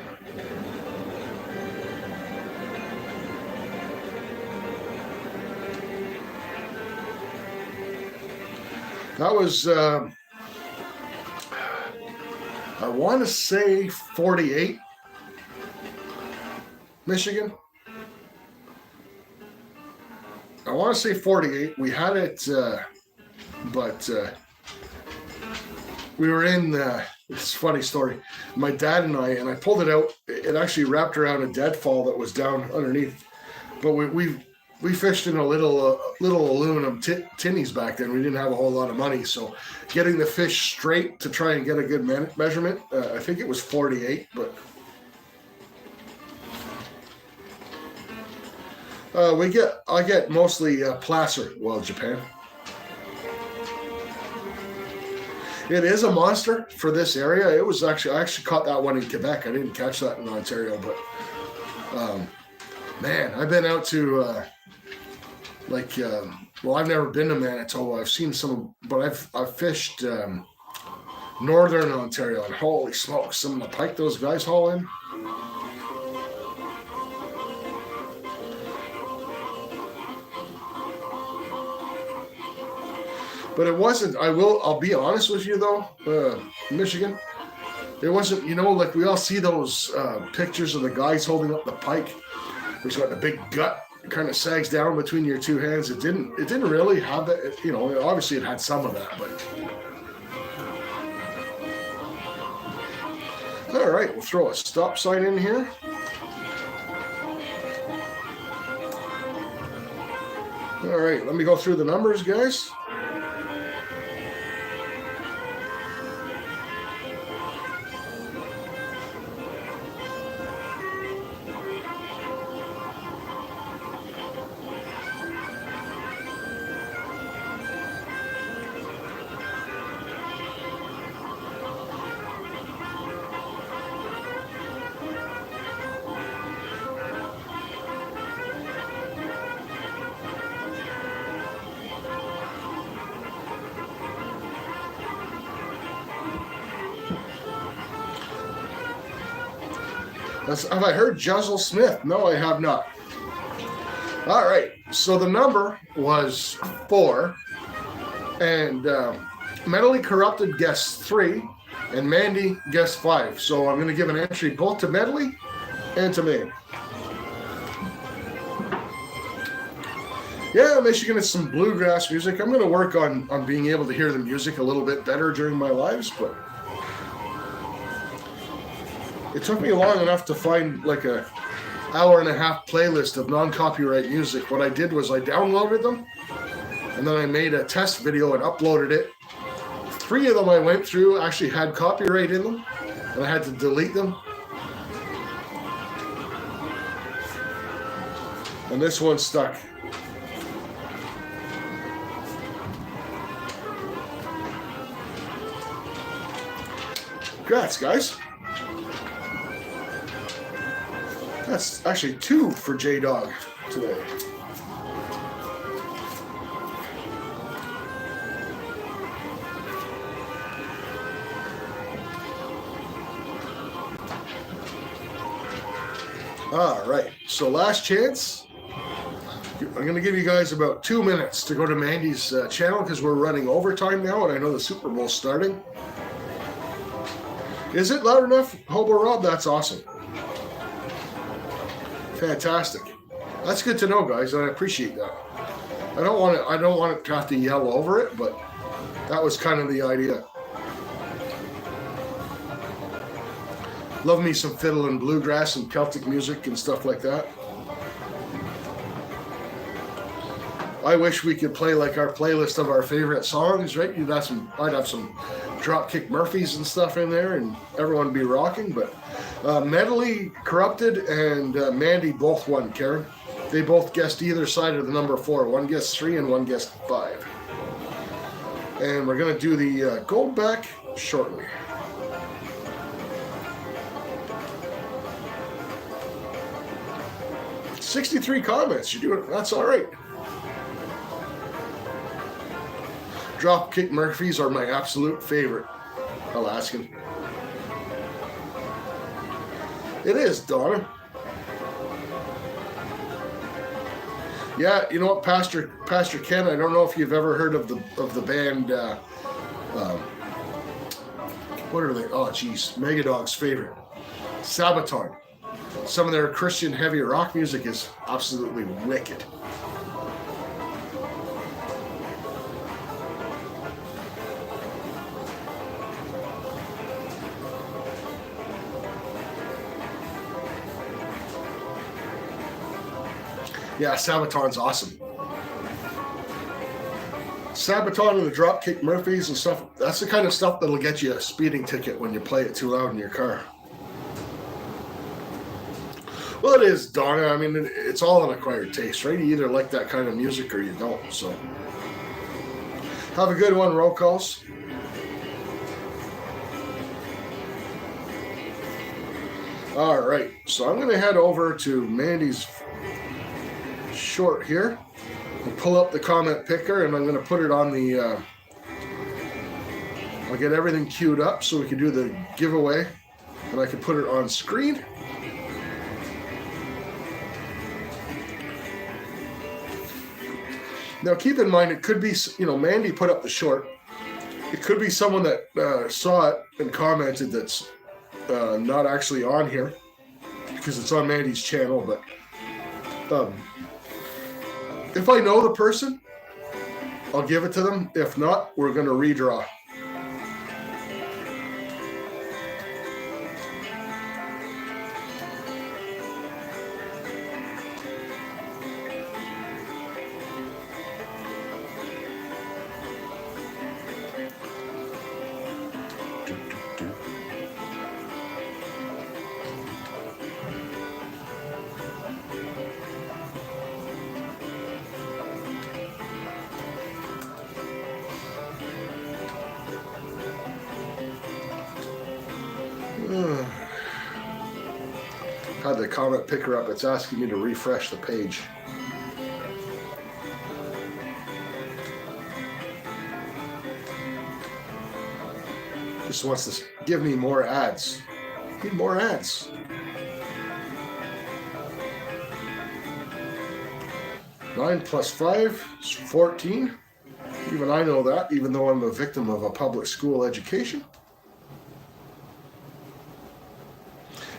That was, I want to say 48, Michigan. I want to say 48. We had it, but we were in, it's a funny story. My dad and I pulled it out. It actually wrapped around a deadfall that was down underneath. But we fished in a little aluminum tinnies back then. We didn't have a whole lot of money. So getting the fish straight to try and get a good measurement, I think it was 48, but... I get mostly placer, well, Japan. It is a monster for this area. It was I actually caught that one in Quebec. I didn't catch that in Ontario, but man, I've been out to I've never been to Manitoba. I've seen some, but I've fished northern Ontario, and holy smokes, some of the pike those guys haul in. But it wasn't, I'll be honest with you though, Michigan, it wasn't, like we all see those pictures of the guys holding up the pike, which got a big gut, it kind of sags down between your two hands. It didn't really have that, obviously it had some of that, but. All right, we'll throw a stop sign in here. All right, let me go through the numbers, guys. Have I heard Juzzle Smith? No, I have not. All right, so the number was 4, and Mentally Corrupted guessed 3, and Mandy guessed 5. So I'm going to give an entry both to Mentally and to Mandy. Yeah, Michigan is some bluegrass music. I'm going to work on being able to hear the music a little bit better during my lives, but it took me long enough to find like a hour-and-a-half playlist of non-copyright music. What I did was I downloaded them, and then I made a test video and uploaded it. 3 of them I went through actually had copyright in them, and I had to delete them. And this one stuck. Congrats, guys. That's actually 2 for J-Dog today. All right, so last chance. I'm going to give you guys about 2 minutes to go to Mandy's channel because we're running overtime now, and I know the Super Bowl's starting. Is it loud enough, Hobo Rob? That's awesome. Fantastic. That's good to know, guys. I appreciate that. I don't want it to have to yell over it, but that was kind of the idea. Love me some fiddle and bluegrass and Celtic music and stuff like that. I wish we could play like our playlist of our favorite songs, right? I'd have some Dropkick Murphys and stuff in there, and everyone would be rocking. But Mentally Corrupted and Mandy both won, Karen. They both guessed either side of the number 4. One guessed 3 and one guessed 5. And we're going to do the GoldBack shortly. $63 comments. You're doing it. That's all right. Dropkick Murphys are my absolute favorite. Alaskan. It is, Donna. Yeah, you know what, Pastor Ken, I don't know if you've ever heard of the band what are they? Oh geez, Megadog's favorite. Sabaton. Some of their Christian heavy rock music is absolutely wicked. Yeah, Sabaton's awesome. Sabaton and the Dropkick Murphys and stuff, that's the kind of stuff that'll get you a speeding ticket when you play it too loud in your car. Well, it is, Donna. I mean, it's all an acquired taste, right? You either like that kind of music or you don't, so. Have a good one, roll calls. All right, so I'm going to head over to Mandy's short here and pull up the comment picker, and I'm going to put it on the I'll get everything queued up so we can do the giveaway, and I can put it on screen. Now, keep in mind, it could be, Mandy put up the short. It could be someone that saw it and commented that's not actually on here because it's on Mandy's channel. But if I know the person, I'll give it to them. If not, we're going to redraw. Had the comment picker up. It's asking me to refresh the page. Just wants to give me more ads. Need more ads. Nine plus 5 is 14. Even I know that, even though I'm a victim of a public school education.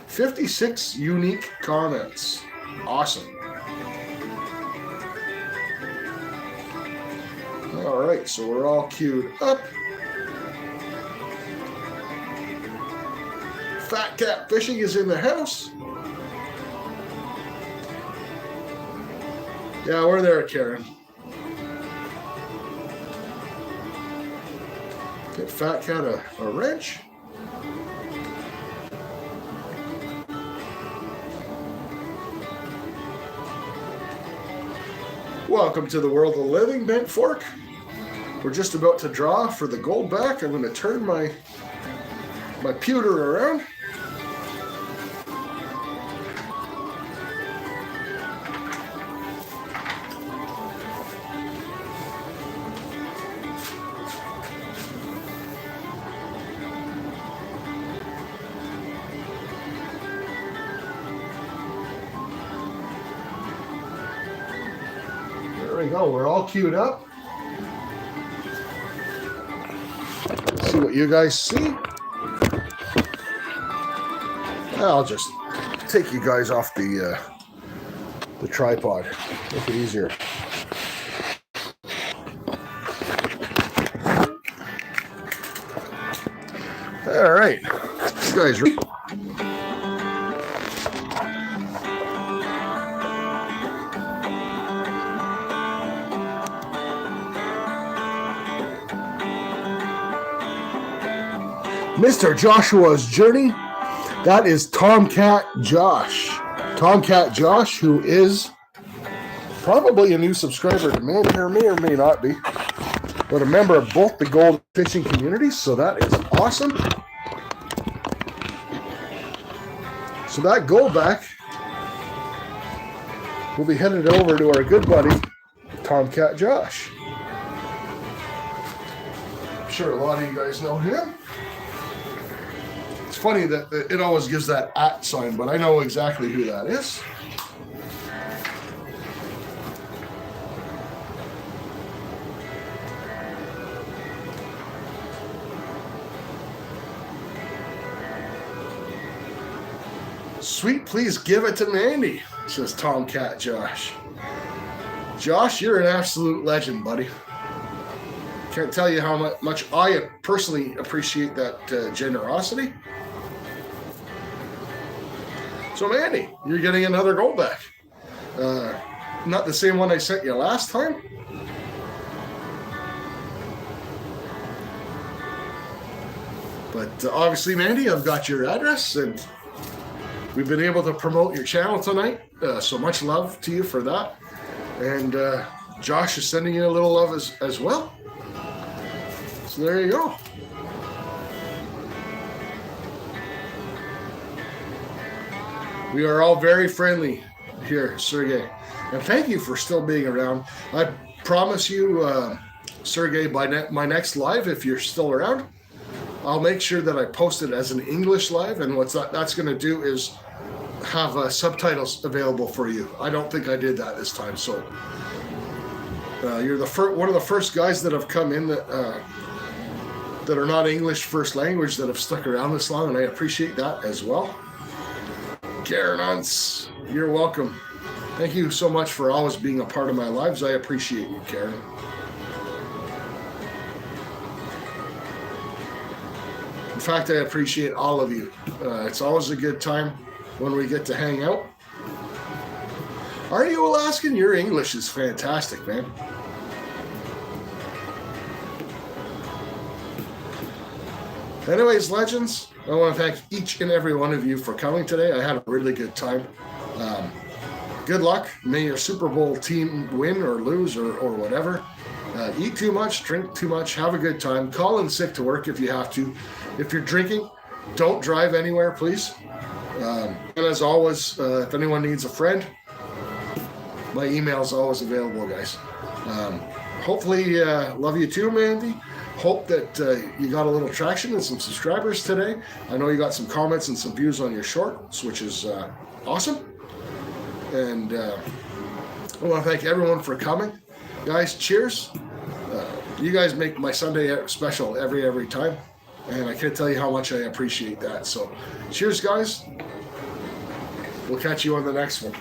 56 unique comments. Awesome. All right, so we're all queued up. Fat Cat Fishing is in the house. Yeah, we're there, Karen. Get Fat Cat a wrench. Welcome to the world of living, Bent Fork. We're just about to draw for the GoldBack. I'm going to turn my pewter around. There we go. We're all queued up. Let's see what you guys see. I'll just take you guys off the tripod. Make it easier. All right. You guys ready? Mr. Joshua's Journey. That is Tomcat Josh. Tomcat Josh, who is probably a new subscriber to me, or may not be, but a member of both the gold fishing communities, so that is awesome. So that GoldBack will be headed over to our good buddy, Tomcat Josh. I'm sure a lot of you guys know him. It's funny that it always gives that @ sign, but I know exactly who that is. Sweet, please give it to Mandy, says Tomcat Josh. Josh, you're an absolute legend, buddy. Can't tell you how much I personally appreciate that generosity. So Mandy, you're getting another GoldBack. Not the same one I sent you last time. But obviously, Mandy, I've got your address and we've been able to promote your channel tonight. So much love to you for that. And Josh is sending you a little love as well. So there you go. We are all very friendly here, Sergey. And thank you for still being around. I promise you, Sergey, by my next live, if you're still around, I'll make sure that I post it as an English live. And what that's going to do is have subtitles available for you. I don't think I did that this time. So You're one of the first guys that have come in that are not English first language that have stuck around this long, and I appreciate that as well. Karen Hunts, you're welcome. Thank you so much for always being a part of my lives. I appreciate you, Karen. In fact, I appreciate all of you. It's always a good time when we get to hang out. Are you Alaskan? Your English is fantastic, man. Anyways, legends, I want to thank each and every one of you for coming today. I had a really good time. Good luck. May your Super Bowl team win or lose or whatever. Eat too much, drink too much, have a good time. Call in sick to work if you have to. If you're drinking, don't drive anywhere, please. And as always, if anyone needs a friend, my email is always available, guys. Hopefully, love you too, Mandy. Hope that you got a little traction and some subscribers today. I know you got some comments and some views on your shorts, which is awesome. And I want to thank everyone for coming. Guys, cheers. You guys make my Sunday special every time. And I can't tell you how much I appreciate that. So cheers, guys. We'll catch you on the next one.